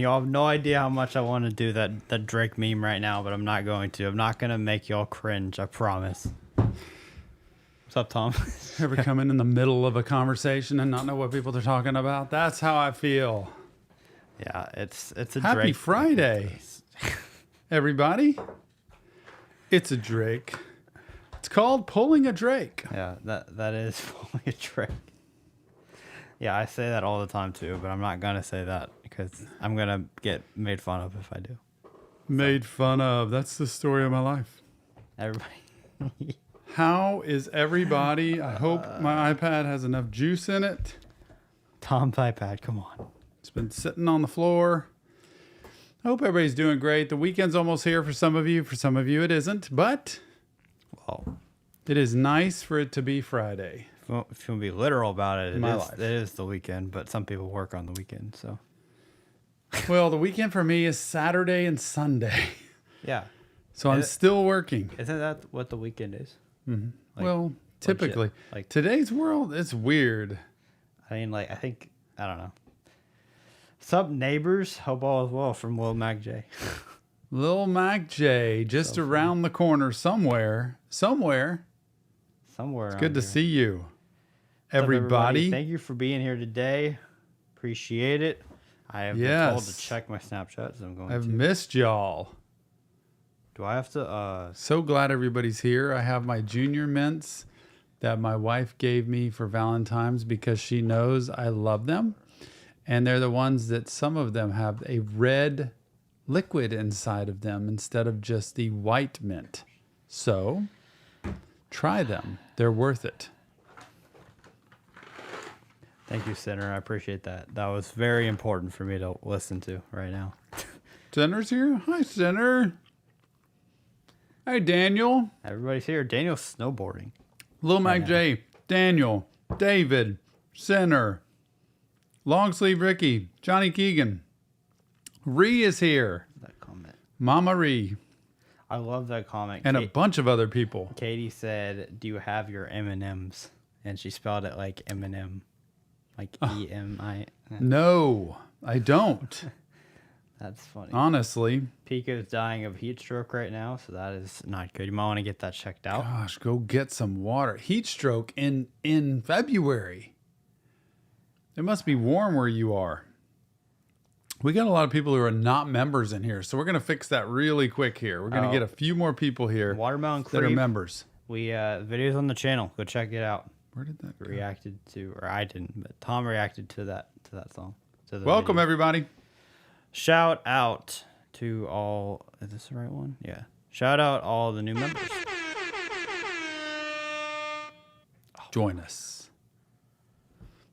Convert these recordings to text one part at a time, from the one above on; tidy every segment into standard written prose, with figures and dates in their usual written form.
y'all have no idea how much I want to do that Drake meme right now, but I'm not going to. I'm not going to make y'all cringe, I promise. What's up, Tom? Ever come in the middle of a conversation and not know what people are talking about? That's how I feel. Yeah, it's a Happy Drake. Friday, everybody. It's a Drake. It's called Pulling a Drake. Yeah, that is pulling a Drake. Yeah, I say that all the time too, but I'm not going to say that because I'm going to get made fun of if I do. Made fun of. That's the story of my life. Everybody. How is everybody? I hope my iPad has enough juice in it. Tom's iPad, come on. It's been sitting on the floor. I hope everybody's doing great. The weekend's almost here for some of you. For some of you, it isn't. But Well, it is nice for it to be Friday. if you want to be literal about it, My life. it is the weekend, but some people work on the weekend, so. Well, the weekend for me is Saturday and Sunday. Yeah. So I'm still working. Isn't that what the weekend is? Mm-hmm. Like, Well, typically. legit, like- Today's world, it's weird. I mean, I think, I don't know. Sup, neighbors? Hope all is well from Lil Mac J. Lil Mac J, just So around the corner somewhere. Somewhere. Good to see you, everybody. Thank you for being here today. Appreciate it. I have been told to Yes. check my Snapchat, so I'm going I've to. missed y'all. Do I have to? So glad everybody's here. I have my junior mints that my wife gave me for Valentine's because she knows I love them. And they're the ones that some of them have a red liquid inside of them instead of just the white mint. So try them. They're worth it. Thank you, Sinner. I appreciate that. That was very important for me to listen to right now. Sinner's here. Hi, Sinner. Hi, Daniel. Everybody's here. Daniel's snowboarding. Lil Mac J, Daniel, David, Sinner, Long Sleeve Ricky, Johnny Keegan. Ree is here. That comment. Mama Ree. I love that comment. And a bunch of other people. Katie said, "Do you have your M&Ms?" And she spelled it like Eminem, like E-M-I. No, I don't. That's funny. Honestly. Pico's dying of heat stroke right now, so that is not good. You might want to get that checked out. Gosh, go get some water. Heat stroke in February. It must be warm where you are. We got a lot of people who are not members in here, so we're going to fix that really quick here. We're going to get a few more people here Watermelon that are Creep. members. We videos on the channel. Go check it out. Where did that go? Reacted to, or I didn't, but Tom reacted to that song. To the Welcome, video. everybody. Shout out to all. Is this the right one? Yeah. Shout out all the new members. Join us.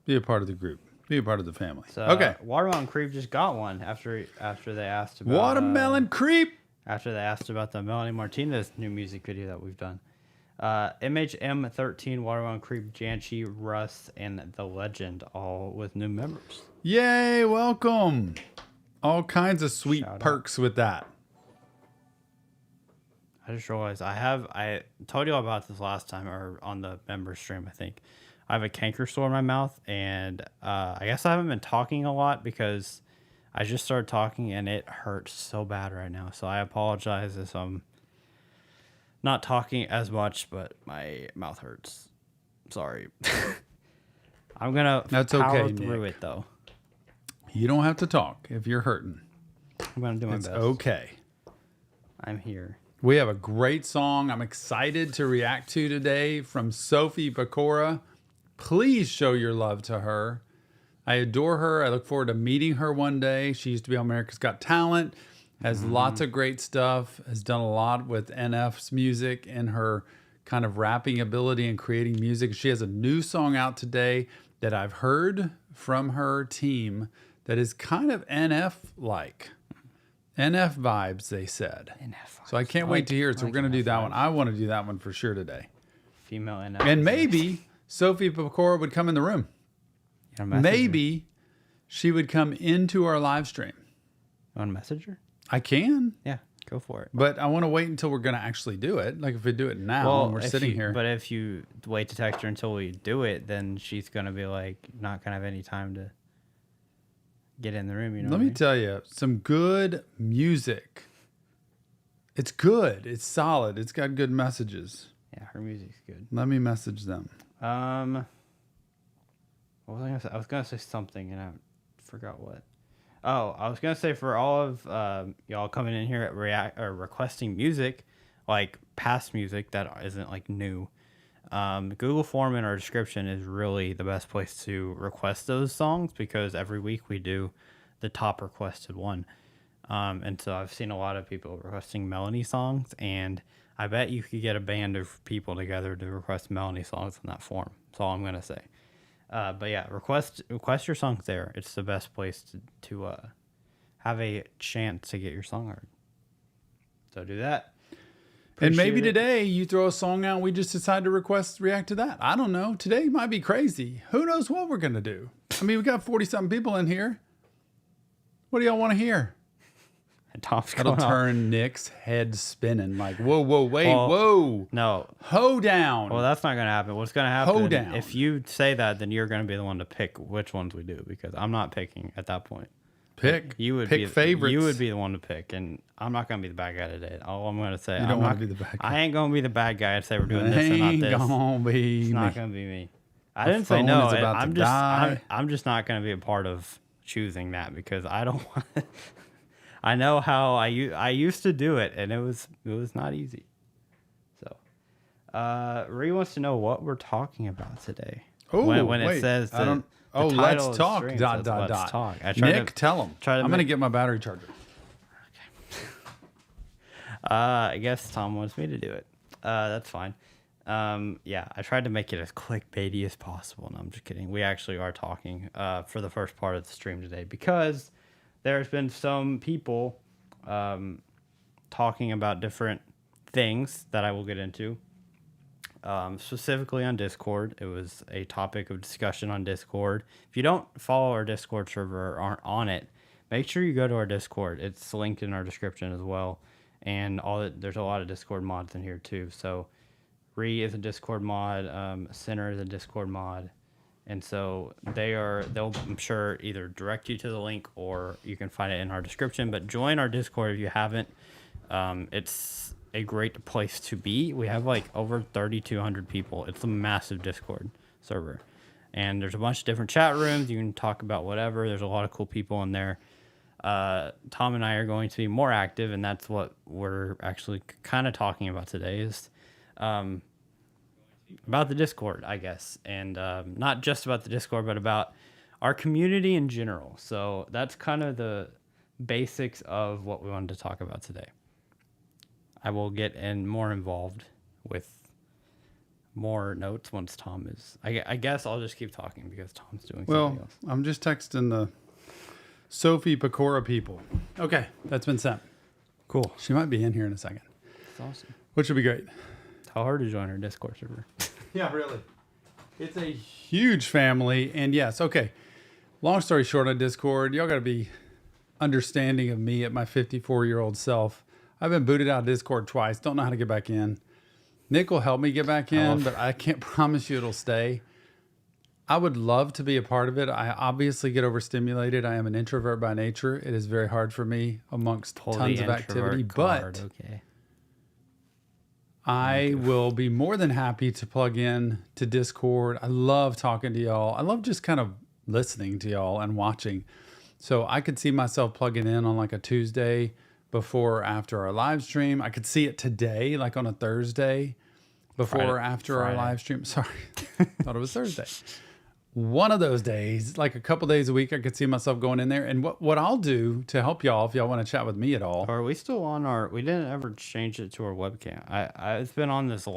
Be a part of the group. Be a part of the family. So, Okay. Watermelon Creep just got one after they asked about Watermelon Creep. after they asked about the Melanie Martinez new music video that we've done. MHM13, Watermelon Creep, Janchi, Russ, and The Legend, all with new members. Yay, welcome. All kinds of sweet Shout out. perks with that. I just realized I told you all about this last time or on the member stream, I think. I have a canker sore in my mouth, and I guess I haven't been talking a lot because I just started talking and it hurts so bad right now. So I apologize if I'm not talking as much, but my mouth hurts. Sorry. I'm going to power through it, though. You don't have to talk if you're hurting. I'm going to do my It's best. okay. I'm here. We have a great song I'm excited to react to today from Sophie Pecora. Please show your love to her. I adore her. I look forward to meeting her one day. She used to be on America's Got Talent, has lots of great stuff, has done a lot with NF's music and her kind of rapping ability and creating music. She has a new song out today that I've heard from her team that is kind of NF-like. NF vibes, they said. NF. So I can't wait to hear it. So we're going to do that one. I want to do that one for sure today. Female NF. And maybe Sophie Pecora would come in the room. Maybe she would come into our live stream. You want to message her? I can. Yeah, go for it. But I want to wait until we're going to actually do it. Like if we do it now and we're sitting here. But if you wait to text her until we do it, then she's going to be like, not going to have any time to get in the room. You know. Let what I me mean? tell you, some good music. It's good. It's solid. It's got good messages. Yeah, her music's good. Let me message them. What was I gonna say? I was gonna say something and I forgot what. Oh, I was gonna say for all of y'all coming in here at requesting music, like past music that isn't like new. Google form in our description is really the best place to request those songs because every week we do the top requested one. And so I've seen a lot of people requesting melody songs, and I bet you could get a band of people together to request melody songs in that form. That's all I'm gonna say. But yeah, request your songs there. It's the best place to have a chance to get your song heard. So do that. And maybe Appreciate it. today you throw a song out and we just decide to react to that. I don't know. Today might be crazy. Who knows what we're going to do? I mean, we got 40-something people in here. What do y'all want to hear? And Tom's That'll going off. turn Nick's head spinning like, whoa, wait, Well, whoa. No. Ho down. Well, that's not going to happen. What's going to happen, down. if you say that, then you're going to be the one to pick which ones we do because I'm not picking at that point. Pick favorites. You would be the one to pick, and I'm not going to be the bad guy today. All I'm going to say, You don't want to be the bad guy. I ain't going to be the bad guy and say we're doing this and not Ain't this. gonna be It's me. not going to be me. I The didn't say phone no. is about to die. I'm just not going to be a part of choosing that because I don't want. I know how I used to do it, and it was not easy. So, Ree wants to know what we're talking about today. Oh, when it wait, says I don't. the Oh, title let's of the talk. stream Dot says dot let's dot. talk. Nick, tell him. try to I'm gonna make- get my battery charger. I guess Tom wants me to do it. That's fine. Yeah, I tried to make it as clickbaity as possible. No, I'm just kidding. We actually are talking for the first part of the stream today because there's been some people talking about different things that I will get into. Specifically on Discord. It was a topic of discussion on Discord. If you don't follow our Discord server or aren't on it, make sure you go to our Discord. It's linked in our description as well. And there's a lot of Discord mods in here too. So Ree is a Discord mod, Sinner is a Discord mod. And so they'll, I'm sure, either direct you to the link or you can find it in our description. But join our Discord if you haven't. It's a great place to be. We have like over 3,200 people. It's a massive Discord server. And there's a bunch of different chat rooms. You can talk about whatever. There's a lot of cool people in there. Tom and I are going to be more active, and that's what we're actually kind of talking about today is about the Discord, I guess. And not just about the Discord, but about our community in general. So that's kind of the basics of what we wanted to talk about today. I will get more involved with more notes once Tom is. I guess I'll just keep talking because Tom's doing something else. I'm just texting the Sophie Pecora people. Okay, that's been sent. Cool. She might be in here in a second, That's awesome. which would be great. Tell her to join our Discord server. Yeah, really. It's a huge family. And yes, okay. Long story short on Discord, y'all got to be understanding of me at my 54-year-old self. I've been booted out of Discord twice. Don't know how to get back in. Nick will help me get back in, but I can't promise you it'll stay. I would love to be a part of it. I obviously get overstimulated. I am an introvert by nature. It is very hard for me amongst tons of activity, but okay. I will be more than happy to plug in to Discord. I love talking to y'all. I love just kind of listening to y'all and watching. So I could see myself plugging in on like a Tuesday before or after our live stream. I could see it today, like on a Thursday before or after our live stream. Sorry, thought it was Thursday. One of those days, like a couple days a week, I could see myself going in there. And what I'll do to help y'all, if y'all want to chat with me at all. Are we still on our? We didn't ever change it to our webcam. It's been on this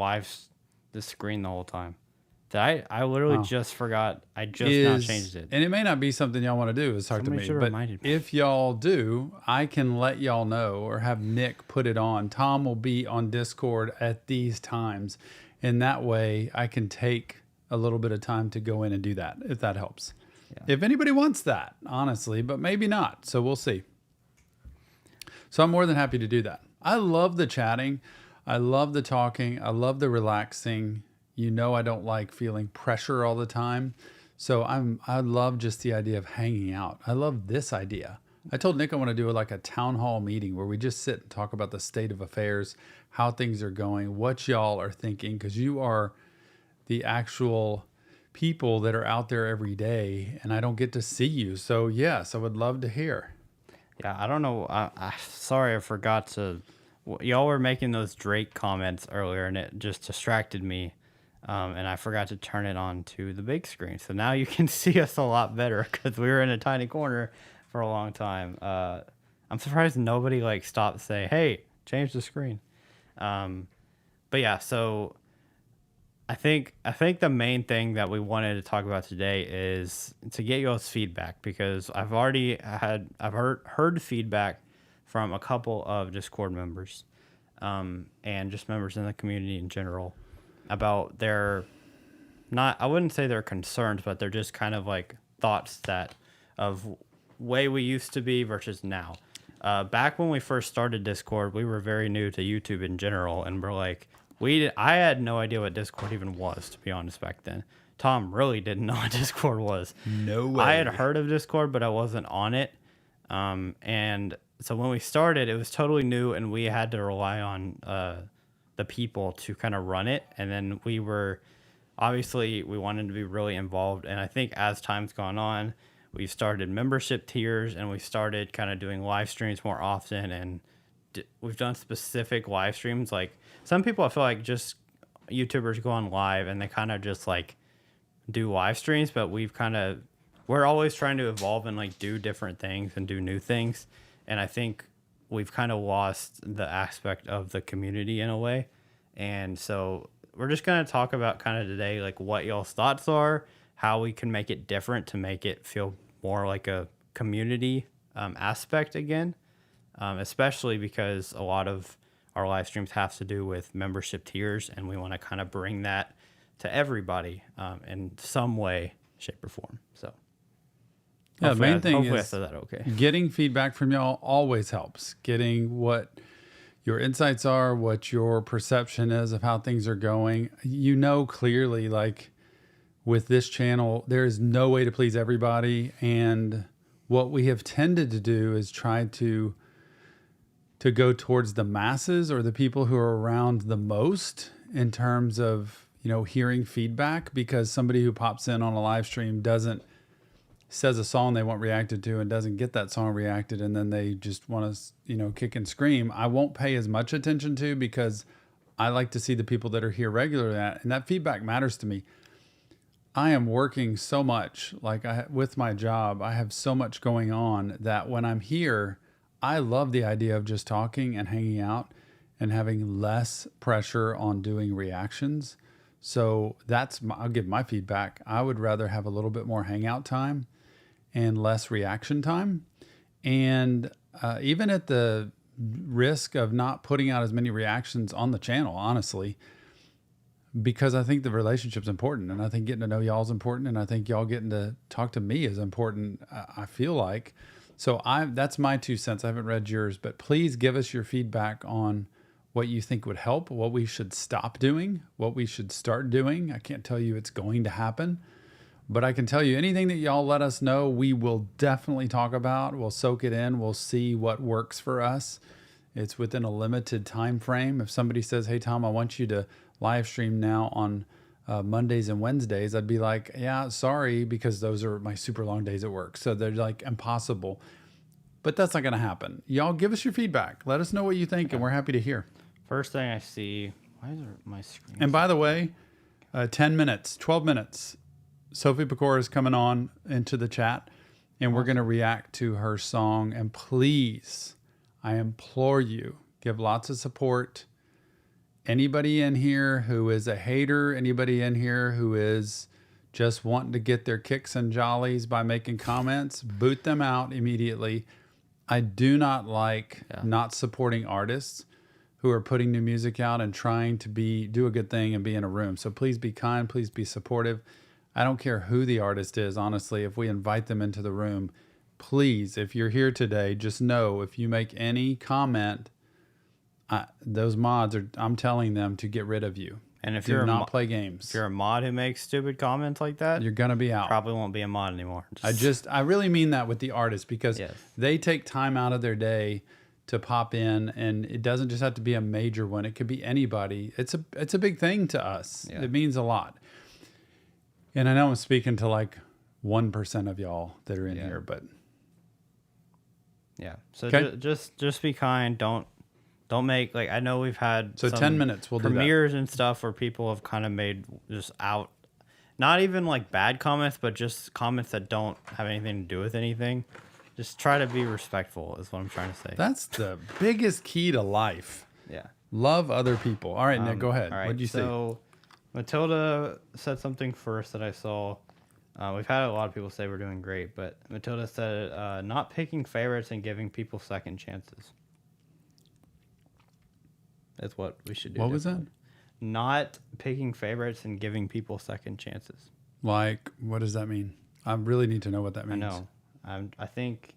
this screen the whole time. I literally just forgot. I just now changed it. And it may not be something y'all want to do is talk Somebody to should me. have But reminded me. if y'all do, I can let y'all know or have Nick put it on. Tom will be on Discord at these times. And that way I can take a little bit of time to go in and do that, if that helps. Yeah. If anybody wants that, honestly, but maybe not. So we'll see. So I'm more than happy to do that. I love the chatting. I love the talking. I love the relaxing. You know, I don't like feeling pressure all the time. So I love just the idea of hanging out. I love this idea. I told Nick I want to do like a town hall meeting where we just sit and talk about the state of affairs, how things are going, what y'all are thinking, because you are the actual people that are out there every day, and I don't get to see you. So yes, I would love to hear. Yeah, I don't know. Sorry, I forgot to. Y'all were making those Drake comments earlier, and it just distracted me. And I forgot to turn it on to the big screen. So now you can see us a lot better because we were in a tiny corner for a long time. I'm surprised nobody like stopped to say, "Hey, change the screen." But yeah, so I think the main thing that we wanted to talk about today is to get y'all's feedback, because I've heard feedback from a couple of Discord members, and just members in the community in general about their, not, I wouldn't say they're concerns, but they're just kind of like thoughts that of way we used to be versus now. Back when we first started Discord, we were very new to YouTube in general, and we're like, I had no idea what Discord even was, to be honest, back then. Tom really didn't know what Discord was. No way. I had heard of Discord, but I wasn't on it. And so when we started, it was totally new, and we had to rely on the people to kind of run it. And then we wanted to be really involved. And I think as time's gone on, we started membership tiers, and we started kind of doing live streams more often, and we've done specific live streams. Like, some people, I feel like just YouTubers go on live and they kind of just like do live streams, but we're always trying to evolve and like do different things and do new things. And I think we've kind of lost the aspect of the community in a way. And so we're just going to talk about kind of today, like what y'all's thoughts are, how we can make it different to make it feel more like a community aspect again. Especially because a lot of our live streams have to do with membership tiers, and we want to kind of bring that to everybody in some way, shape, or form. So, yeah, the main thing hopefully is I said that okay. Getting feedback from y'all always helps. Getting what your insights are, what your perception is of how things are going. You know clearly, like with this channel, there is no way to please everybody, and what we have tended to do is try to go towards the masses or the people who are around the most in terms of, hearing feedback, because somebody who pops in on a live stream says a song they want reacted to and doesn't get that song reacted, and then they just want to, kick and scream. I won't pay as much attention to, because I like to see the people that are here regularly, and that feedback matters to me. I am working so much, with my job, I have so much going on that when I'm here, I love the idea of just talking and hanging out and having less pressure on doing reactions. So I'll give my feedback. I would rather have a little bit more hangout time and less reaction time. And even at the risk of not putting out as many reactions on the channel, honestly, because I think the relationship's important, and I think getting to know y'all is important, and I think y'all getting to talk to me is important, I feel like. So that's my 2 cents. I haven't read yours, but please give us your feedback on what you think would help, what we should stop doing, what we should start doing. I can't tell you it's going to happen, but I can tell you anything that y'all let us know, we will definitely talk about. We'll soak it in. We'll see what works for us. It's within a limited time frame. If somebody says, "Hey, Tom, I want you to live stream now on Mondays and Wednesdays," I'd be like, "Yeah, sorry," because those are my super long days at work. So they're like impossible. But that's not going to happen. Y'all give us your feedback. Let us know what you think, and we're happy to hear. First thing I see, why is my screen? And by the way, 10 minutes, 12 minutes, Sophie Pecora is coming on into the chat, and we're going to react to her song. And please, I implore you, give lots of support. Anybody in here who is a hater, anybody in here who is just wanting to get their kicks and jollies by making comments, boot them out immediately. I do not like not supporting artists who are putting new music out and trying to do a good thing and be in a room. So please be kind, please be supportive. I don't care who the artist is, honestly. If we invite them into the room, please, if you're here today, just know if you make any comment, those mods I'm telling them to get rid of you. And if Do you're not play games. if you're a mod who makes stupid comments like that, You're going to be out. probably won't be a mod anymore. I really mean that with the artists, because Yes. they take time out of their day to pop in, and it doesn't just have to be a major one. It could be anybody. It's a big thing to us. Yeah. It means a lot. And I know I'm speaking to like 1% of y'all that are in here, but Yeah. So Okay. just be kind. Don't make, like, I know we've had so some 10 minutes we'll do that. premieres and stuff where people have kind of made just out, not even like bad comments, but just comments that don't have anything to do with anything. Just try to be respectful is what I'm trying to say. That's the biggest key to life. Yeah. Love other people. All right, Nick, go ahead. All right. What did you see? So Matilda said something first that I saw. We've had a lot of people say we're doing great, but Matilda said not picking favorites and giving people second chances. That's what we should do. What was that? differently. Not picking favorites and giving people second chances. Like, what does that mean? I really need to know what that I means. know. I think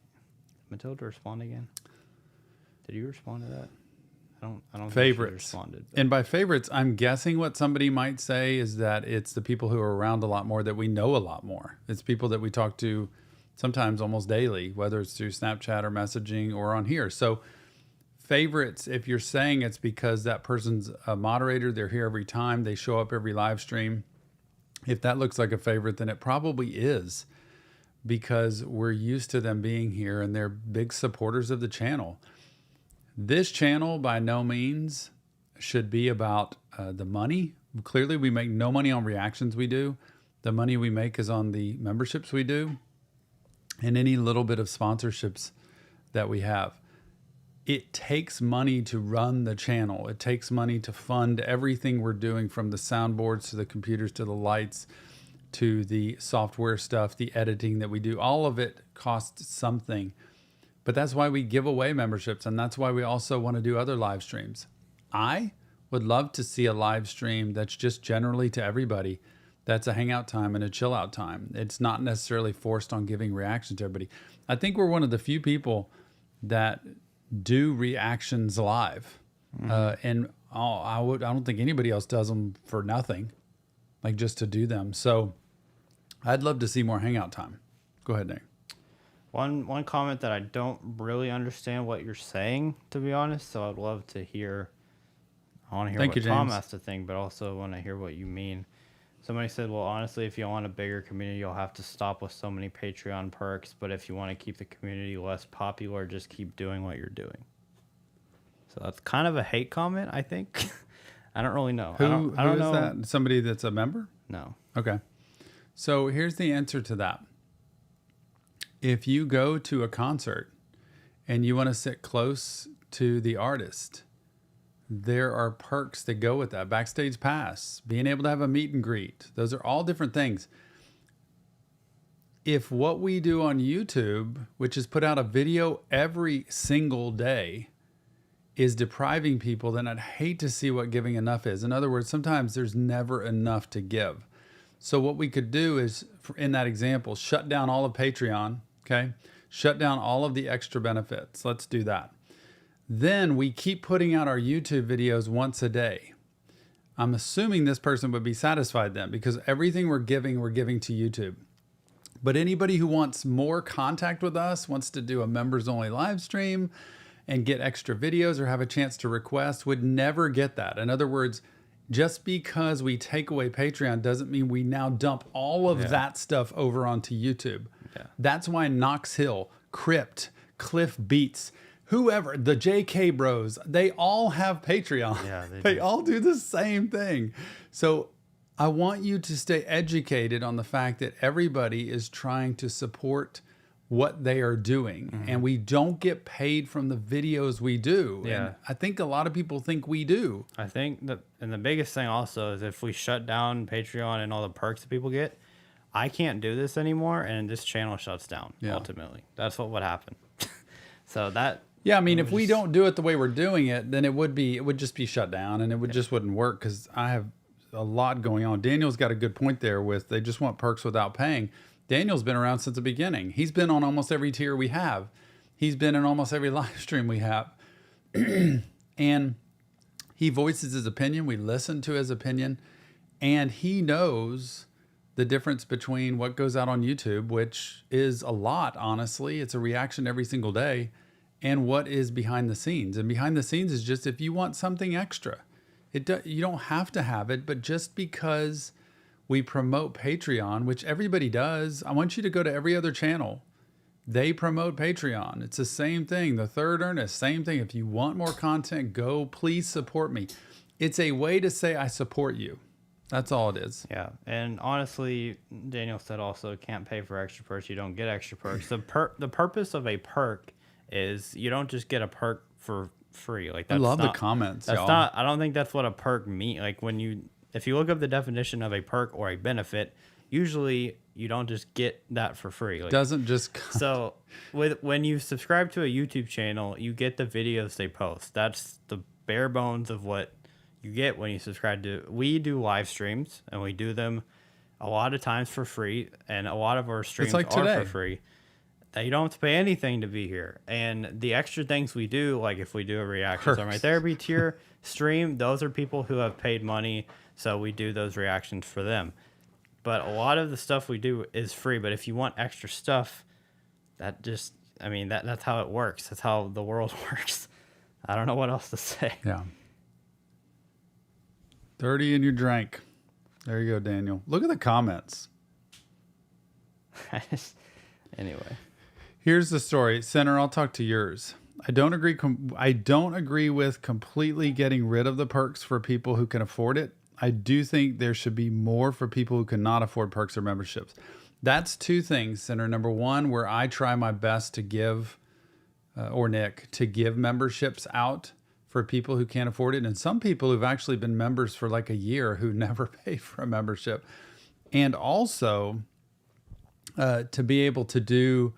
Matilda respond again. Did you respond to that? I don't Favorites. think she responded. And by favorites, I'm guessing what somebody might say is that it's the people who are around a lot more that we know a lot more. It's people that we talk to sometimes almost daily, whether it's through Snapchat or messaging or on here. So favorites, if you're saying it's because that person's a moderator, they're here every time, they show up every live stream. If that looks like a favorite, then it probably is, because we're used to them being here and they're big supporters of the channel. This channel by no means should be about the money. Clearly, we make no money on reactions we do. The money we make is on the memberships we do and any little bit of sponsorships that we have. It takes money to run the channel. It takes money to fund everything we're doing, from the soundboards to the computers to the lights to the software stuff, the editing that we do. All of it costs something. But that's why we give away memberships, and that's why we also want to do other live streams. I would love to see a live stream that's just generally to everybody. That's a hangout time and a chill out time. It's not necessarily forced on giving reactions to everybody. I think we're one of the few people that do reactions live. And I don't think anybody else does them for nothing, like just to do them. So I'd love to see more hangout time. Go ahead, Nick. One comment that I don't really understand what you're saying, to be honest. So I'd love to hear. I want to hear Thank what you, Tom James. has to think, but also want to hear what you mean. Somebody said, "Well, honestly, if you want a bigger community, you'll have to stop with so many Patreon perks. But if you want to keep the community less popular, just keep doing what you're doing." So that's kind of a hate comment, I think. I don't really know. I don't Who is know. that? Somebody that's a member? No. Okay. So here's the answer to that. If you go to a concert and you want to sit close to the artist, there are perks that go with that. Backstage pass, being able to have a meet and greet. Those are all different things. If what we do on YouTube, which is put out a video every single day, is depriving people, then I'd hate to see what giving enough is. In other words, sometimes there's never enough to give. So what we could do is, in that example, shut down all of Patreon, okay? Shut down all of the extra benefits. Let's do that. Then we keep putting out our YouTube videos once a day. I'm assuming this person would be satisfied then, because everything we're giving to YouTube. But anybody who wants more contact with us, wants to do a members only live stream and get extra videos or have a chance to request, would never get that. In other words, just because we take away Patreon doesn't mean we now dump all of that stuff over onto YouTube. Yeah. That's why Knox Hill, Crypt, Cliff Beats, whoever, the JK Bros, they all have Patreon. Yeah, they do. all do the same thing. So I want you to stay educated on the fact that everybody is trying to support what they are doing, and we don't get paid from the videos we do. Yeah. And I think a lot of people think we do. I think and the biggest thing also is if we shut down Patreon and all the perks that people get, I can't do this anymore, and this channel shuts down. Yeah. Ultimately, that's what would happen. So that. Yeah, I mean, if we don't do it the way we're doing it, then it would just be shut down, and it just wouldn't work, because I have a lot going on. Daniel's got a good point there with they just want perks without paying. Daniel's been around since the beginning. He's been on almost every tier we have. He's been in almost every live stream we have. And He voices his opinion. We listen to his opinion, and he knows the difference between what goes out on YouTube, which is a lot, honestly. It's a reaction every single day, and what is behind the scenes. And behind the scenes is just if you want something extra. You don't have to have it, but just because we promote Patreon, which everybody does, I want you to go to every other channel. They promote Patreon. It's the same thing. The Third Ernest, same thing. If you want more content, go. Please support me. It's a way to say I support you. That's all it is. Yeah. And honestly, Daniel said also, can't pay for extra perks. You don't get extra perks. The purpose of a perk is you don't just get a perk for free. Like, I love the comments. That's y'all. not. I don't think that's what a perk means. Like, if you look up the definition of a perk or a benefit, usually you don't just get that for free. Like, Doesn't just. So when you subscribe to a YouTube channel, you get the videos they post. That's the bare bones of what you get when you subscribe to. We do live streams, and we do them a lot of times for free, and a lot of our streams like are today. for free. That you don't have to pay anything to be here. And the extra things we do, like if we do a reactions on my therapy tier stream, those are people who have paid money, so we do those reactions for them. But a lot of the stuff we do is free. But if you want extra stuff, that's how it works. That's how the world works. I don't know what else to say. Yeah. 30 in your drink. There you go, Daniel. Look at the comments. Anyway. Here's the story. Center, I'll talk to yours. I don't agree with completely getting rid of the perks for people who can afford it. I do think there should be more for people who cannot afford perks or memberships. That's two things, Center. Number one, where I try my best to give, or Nick, to give memberships out for people who can't afford it. And some people who've actually been members for like a year who never pay for a membership. And also to be able to do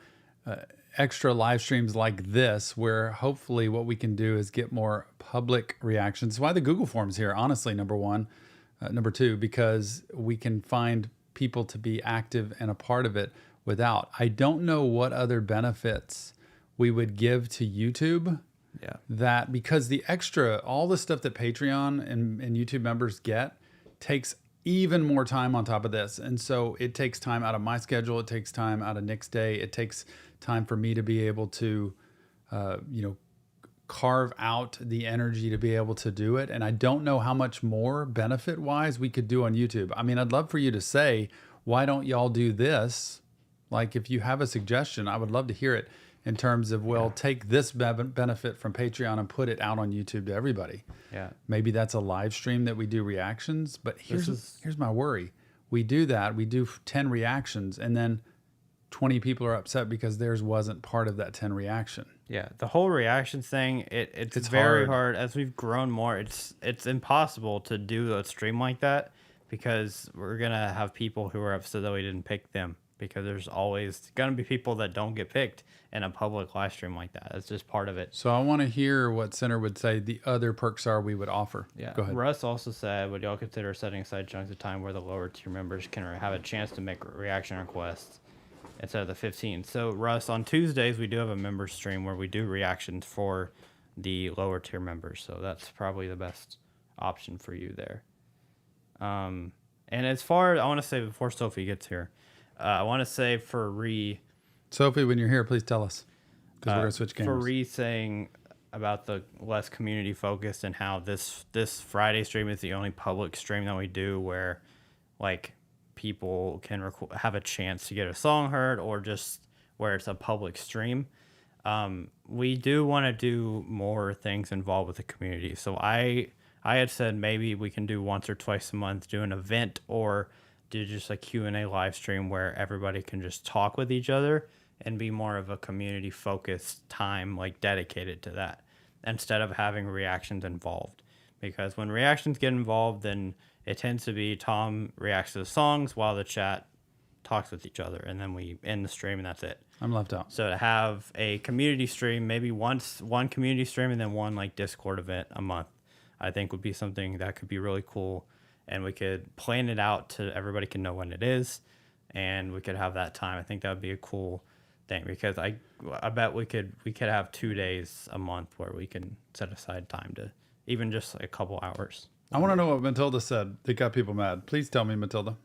extra live streams like this, where hopefully what we can do is get more public reactions. That's why the Google Forms here, honestly, number one. Number two, because we can find people to be active and a part of it without. I don't know what other benefits we would give to YouTube. Yeah. That because the extra, all the stuff that Patreon and YouTube members get takes even more time on top of this. And so it takes time out of my schedule. It takes time out of Nick's day. It takes time for me to be able to, carve out the energy to be able to do it. And I don't know how much more benefit wise we could do on YouTube. I mean, I'd love for you to say, why don't y'all do this? Like, if you have a suggestion, I would love to hear it in terms of, take this benefit from Patreon and put it out on YouTube to everybody. Yeah. Maybe that's a live stream that we do reactions, but here's my worry. We do that. We do 10 reactions and then 20 people are upset because theirs wasn't part of that 10 reaction. Yeah, the whole reaction thing, it's very hard. As we've grown more, it's impossible to do a stream like that because we're going to have people who are upset that we didn't pick them, because there's always going to be people that don't get picked in a public live stream like that. That's just part of it. So I want to hear what Center would say the other perks are we would offer. Yeah. Go ahead. Russ also said, would y'all consider setting aside chunks of time where the lower tier members can have a chance to make reaction requests instead of the 15? So Russ, on Tuesdays, we do have a member stream where we do reactions for the lower tier members. So that's probably the best option for you there. And as far as I want to say before Sophie gets here, I want to say for Sophie, when you're here, please tell us, because we're going to switch cameras. For saying about the less community focused and how this Friday stream is the only public stream that we do where like people can have a chance to get a song heard, or just where it's a public stream. We do want to do more things involved with the community. So I had said maybe we can do once or twice a month, do an event or do just a Q&A live stream where everybody can just talk with each other and be more of a community focused time, like dedicated to that, instead of having reactions involved. Because when reactions get involved, then it tends to be Tom reacts to the songs while the chat talks with each other, and then we end the stream and that's it. I'm left out. So to have a community stream, maybe one community stream and then one like Discord event a month, I think would be something that could be really cool. And we could plan it out to everybody can know when it is, and we could have that time. I think that would be a cool thing, because I bet we could have 2 days a month where we can set aside time to even just like a couple hours. I want to know what Matilda said. It got people mad. Please tell me, Matilda.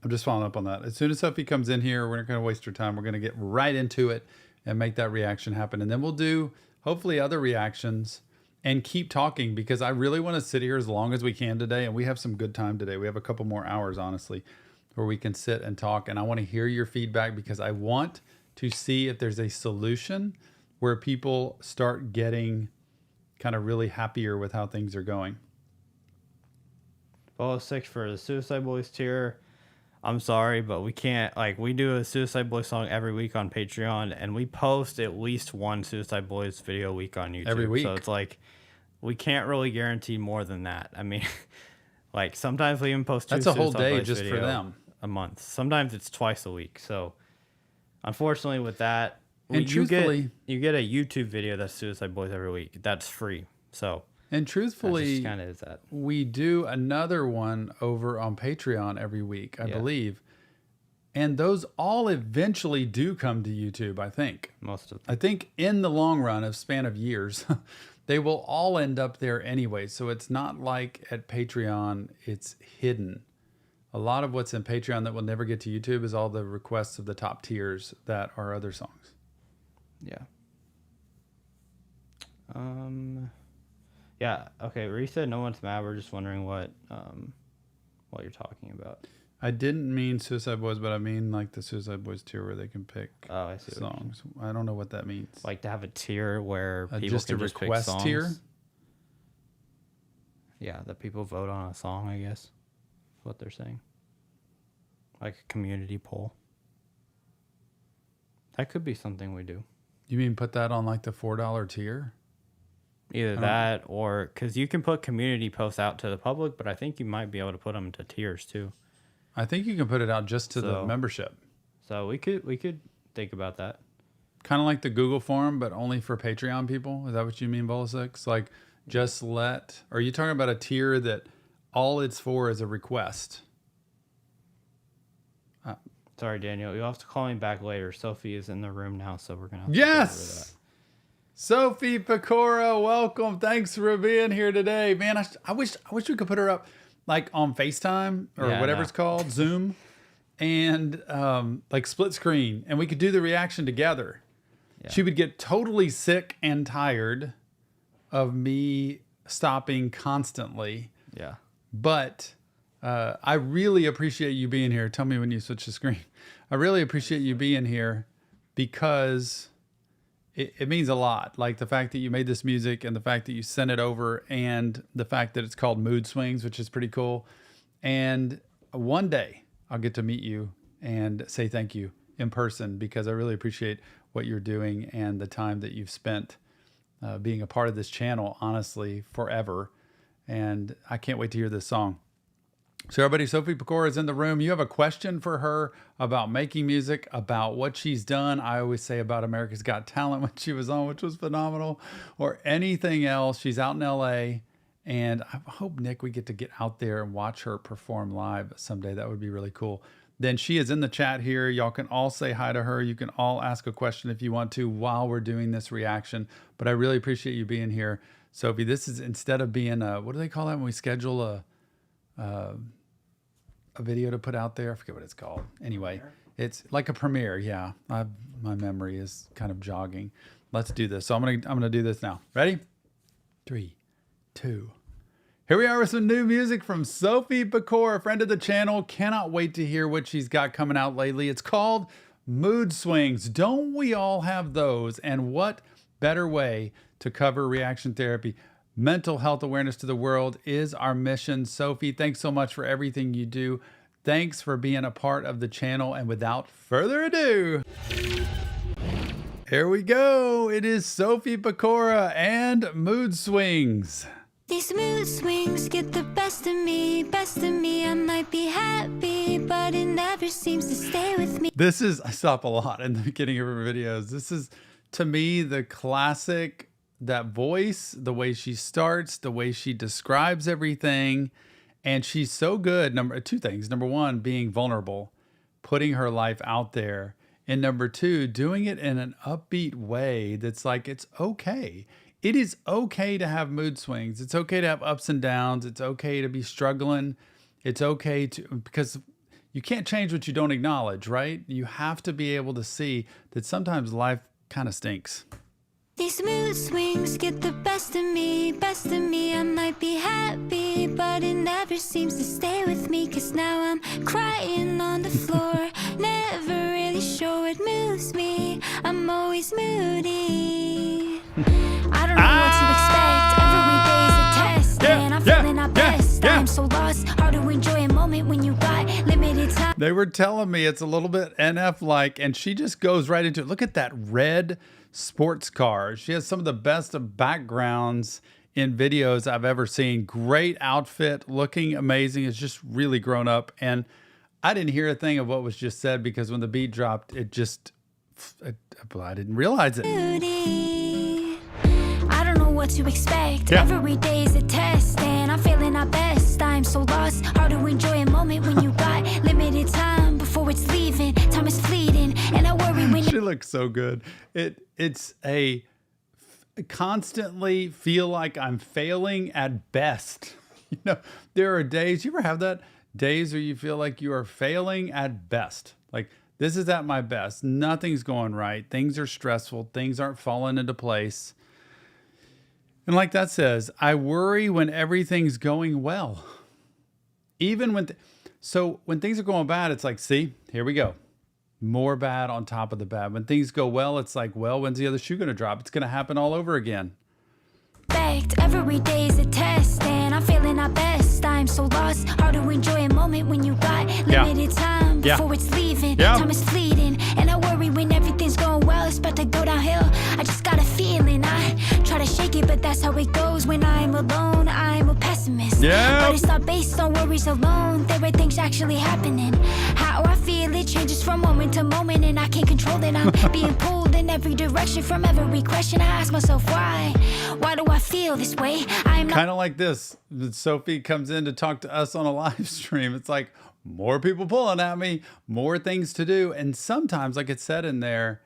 I'm just following up on that. As soon as Sophie comes in here, we're not going to waste her time. We're going to get right into it and make that reaction happen. And then we'll do hopefully other reactions and keep talking, because I really want to sit here as long as we can today. And we have some good time today. We have a couple more hours, honestly, where we can sit and talk. And I want to hear your feedback, because I want to see if there's a solution where people start getting kind of really happier with how things are going. Follow 6 for the Suicide Boys tier. I'm sorry, but we can't, like, we do a Suicide Boys song every week on Patreon, and we post at least one Suicide Boys video a week on YouTube. Every week. So it's like, we can't really guarantee more than that. I mean, like, sometimes we even post 2 That's a whole Suicide day Boys just for video them. a month. Sometimes it's twice a week. So, unfortunately, with that, And truthfully, you get a YouTube video that's Suicide Boys every week. That's free. So, and truthfully, kind of is that. We do another one over on Patreon every week, I believe. And those all eventually do come to YouTube, I think. Most of them. I think in the long run, of span of years, they will all end up there anyway. So it's not like at Patreon, it's hidden. A lot of what's in Patreon that will never get to YouTube is all the requests of the top tiers that are other songs. Yeah. Yeah. Okay. Reese said no one's mad. We're just wondering what you're talking about. I didn't mean Suicide Boys, but I mean like the Suicide Boys tier where they can pick I see songs. I don't know what that means. Like to have a tier where people just can a just pick request songs. tier? Yeah, that people vote on a song, I guess. That's what they're saying. Like a community poll. That could be something we do. You mean put that on like the $4 tier? Either that or because you can put community posts out to the public, but I think you might be able to put them to tiers too. I think you can put it out just to the membership. So we could think about that. Kind of like the Google form, but only for Patreon people. Is that what you mean, Bola6? Like just are you talking about a tier that all it's for is a request? Sorry, Daniel. You'll have to call me back later. Sophie is in the room now, so we're going to have to Yes! go over that. Sophie Pecora, welcome. Thanks for being here today. Man, I wish we could put her up like on FaceTime or whatever it's called, Zoom, and like split screen, and we could do the reaction together. Yeah. She would get totally sick and tired of me stopping constantly. Yeah. But I really appreciate you being here. Tell me when you switch the screen. I really appreciate you being here because it means a lot. Like the fact that you made this music and the fact that you sent it over and the fact that it's called Mood Swings, which is pretty cool. And one day I'll get to meet you and say thank you in person, because I really appreciate what you're doing and the time that you've spent being a part of this channel, honestly, forever. And I can't wait to hear this song. So everybody, Sophie Pecora is in the room. You have a question for her about making music, about what she's done. I always say about America's Got Talent when she was on, which was phenomenal, or anything else. She's out in LA, and I hope, Nick, we get to get out there and watch her perform live someday. That would be really cool. Then she is in the chat here. Y'all can all say hi to her. You can all ask a question if you want to while we're doing this reaction. But I really appreciate you being here, Sophie. This is, instead of being a, what do they call that when we schedule a video to put out there? I forget what it's called. Anyway, it's like a premiere. Yeah, my memory is kind of jogging. Let's do this. So I'm gonna do this now. Ready? 3, 2. Here we are with some new music from Sophie Pecora, friend of the channel. Cannot wait to hear what she's got coming out lately. It's called Mood Swings. Don't we all have those? And what better way to cover reaction therapy? Mental health awareness to the world is our mission. Sophie, thanks so much for everything you do. Thanks for being a part of the channel. And without further ado, here we go. It is Sophie Pecora and Mood Swings. These mood swings get the best of me, best of me. I might be happy, but it never seems to stay with me. This is, I stop a lot in the beginning of her videos. This is, to me, the classic, that voice, the way she starts, the way she describes everything. And she's so good. Two things. Number one, being vulnerable, putting her life out there. And number two, doing it in an upbeat way that's like, it's okay. it is okay to have mood swings. It's okay to have ups and downs. It's okay to be struggling. It's okay because you can't change what you don't acknowledge, right? You have to be able to see that sometimes life kind of stinks. These mood swings get the best of me, best of me. I might be happy, but it never seems to stay with me. Cause now I'm crying on the floor, never really sure what moves me. I'm always moody. I don't know what to expect, every day is a test. And I'm feeling our best, I'm so lost. Hard to enjoy a moment when you got limited time. They were telling me it's a little bit NF-like, and she just goes right into it. Look at that red sports car. She has some of the best of backgrounds in videos I've ever seen. Great outfit, looking amazing. It's just really grown up. And I didn't hear a thing of what was just said because when the beat dropped, I didn't realize it. I don't know what to expect. Every day is a test, and I'm feeling our best. I'm so lost, hard to enjoy a moment when you got limited time before it's leaving. Time is fleeting, and I worry when She looks so good. It's a constantly feel like I'm failing at best. You know, there are days, you ever have that? Days where you feel like you are failing at best. Like, this is at my best. Nothing's going right. Things are stressful. Things aren't falling into place. And like that says, I worry when everything's going well. Even when, so when things are going bad, it's like, see, here we go. More bad on top of the bad. When things go well, it's like, well, when's the other shoe going to drop? It's going to happen all over again. Every day is a test, and I'm feeling our best. I'm so lost, hard to enjoy a moment when you got limited time before it's leaving. Time is fleeting, and I worry when everything's going well. It's about to go downhill. I just got a feeling. I try to shake it, but that's how it goes when I'm alone. I'm a pessimist, but it's not based on worries alone. There are things actually happening. How I feel, it changes from moment to moment, and I can't control it. I'm being pulled in every direction from every question. I ask myself why do I feel this way? I'm kind of like this. Sophie comes in to talk to us on a live stream. It's like more people pulling at me, more things to do. And sometimes, like it said in there,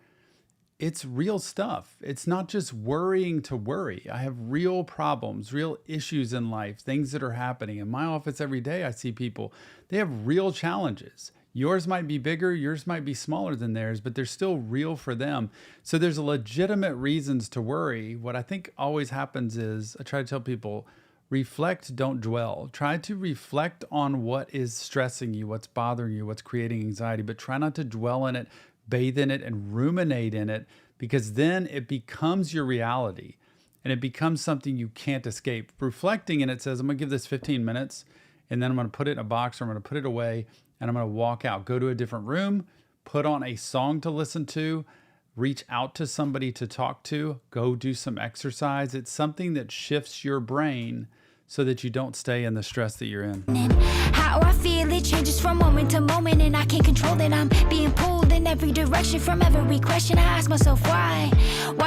it's real stuff. It's not just worrying to worry. I have real problems, real issues in life, things that are happening. In my office every day, I see people, they have real challenges. Yours might be bigger, yours might be smaller than theirs, but they're still real for them. So there's legitimate reasons to worry. What I think always happens is I try to tell people, reflect, don't dwell. Try to reflect on what is stressing you, what's bothering you, what's creating anxiety, but try not to dwell in it, bathe in it, and ruminate in it, because then it becomes your reality and it becomes something you can't escape. Reflecting in it says, I'm going to give this 15 minutes and then I'm going to put it in a box or I'm going to put it away and I'm going to walk out, go to a different room, put on a song to listen to, reach out to somebody to talk to, go do some exercise. It's something that shifts your brain so that you don't stay in the stress that you're in. How I feel, it changes from moment to moment, and I can't control it. I'm being pulled in every direction from every question. I ask myself why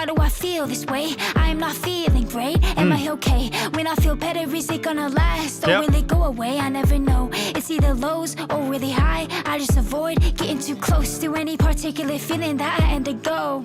do I feel this way? I'm not feeling great. Am I okay? When I feel better, is it gonna last? Or will it go away? I never know. It's either lows or really high. I just avoid getting too close to any particular feeling that I end to go.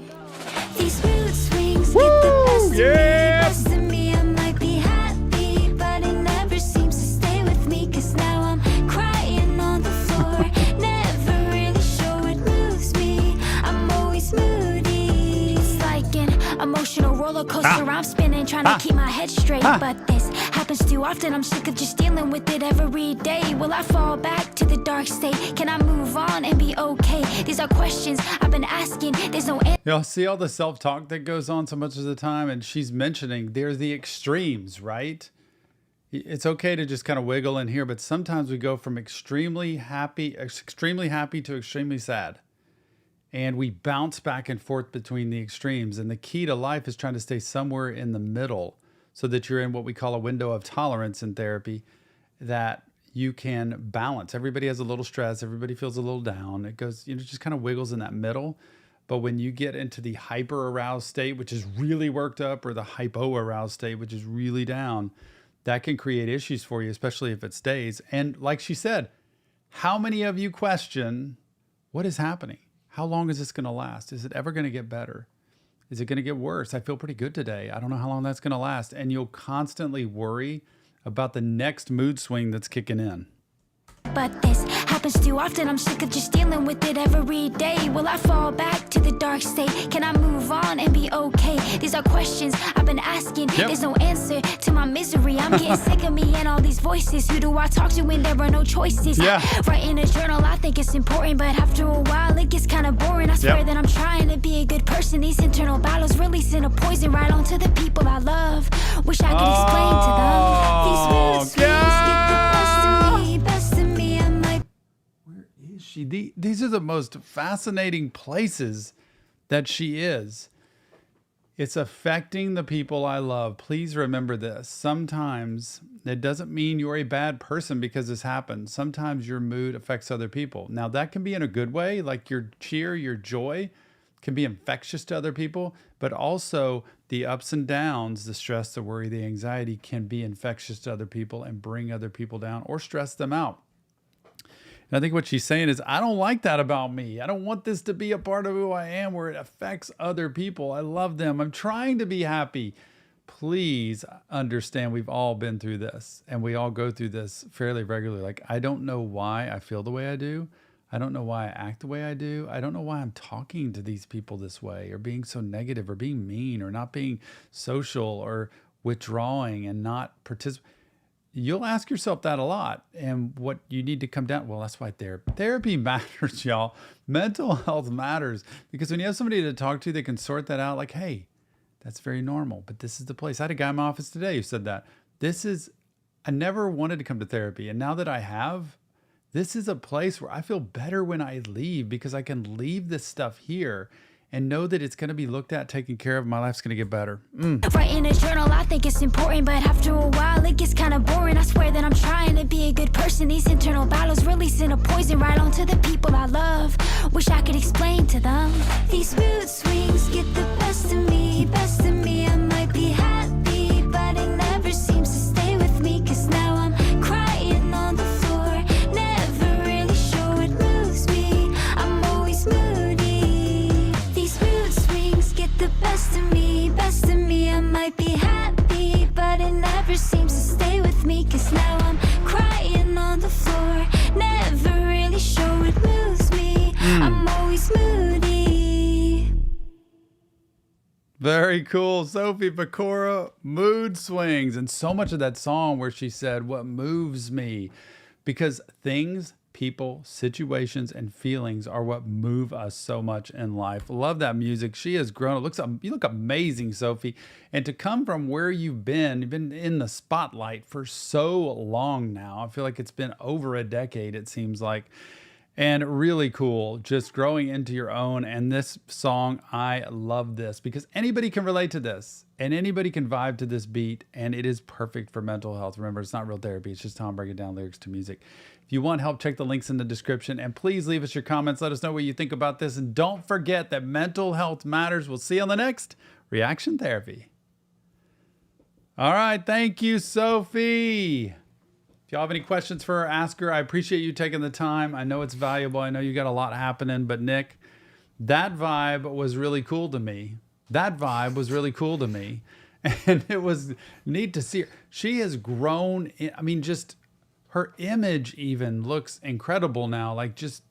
These mood swings get the best of me, best of me. I might be happy, but it never seems to stay with me. Cause now I'm crying on the floor, never really sure what moves me. I'm always moody. It's like an emotional roller coaster. I'm spinning, trying to keep my head straight. But this happens too often. I'm sick of just dealing with it every day. Will I fall back to the dark state? Can I move on and be okay? These are questions I've been asking. There's no answer. Y'all see all the self-talk that goes on so much of the time, and she's mentioning there's the extremes, right? It's okay to just kind of wiggle in here, but sometimes we go from extremely happy to extremely sad. And we bounce back and forth between the extremes. And the key to life is trying to stay somewhere in the middle so that you're in what we call a window of tolerance in therapy, that you can balance. Everybody has a little stress. Everybody feels a little down. It goes, just kind of wiggles in that middle. But when you get into the hyper aroused state, which is really worked up, or the hypo aroused state, which is really down, that can create issues for you, especially if it stays. And like she said, how many of you question what is happening? How long is this going to last? Is it ever going to get better? Is it going to get worse? I feel pretty good today. I don't know how long that's going to last. And you'll constantly worry about the next mood swing that's kicking in. But this happens too often. I'm sick of just dealing with it every day. Will I fall back to the dark state? Can I move on and be okay? These are questions I've been asking. There's no answer to my misery. I'm getting sick of me and all these voices. Who do I talk to when there are no choices? Write in a journal, I think it's important, but after a while it gets kind of boring. I swear that I'm trying to be a good person. These internal battles releasing a poison right onto the people I love. Wish I could explain to them. These mood swings get the best of me. These are the most fascinating places that she is. It's affecting the people I love. Please remember this. Sometimes it doesn't mean you're a bad person because this happens. Sometimes your mood affects other people. Now, that can be in a good way, like your cheer, your joy can be infectious to other people, but also the ups and downs, the stress, the worry, the anxiety can be infectious to other people and bring other people down or stress them out. And I think what she's saying is, I don't like that about me. I don't want this to be a part of who I am where it affects other people. I love them. I'm trying to be happy. Please understand we've all been through this and we all go through this fairly regularly. Like, I don't know why I feel the way I do. I don't know why I act the way I do. I don't know why I'm talking to these people this way or being so negative or being mean or not being social or withdrawing and not participating. You'll ask yourself that a lot. And what you need to come down, well, that's why therapy matters, y'all. Mental health matters because when you have somebody to talk to, they can sort that out like, hey, that's very normal, but this is the place. I had a guy in my office today who said that. I never wanted to come to therapy. And now that I have, this is a place where I feel better when I leave because I can leave this stuff here and know that it's going to be looked at, taken care of. My life's going to get better. Write in a journal, I think it's important, but after a while it gets kind of boring. I swear that I'm trying to be a good person. These internal battles releasing a poison right onto the people I love. Wish I could explain to them. These mood swings get the best of me, best of me. I might be happy, but it never seems to stay with me. Cause now I'm crying on the floor, never really sure what moves me. I'm always moody. The best of me, best of me. I might be happy, but it never seems to stay with me. Cause now I'm crying on the floor, never really sure what moves me. I'm always moody. Very cool. Sophie Pecora, Mood Swings. And so much of that song where she said, what moves me? Because things, people, situations, and feelings are what move us so much in life. Love that music. She has grown. You look amazing, Sophie. And to come from where you've been in the spotlight for so long now. I feel like it's been over a decade, it seems like. And really cool, just growing into your own. And this song, I love this because anybody can relate to this and anybody can vibe to this beat. And it is perfect for mental health. Remember, it's not real therapy. It's just how I'm breaking down lyrics to music. If you want help, check the links in the description. And please leave us your comments. Let us know what you think about this. And don't forget that mental health matters. We'll see you on the next Reaction Therapy. All right. Thank you, Sophie. If y'all have any questions for her, ask her. I appreciate you taking the time. I know it's valuable. I know you got a lot happening. But Nick, that vibe was really cool to me. And it was neat to see her. She has grown. Just her image even looks incredible now. Like just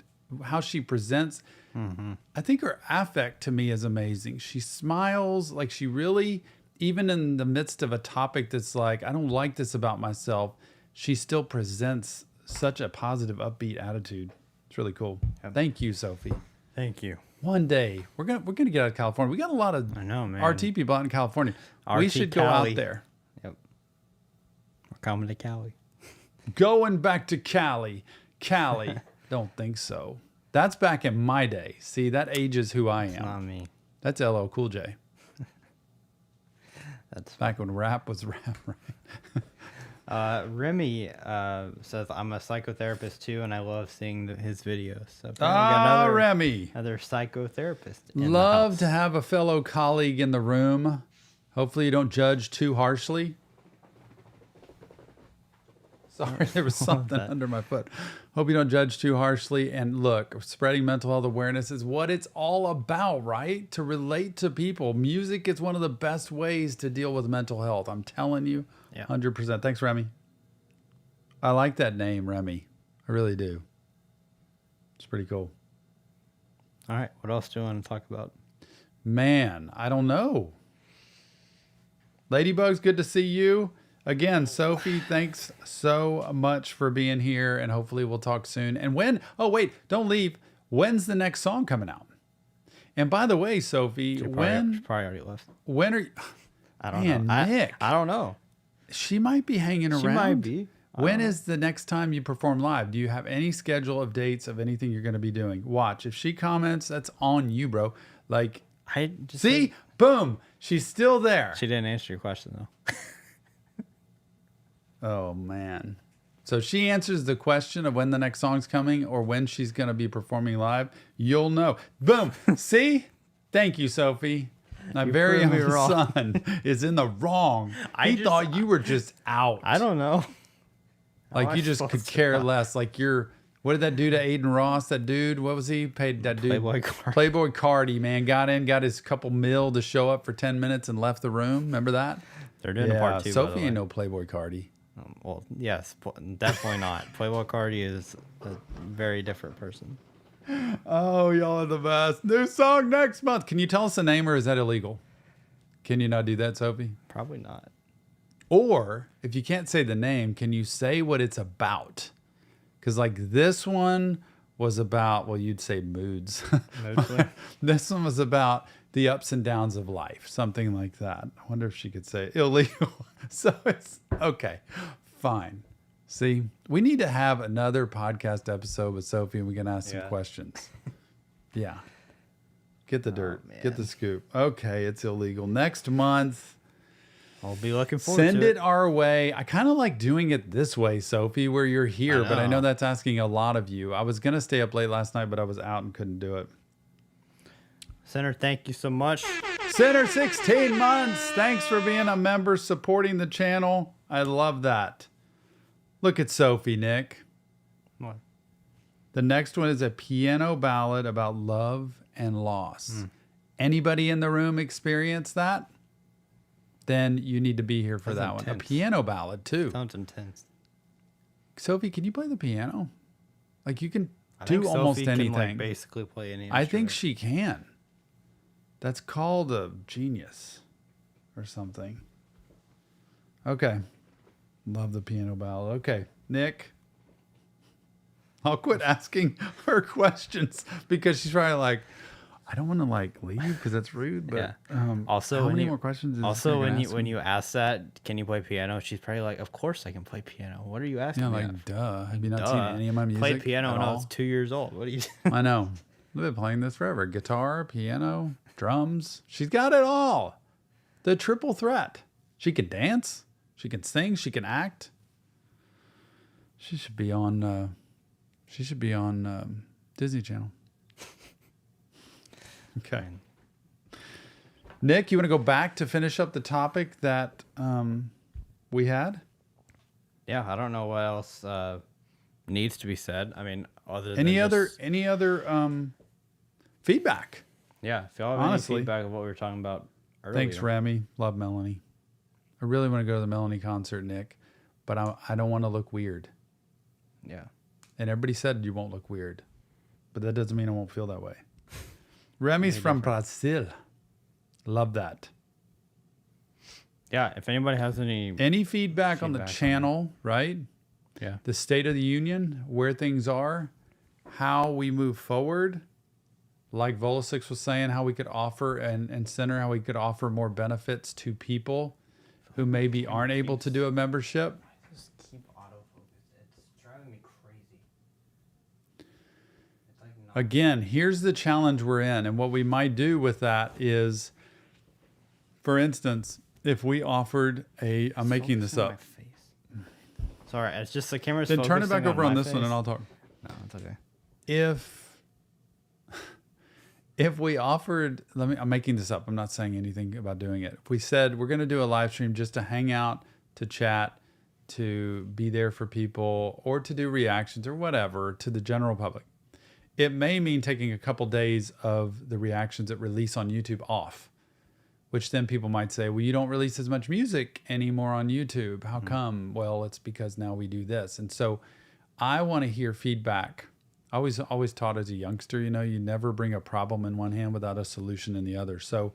how she presents. Mm-hmm. I think her affect to me is amazing. She smiles like she really, even in the midst of a topic that's like, I don't like this about myself, she still presents such a positive, upbeat attitude. It's really cool. Yep. Thank you, Sophie. Thank you. One day we're gonna get out of California. We got a lot of RT people out in California. We should go out there. Yep. We're coming to Cali. Going back to Cali. Don't think so. That's back in my day. See, that ages who I am. It's not me. That's LL Cool J. That's back when rap was rap, right? Remy says, I'm a psychotherapist too, and I love seeing his videos. So Remy. Another psychotherapist. Love to have a fellow colleague in the room. Hopefully you don't judge too harshly. Sorry, there was something under my foot. Hope you don't judge too harshly. And look, spreading mental health awareness is what it's all about, right? To relate to people. Music is one of the best ways to deal with mental health. I'm telling you, 100%. Thanks, Remy. I like that name, Remy. I really do. It's pretty cool. All right. What else do you want to talk about? Man, I don't know. Ladybugs, good to see you. Again, Sophie, thanks so much for being here, and hopefully we'll talk soon. And oh, wait, don't leave. When's the next song coming out? And by the way, Sophie, She probably already left. when are you? I don't know. Nick. I don't know. She might be hanging around. She might be. When is the next time you perform live? Do you have any schedule of dates of anything you're going to be doing? Watch. If she comments, that's on you, bro. Like, I just see? Boom. She's still there. She didn't answer your question, though. Oh, man. So she answers the question of when the next song's coming or when she's going to be performing live. You'll know. Boom. See? Thank you, Sophie. My very own son is in the wrong. He thought you were just out. I don't know. Like you just could care less. Like what did that do to Aiden Ross? That dude, what was he? Paid that dude. Playboy Cardi, man. Got his couple mil to show up for 10 minutes and left the room. Remember that? They're doing a part 2. Sophie ain't no Playboy Cardi. Well, yes, definitely not. Playboy Cardi is a very different person. Oh, y'all are the best. New song next month. Can you tell us the name or is that illegal? Can you not do that, Sophie? Probably not. Or if you can't say the name, can you say what it's about? Because like this one was about, well, you'd say moods. This one was about the ups and downs of life, something like that. I wonder if she could say illegal. So it's okay, fine. See, we need to have another podcast episode with Sophie and we can ask some questions. Yeah. Get the dirt. Get the scoop. Okay, it's illegal. Next month. I'll be looking forward to it. Send it our way. I kind of like doing it this way, Sophie, where you're here, but I know that's asking a lot of you. I was going to stay up late last night, but I was out and couldn't do it. Center, thank you so much. Center, 16 months. Thanks for being a member, supporting the channel. I love that. Look at Sophie, Nick. What? The next one is a piano ballad about love and loss. Anybody in the room experience that? Then you need to be here for that one. A piano ballad, too. Sounds intense. Sophie, can you play the piano? Like, you can do almost anything. Can, like, basically play any instrument. I think she can. That's called a genius or something. Okay. Love the piano ballad. Okay. Nick. I'll quit asking her questions because she's probably like, I don't want to like leave because that's rude. But also, how many more questions? Also, when you ask that, can you play piano? She's probably like, of course I can play piano. What are you asking? Yeah, me? like duh. Have you not seen any of my music? Played piano when I was 2 years old. What are you? I know. I've been playing this forever. Guitar, piano, drums. She's got it all. The triple threat. She can dance. She can sing. She can act. She should be on. Disney Channel. Okay. Nick, you want to go back to finish up the topic that we had? Yeah, I don't know what else needs to be said. I mean, other than any other feedback? Yeah, if y'all have any feedback of what we were talking about earlier. Thanks, Remy. Love Melanie. I really want to go to the Melanie concert, Nick, but I don't want to look weird. Yeah. And everybody said you won't look weird, but that doesn't mean I won't feel that way. Remy's from Brazil. Love that. Yeah, if anybody has any feedback on the channel, right? Yeah. The state of the union, where things are, how we move forward. Like Volosix was saying, how we could offer and Center, how we could offer more benefits to people who maybe aren't able to do a membership. I just keep autofocus. It's driving me crazy. It's like Again, here's the challenge we're in. And what we might do with that is, for instance, if we offered I'm making this up. Sorry, it's just the camera's then turn it back over on this face. one and I'll talk. No, it's okay. If we offered, I'm making this up. I'm not saying anything about doing it. If we said we're going to do a live stream just to hang out, to chat, to be there for people or to do reactions or whatever to the general public. It may mean taking a couple days of the reactions that release on YouTube off, which then people might say, well, you don't release as much music anymore on YouTube. How come? Well, it's because now we do this. And so I want to hear feedback. I always taught as a youngster, you never bring a problem in one hand without a solution in the other. So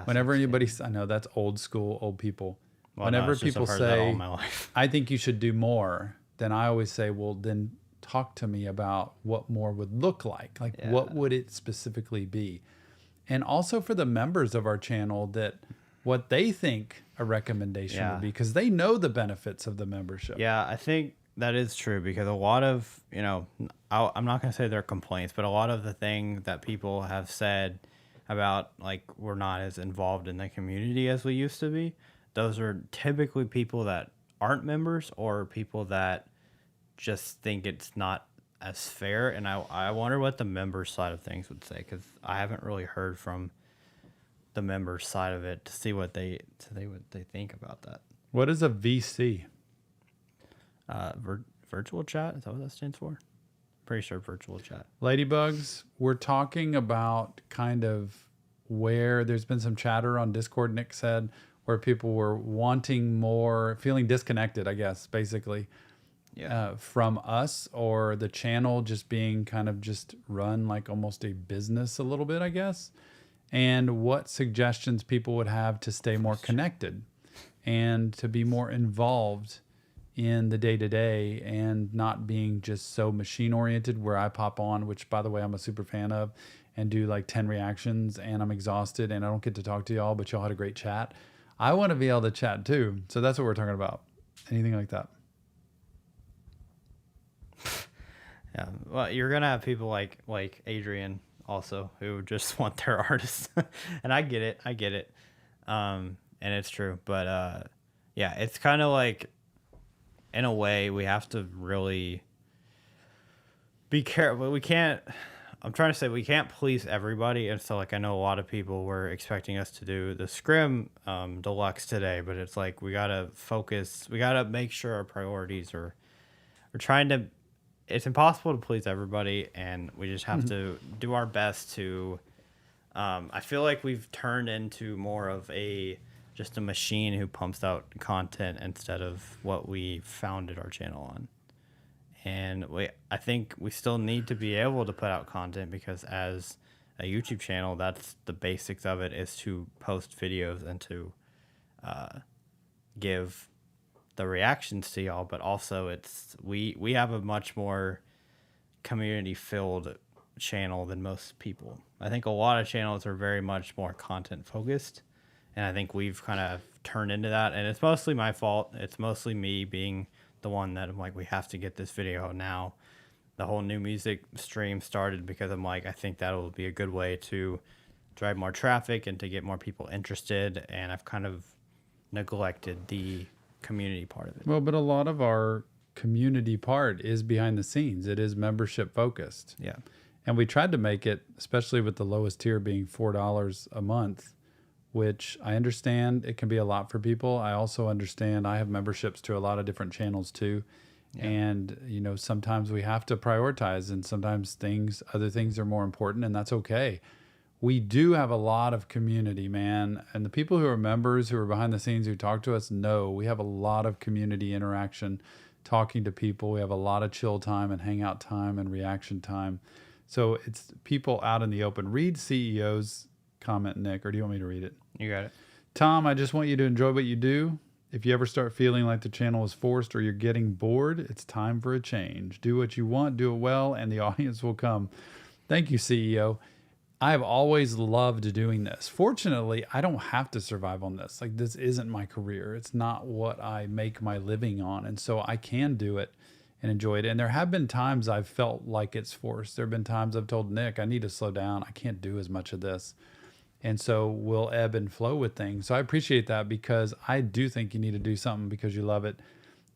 whenever anybody, I know that's old school, old people. Well, Whenever it's just I've people heard that all say, my life. I think you should do more, then I always say, well, then talk to me about what more would look like. Like, what would it specifically be? And also for the members of our channel, that what they think a recommendation would be, because they know the benefits of the membership. Yeah, I think that is true, because a lot of, I'm not going to say they're complaints, but a lot of the thing that people have said about, like, we're not as involved in the community as we used to be, those are typically people that aren't members or people that just think it's not as fair. And I wonder what the member side of things would say, because I haven't really heard from the member side of it to see what they think about that. What is a VC? Virtual chat, is that what that stands for? Pretty sure virtual chat. Ladybugs, we're talking about kind of where there's been some chatter on Discord, Nick said, where people were wanting more, feeling disconnected, I guess, basically, from us, or the channel just being kind of just run like almost a business a little bit, I guess. And what suggestions people would have to stay more connected and to be more involved in the day-to-day and not being just so machine-oriented, where I pop on, which, by the way, I'm a super fan of, and do like 10 reactions and I'm exhausted and I don't get to talk to y'all, but y'all had a great chat. I want to be able to chat too. So that's what we're talking about. Anything like that. Yeah. Well, you're going to have people like Adrian also who just want their artists. And I get it. And it's true. But yeah, it's kind of like, in a way, we have to really be careful. I'm trying to say we can't please everybody. And so, like, I know a lot of people were expecting us to do the Scrim Deluxe today, but it's like we got to focus. We got to make sure our priorities are we're trying to. It's impossible to please everybody, and we just have to do our best to. I feel like we've turned into more of just a machine who pumps out content instead of what we founded our channel on. And I think we still need to be able to put out content, because as a YouTube channel, that's the basics of it, is to post videos and to give the reactions to y'all. But also we have a much more community filled channel than most people. I think a lot of channels are very much more content focused, and I think we've kind of turned into that. And it's mostly my fault. It's mostly me being the one that I'm like, we have to get this video out now. The whole new music stream started because I'm like, I think that will be a good way to drive more traffic and to get more people interested. And I've kind of neglected the community part of it. Well, but a lot of our community part is behind the scenes. It is membership focused. Yeah. And we tried to make it, especially with the lowest tier being $4 a month, which I understand it can be a lot for people. I also understand I have memberships to a lot of different channels too. Yeah. And, sometimes we have to prioritize, and sometimes other things are more important, and that's okay. We do have a lot of community, man. And the people who are members, who are behind the scenes, who talk to us, know we have a lot of community interaction, talking to people. We have a lot of chill time and hangout time and reaction time. So it's people out in the open. Read CEO's comment, Nick, or do you want me to read it? You got it. Tom, I just want you to enjoy what you do. If you ever start feeling like the channel is forced or you're getting bored, it's time for a change. Do what you want, do it well, and the audience will come. Thank you, CEO. I have always loved doing this. Fortunately, I don't have to survive on this. Like, this isn't my career. It's not what I make my living on. And so I can do it and enjoy it. And there have been times I've felt like it's forced. There have been times I've told Nick, I need to slow down. I can't do as much of this. And so we'll ebb and flow with things. So I appreciate that, because I do think you need to do something because you love it.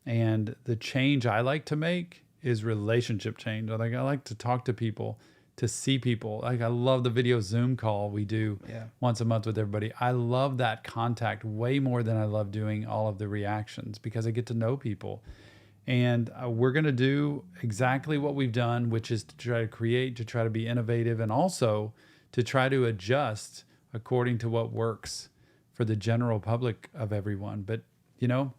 And the change I like to make is relationship change. I like to talk to people, to see people. Like I love the video Zoom call we do once a month with everybody. I love that contact way more than I love doing all of the reactions because I get to know people. And we're going to do exactly what we've done, which is to try to create, to try to be innovative, and also to try to adjust according to what works for the general public of everyone. But, you know,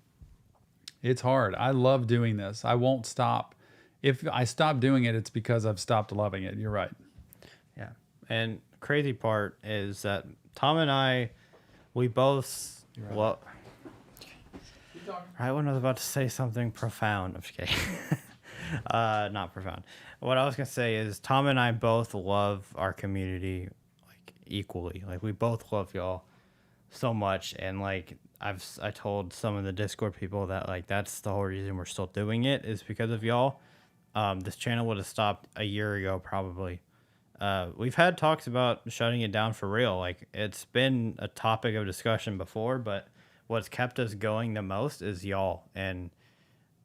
it's hard. I love doing this. I won't stop. If I stop doing it, it's because I've stopped loving it. You're right. Yeah. And crazy part is that Tom and I, we both, well, right when I was about to say something profound. I'm just kidding. Not profound. What I was going to say is Tom and I both love our community like equally. Like we both love y'all so much. And like I told some of the Discord people that like that's the whole reason we're still doing it is because of y'all. This channel would have stopped a year ago, probably. We've had talks about shutting it down for real. Like it's been a topic of discussion before, but what's kept us going the most is y'all. And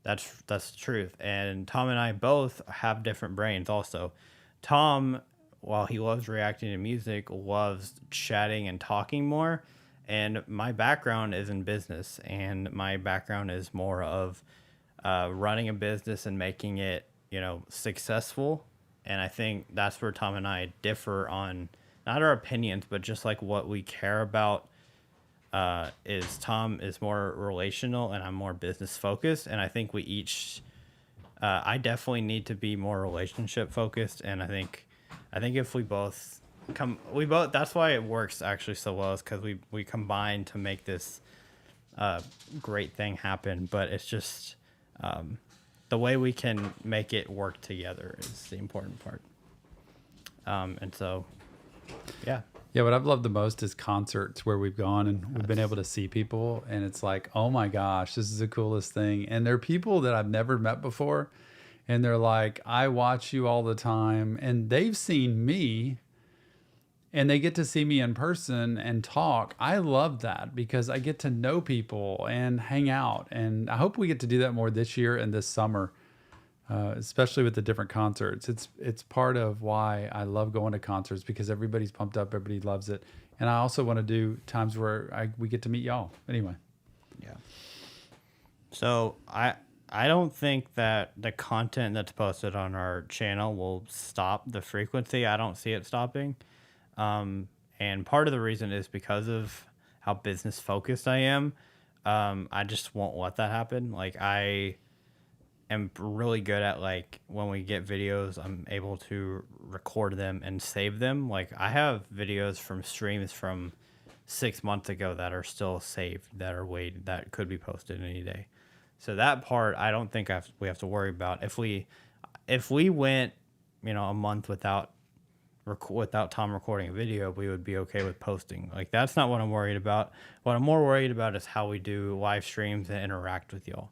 that's the truth. And Tom and I both have different brains also. Tom, while he loves reacting to music, loves chatting and talking more. And my background is in business, and my background is more of running a business and making it, you know, successful. And I think that's where Tom and I differ on not our opinions, but just like what we care about. Is Tom is more relational and I'm more business focused. And I think we each, I definitely need to be more relationship focused. And I think if we both that's why it works actually so well is because we combine to make this great thing happen. But it's just the way we can make it work together is the important part. And so, yeah. Yeah, what I've loved the most is concerts where we've gone and we've been able to see people. And it's like, oh my gosh, this is the coolest thing. And they're people that I've never met before. And they're like, I watch you all the time. And they've seen me. And they get to see me in person and talk. I love that because I get to know people and hang out. And I hope we get to do that more this year and this summer, especially with the different concerts. It's part of why I love going to concerts because everybody's pumped up, everybody loves it. And I also want to do times where we get to meet y'all. Anyway. Yeah. So I don't think that the content that's posted on our channel will stop the frequency. I don't see it stopping. And part of the reason is because of how business focused I am. I just won't let that happen. Like I am really good at like when we get videos, I'm able to record them and save them. Like I have videos from streams from 6 months ago that are still saved, that are waiting, that could be posted any day. So that part, I don't think we have to worry about. If we went, you know, a month without Tom recording a video, we would be okay with posting. Like that's not what I'm worried about. What I'm more worried about is how we do live streams and interact with y'all.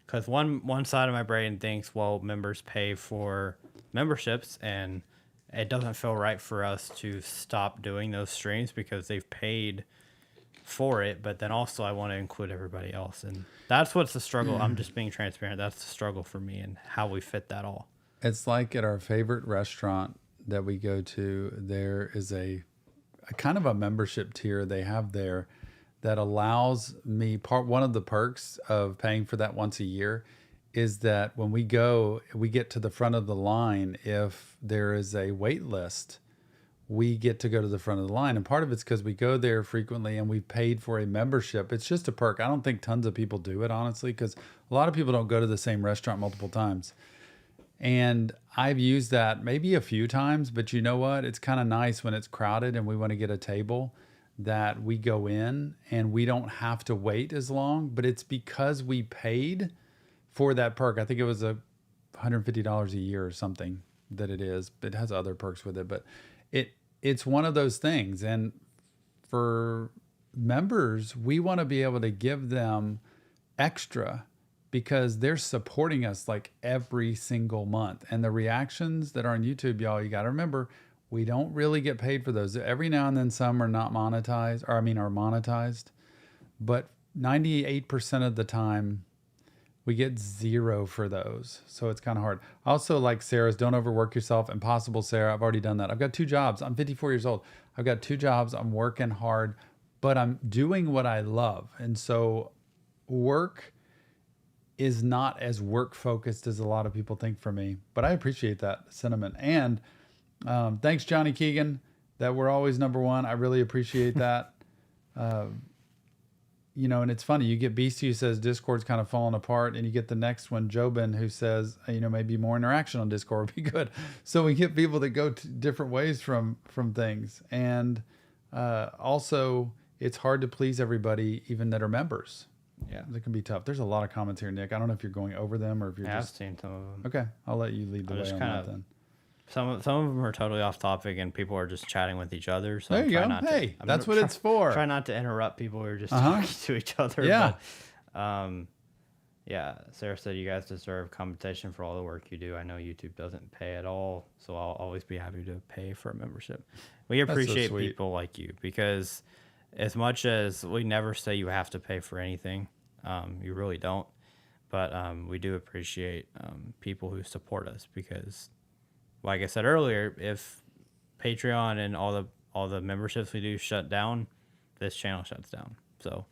Because one side of my brain thinks, well, members pay for memberships, and it doesn't feel right for us to stop doing those streams because they've paid for it. But then also I want to include everybody else, and that's what's the struggle. I'm just being transparent. That's the struggle for me and how we fit that all. It's like at our favorite restaurant that we go to, there is a kind of a membership tier they have there that allows me, one of the perks of paying for that once a year is that when we go, we get to the front of the line. If there is a wait list, we get to go to the front of the line. And part of it's because we go there frequently and we've paid for a membership. It's just a perk. I don't think tons of people do it, honestly, because a lot of people don't go to the same restaurant multiple times. And I've used that maybe a few times, but you know what? It's kind of nice when it's crowded and we want to get a table that we go in and we don't have to wait as long, but it's because we paid for that perk. I think it was $150 a year or something that it is. It has other perks with it, but it's one of those things. And for members, we want to be able to give them extra because they're supporting us like every single month. And the reactions that are on YouTube, y'all, you got to remember, we don't really get paid for those. Every now and then some are not monetized, are monetized. But 98% of the time, We get 0 for those. So it's kind of hard. Also, like Sarah's, don't overwork yourself. Impossible, Sarah. I've already done that. I've got 2 jobs. I'm 54 years old. I've got 2 jobs. I'm working hard, but I'm doing what I love. And so work is not as work focused as a lot of people think for me, but I appreciate that sentiment. And thanks, Johnny Keegan, that we're always number 1. I really appreciate that. You know, and it's funny, you get Beastie who says Discord's kind of falling apart, and you get the next one, Jobin, who says, you know, maybe more interaction on Discord would be good. So we get people that go to different ways from things. And also, it's hard to please everybody, even that are members. Yeah. That can be tough. There's a lot of comments here, Nick. I don't know if you're going over them or if you're I've just... seen some of them. Okay, I'll let you lead the way on that then. Some of them are totally off topic, and people are just chatting with each other. So there you go. Hey, that's what it's for. Try not to interrupt people who are just talking to each other. Yeah. But, yeah. Sarah said you guys deserve compensation for all the work you do. I know YouTube doesn't pay at all, so I'll always be happy to pay for a membership. We appreciate people like you, because as much as we never say you have to pay for anything, you really don't. But we do appreciate people who support us, because, like I said earlier, if Patreon and all the memberships we do shut down, this channel shuts down. So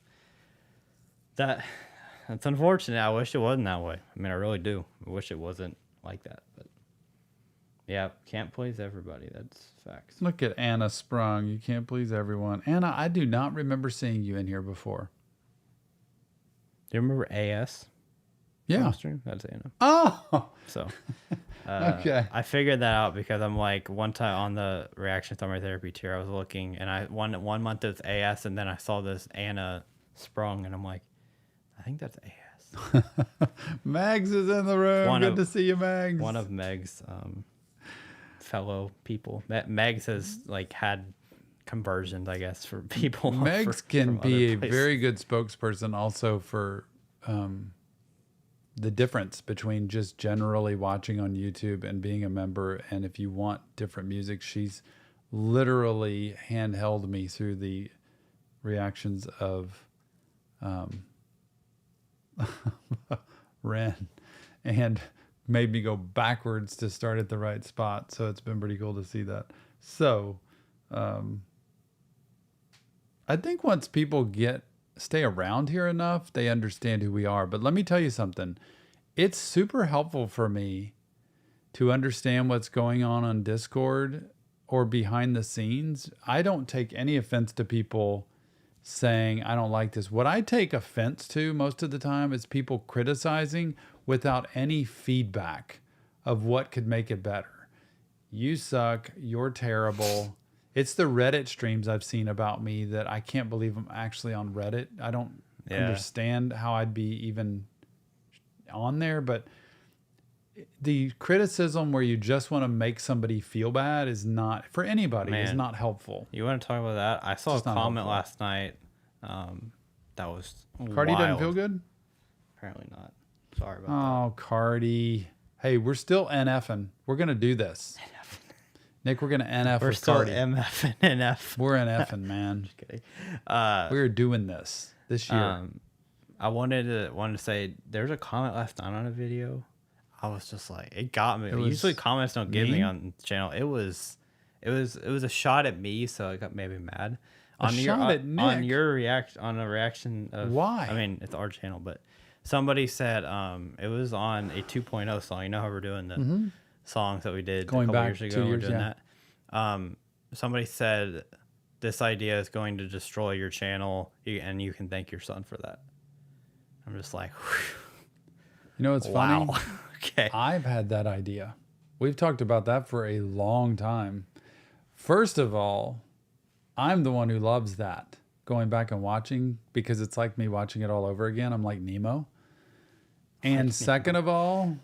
that's unfortunate. I wish it wasn't that way. I mean, I really do. I wish it wasn't like that. But yeah, can't please everybody. That's facts. Look at Anna Sprung. You can't please everyone. Anna, I do not remember seeing you in here before. Do you remember AS? Yeah. That's Anna. Oh. So okay. I figured that out because I'm like, one time on the Reaction Therapy tier, I was looking, and I one month it's AS, and then I saw this Anna Sprung, and I'm like, I think that's AS. Mags is in the room. Good to see you, Mags. One of Meg's fellow people. Megs has like had conversions, I guess, for people. Megs can be a very good spokesperson also for the difference between just generally watching on YouTube and being a member. And if you want different music, she's literally handheld me through the reactions of Ren and made me go backwards to start at the right spot. So it's been pretty cool to see that. So I think once people stay around here enough, they understand who we are. But let me tell you something. It's super helpful for me to understand what's going on Discord or behind the scenes. I don't take any offense to people saying, I don't like this. What I take offense to most of the time is people criticizing without any feedback of what could make it better. You suck. You're terrible. It's the Reddit streams I've seen about me that I can't believe I'm actually on Reddit. I don't understand how I'd be even on there, but the criticism where you just want to make somebody feel bad is not, for anybody, is not helpful. You want to talk about that? I saw a comment last night that was Cardi wild. doesn't feel good? Apparently not. Sorry about that. Oh, Cardi. Hey, we're still NFing. We're going to do this. Nick, we're going to NF with Cardi. We're still MF and NF. We're NFing, man. Just kidding. We're doing this year. I wanted to say there's a comment last night on a video. I was just like, it got me. Usually comments don't give me on the channel. It was a shot at me, so I got maybe mad. On your reaction of why? I mean, it's our channel, but somebody said it was on a 2.0 song. You know how we're doing the songs that we did going a couple back years ago. 2 years, we're doing that. Somebody said this idea is going to destroy your channel, and you can thank your son for that. I'm just like, whew. You know, it's wow. funny. Okay. I've had that idea. We've talked about that for a long time. First of all, I'm the one who loves that, going back and watching, because it's like me watching it all over again. I'm like Nemo. And second of all,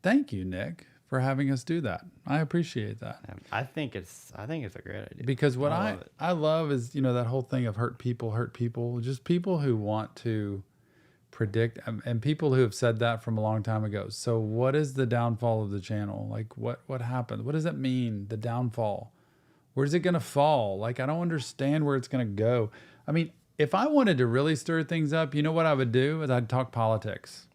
thank you, Nick, for having us do that. I appreciate that. I think it's a great idea. Because what I love is, you know, that whole thing of hurt people, just people who want to predict, and people who have said that from a long time ago. So what is the downfall of the channel? Like what happened? What does that mean? The downfall? Where's it going to fall? Like, I don't understand where it's going to go. I mean, if I wanted to really stir things up, you know what I would do is I'd talk politics.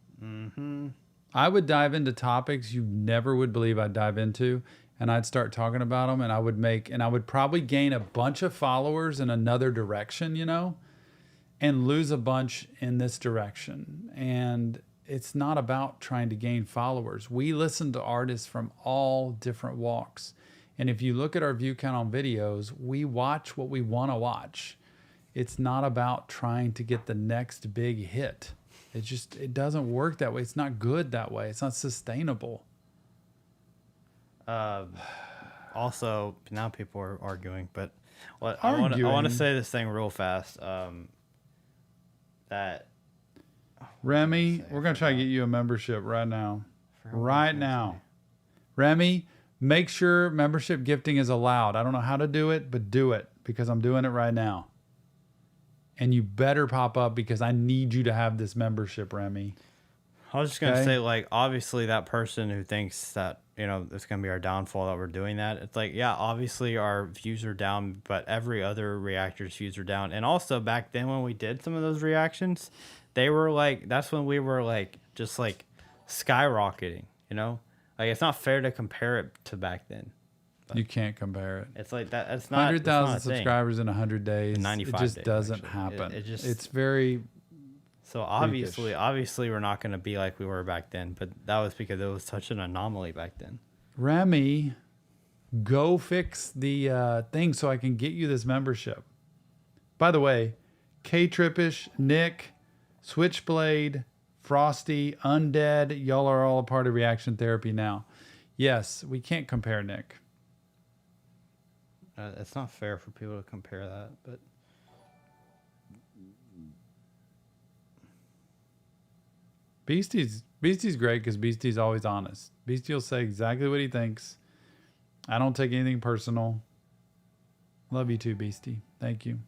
I would dive into topics you never would believe I'd dive into, and I'd start talking about them, and I would probably gain a bunch of followers in another direction, and lose a bunch in this direction. And it's not about trying to gain followers. We listen to artists from all different walks. And if you look at our view count on videos, we watch what we want to watch. It's not about trying to get the next big hit. It doesn't work that way. It's not good that way. It's not sustainable. Also, now people are arguing, but I Arguing. want to say this thing real fast. That Remy, we're going to try to get you a membership right now. Right now. Remy, make sure membership gifting is allowed. I don't know how to do it, but do it because I'm doing it right now. And you better pop up because I need you to have this membership, Remy. I was just going to say, like, obviously that person who thinks that, it's going to be our downfall that we're doing that. It's like, yeah, obviously our views are down, but every other reactor's views are down. And also back then when we did some of those reactions, they were like, that's when we were like, just like skyrocketing, Like, it's not fair to compare it to back then. You can't compare it. It's like that. It's not 100,000 subscribers in 100 days. 95 it just days, doesn't actually. happen. It It's very... So obviously we're not going to be like we were back then, but that was because it was such an anomaly back then. Remy, go fix the thing so I can get you this membership. By the way, K-Trippish, Nick, Switchblade, Frosty, Undead, y'all are all a part of Reaction Therapy now. Yes, we can't compare Nick. It's not fair for people to compare that, but... Beastie's great because Beastie's always honest. Beastie will say exactly what he thinks. I don't take anything personal. Love you too, Beastie. Thank you.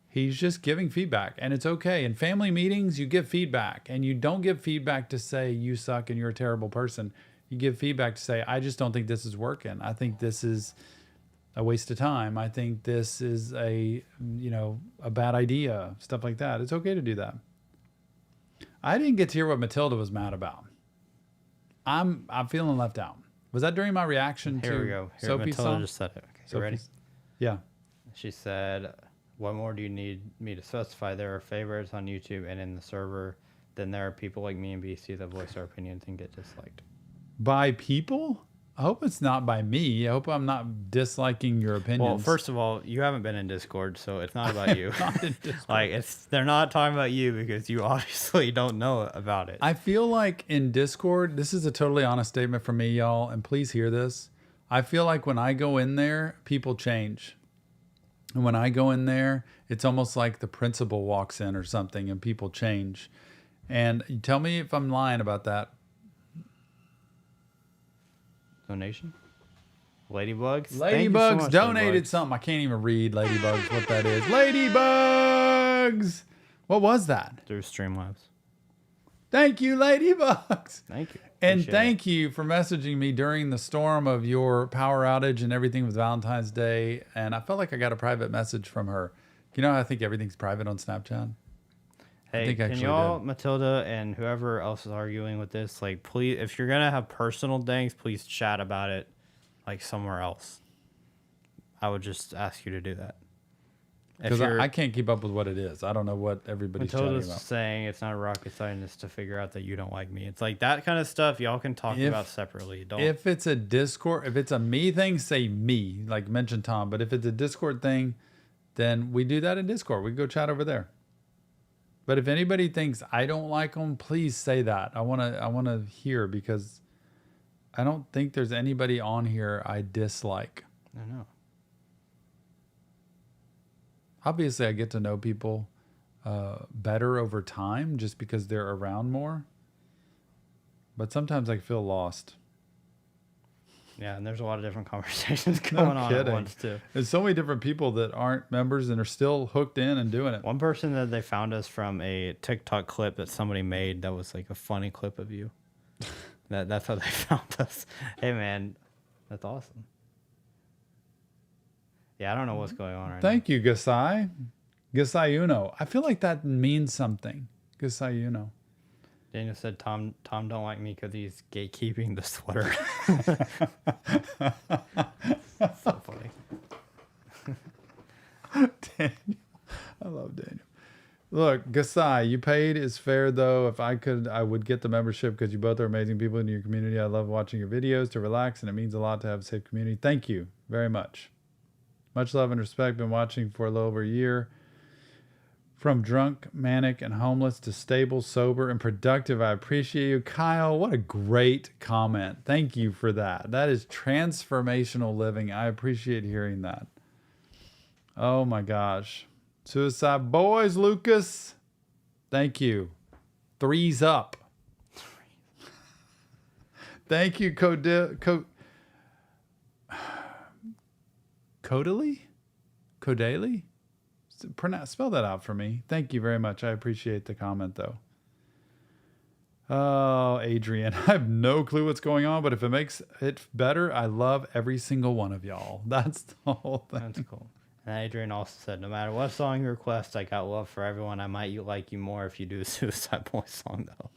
He's just giving feedback, and it's okay. In family meetings, you give feedback, and you don't give feedback to say you suck and you're a terrible person. You give feedback to say, I just don't think this is working. I think this is a waste of time. I think this is a bad idea, stuff like that. It's okay to do that. I didn't get to hear what Matilda was mad about. I'm feeling left out. Was that during my reaction Here to we go. Here, Sophie's Matilda song? just said it. Okay, you ready? Yeah. She said, what more do you need me to specify? There are favorites on YouTube and in the server. Then there are people like me and BC that voice our opinions and get disliked. By people? I hope it's not by me. I hope I'm not disliking your opinions. Well, first of all, you haven't been in Discord, so it's not about you. Not in Discord. Like they're not talking about you because you obviously don't know about it. I feel like in Discord, this is a totally honest statement from me, y'all, and please hear this. I feel like when I go in there, people change. And when I go in there, it's almost like the principal walks in or something and people change. And you tell me if I'm lying about that. Donation? Ladybugs? Thank you so Ladybugs much, donated Ladybugs. something. I can't even read Ladybugs, what that is. Ladybugs! What was that? Through Streamlabs. Thank you, Ladybugs. Thank you. And Appreciate thank you for messaging me during the storm of your power outage and everything with Valentine's Day. And I felt like I got a private message from her. You know, I think everything's private on Snapchat. Hey, think I can actually y'all, did. Matilda and whoever else is arguing with this, like, please, if you're gonna have personal things, please chat about it, like somewhere else. I would just ask you to do that. Because I can't keep up with what it is. I don't know what everybody's chatting Matilda's about. saying it's not a rocket scientist to figure out that you don't like me. It's like that kind of stuff y'all can talk about separately. Don't. If it's a Discord, if it's a me thing, say me, like mention Tom. But if it's a Discord thing, then we do that in Discord. We go chat over there. But if anybody thinks I don't like them, please say that. I wanna hear because I don't think there's anybody on here I dislike. I know. Obviously, I get to know people better over time just because they're around more. But sometimes I feel lost. Yeah, and there's a lot of different conversations going on at once too. There's so many different people that aren't members and are still hooked in and doing it. One person that they found us from a TikTok clip that somebody made that was like a funny clip of you. That's how they found us. Hey man, that's awesome. Yeah, I don't know what's going on right now. Thank you, Gasai. Gasai Uno. I feel like that means something. Gasai Uno. Daniel said Tom don't like me because he's gatekeeping the sweater. So funny. Daniel. I love Daniel. Look, Gasai, you paid is fair though. If I could, I would get the membership because you both are amazing people in your community. I love watching your videos to relax, and it means a lot to have a safe community. Thank you very much. Much love and respect. Been watching for a little over a year. From drunk, manic, and homeless to stable, sober, and productive. I appreciate you. Kyle, what a great comment. Thank you for that. That is transformational living. I appreciate hearing that. Oh my gosh. Suicide Boys, Lucas. Thank you. Three's up. Thank you, Codaley? Codaley? Spell that out for me. Thank you very much. I appreciate the comment, though. Oh, Adrian. I have no clue what's going on, but if it makes it better, I love every single one of y'all. That's the whole thing. That's cool. And Adrian also said, no matter what song you request, I got love for everyone. I might like you more if you do a Suicide Boys song, though.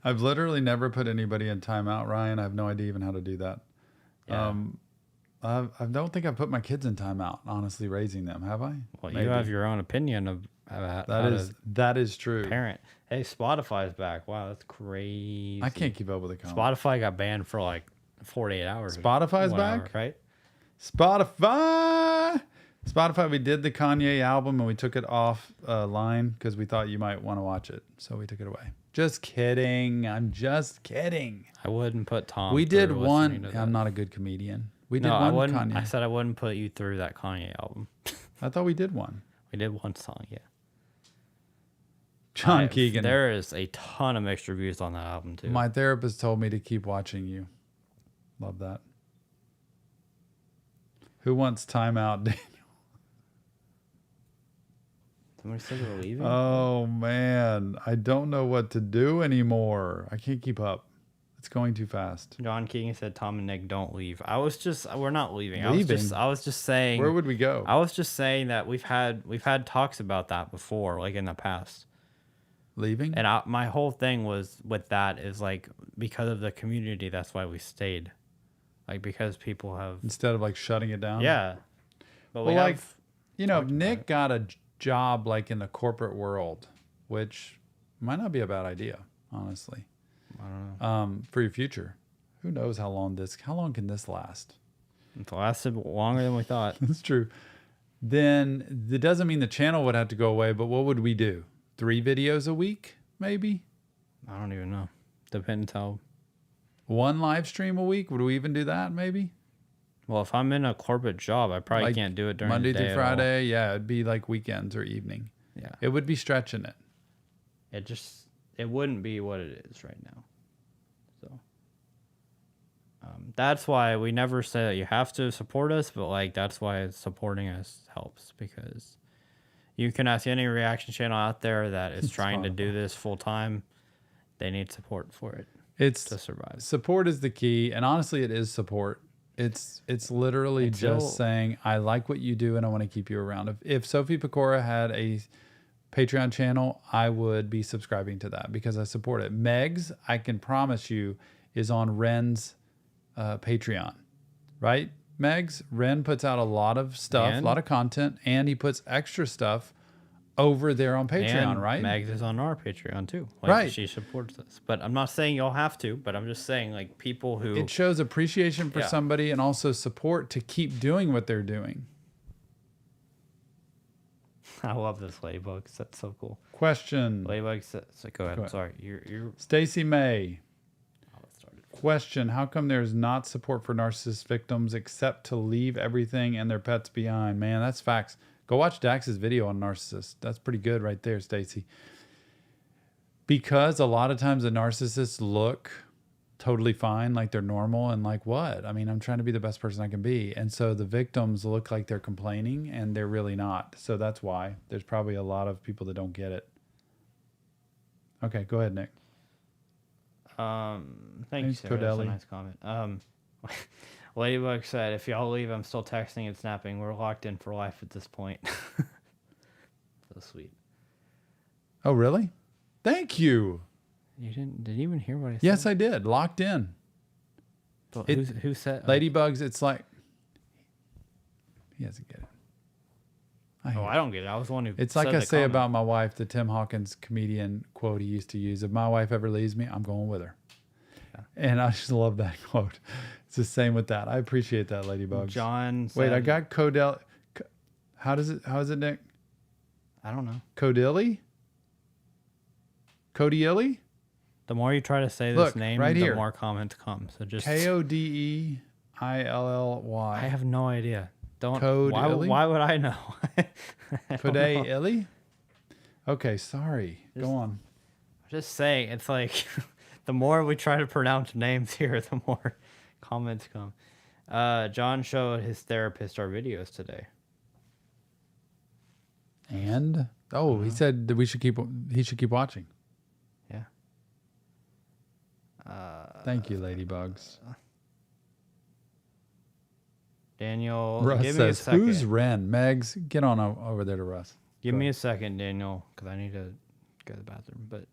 I've literally never put anybody in timeout, Ryan. I have no idea even how to do that. Yeah. I don't think I've put my kids in timeout, honestly, raising them, have I? Well, Maybe. you have your own opinion of how that is true. parent. Hey, Spotify's back. Wow, that's crazy. I can't keep up with the comment. Spotify got banned for like 48 hours. Spotify's whatever, back? right? Spotify, we did the Kanye album and we took it off line because we thought you might want to watch it. So we took it away. Just kidding. I'm just kidding. I wouldn't put Tom. We did through one. listening to that. I'm not a good comedian. We did No, I one wouldn't. Kanye. I said I wouldn't put you through that Kanye album. I thought we did one. We did one song, yeah. John Keegan. There is a ton of mixed reviews on that album too. My therapist told me to keep watching you. Love that. Who wants timeout, Daniel? Somebody said we're leaving. Oh, man. I don't know what to do anymore. I can't keep up. It's going too fast. John Keegan said Tom and Nick don't leave. We're not leaving. Leaving? I was just saying. Where would we go? I was just saying that we've had talks about that before, like in the past. Leaving? And my whole thing was with that is like because of the community, that's why we stayed. Like because people have Instead of like shutting it down? yeah. But Well, we like, have you know, if Nick got a job like in the corporate world, which might not be a bad idea, honestly. I don't know. For your future. Who knows how long can this last? It lasted longer than we thought. That's true. Then it doesn't mean the channel would have to go away, but what would we do? 3 videos a week, maybe? I don't even know. Depends how. 1 live stream a week? Would we even do that, maybe? Well, if I'm in a corporate job, I probably Like can't do it during Monday the day through Friday? Yeah, it'd be like weekends or evening. Yeah. It would be stretching it. It wouldn't be what it is right now. So that's why we never say that you have to support us, but like that's why supporting us helps because you can ask any reaction channel out there that is trying to do this full time. They need support for it to survive. Support is the key, and honestly, it is support. It's literally just saying, I like what you do and I want to keep you around. If Sophie Pecora had a Patreon channel, I would be subscribing to that because I support it. Meg's, I can promise you, is on Ren's Patreon, right? Meg's, Ren puts out a lot of stuff, a lot of content, and he puts extra stuff over there on Patreon, and right? Megs is on our Patreon too. Like, right. She supports us. But I'm not saying y'all have to, but I'm just saying like people who... It shows appreciation for somebody and also support to keep doing what they're doing. I love this Ladybug. That's so cool. Question. Ladybug says... So go ahead. Sorry. You're... Stacy May. Oh, let's start it. Question. How come there's not support for narcissist victims except to leave everything and their pets behind? Man, that's facts. Go watch Dax's video on narcissists. That's pretty good right there, Stacy. Because a lot of times the narcissists look totally fine, like they're normal, and like what? I mean, I'm trying to be the best person I can be. And so the victims look like they're complaining, and they're really not. So that's why. There's probably a lot of people that don't get it. Okay, go ahead, Nick. Thank you, Sarah. That's a Codelli. nice comment. Ladybug said, if y'all leave, I'm still texting and snapping. We're locked in for life at this point. So sweet. Oh, really? Thank you. You did you even hear what I said? Yes, I did. Locked in. But it- who said? Ladybugs, it's like he doesn't get it. I don't get it. I was the one who. It's like said I the say comment. about my wife, the Tim Hawkins comedian quote he used to use. If my wife ever leaves me, I'm going with her. Yeah. And I just love that quote. It's the same with that. I appreciate that, Ladybugs. John. Wait, I said- got Codell. How is it, Nick? I don't know. Codilly? Codilly? The more you try to say Look, this name, right the here. more comments come. So just Kodeilly. I have no idea. Don't. Code Why, Illy? why would I know? Kodeilly? Okay, sorry. Go on. Just saying, it's like the more we try to pronounce names here, the more comments come. John showed his therapist our videos today. And he said that he should keep watching. Yeah. Thank you, Ladybugs. Daniel, Russ give me a says, second. "Who's Ren?" Megs, get on over there to Russ. Give me a second, Daniel, because I need to go to the bathroom. But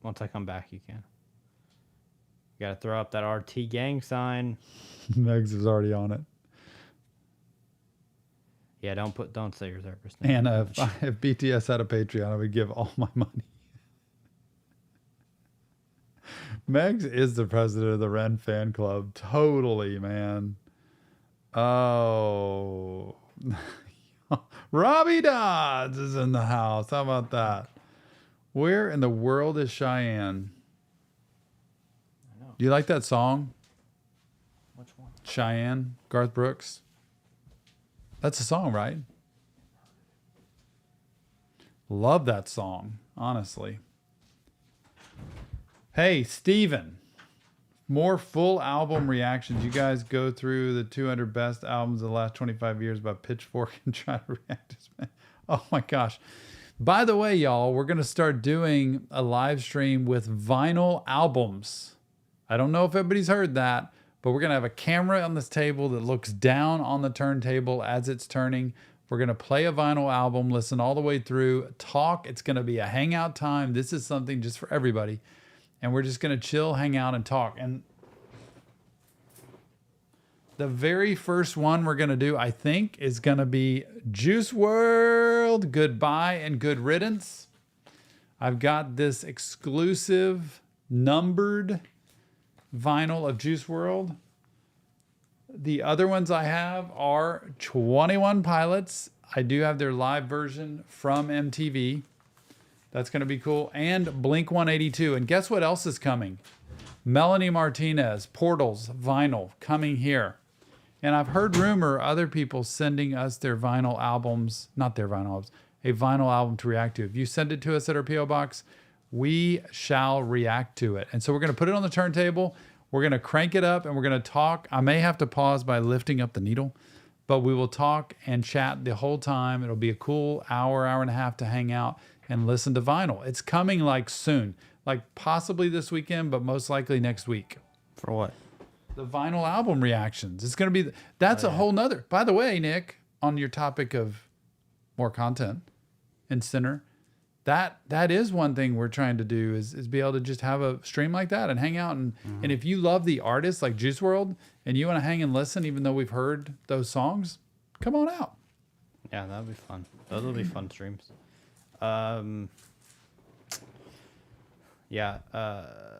once I come back, you can. You got to throw up that RT gang sign. Megs is already on it. Yeah, don't say your therapist name. And if BTS had a Patreon, I would give all my money. Megs is the president of the Ren fan club. Totally, man. Oh. Robbie Dodds is in the house. How about that? Where in the world is Cheyenne? I know. Do you like that song? Which one? Cheyenne, Garth Brooks. That's a song, right? Love that song, honestly. Hey, Steven. More full album reactions. You guys go through the 200 best albums of the last 25 years by Pitchfork and try to react as oh my gosh. By the way, y'all, we're going to start doing a live stream with vinyl albums. I don't know if everybody's heard that, but we're going to have a camera on this table that looks down on the turntable as it's turning. We're going to play a vinyl album, listen all the way through, talk. It's going to be a hangout time. This is something just for everybody. And we're just going to chill, hang out, and talk. And the very first one we're going to do, I think, is going to be Juice WRLD, Goodbye and Good Riddance. I've got this exclusive numbered vinyl of Juice WRLD. The other ones I have are 21 Pilots. I do have their live version from MTV. That's going to be cool. And Blink 182. And guess what else is coming? Melanie Martinez, Portals, vinyl, coming here. And I've heard rumor other people sending us their vinyl albums, not their vinyl albums, a vinyl album to react to. If you send it to us at our P.O. Box, we shall react to it. And so we're going to put it on the turntable. We're going to crank it up and we're going to talk. I may have to pause by lifting up the needle, but we will talk and chat the whole time. It'll be a cool hour and a half to hang out and listen to vinyl. It's coming like soon, like possibly this weekend, but most likely next week. For what? The vinyl album reactions. It's going to be, that's a whole nother. By the way, Nick, on your topic of more content and center, that is one thing we're trying to do is be able to just have a stream like that and hang out. And if you love the artists like Juice WRLD and you want to hang and listen, even though we've heard those songs, come on out. Yeah, that'll be fun. Those will be fun streams. Yeah.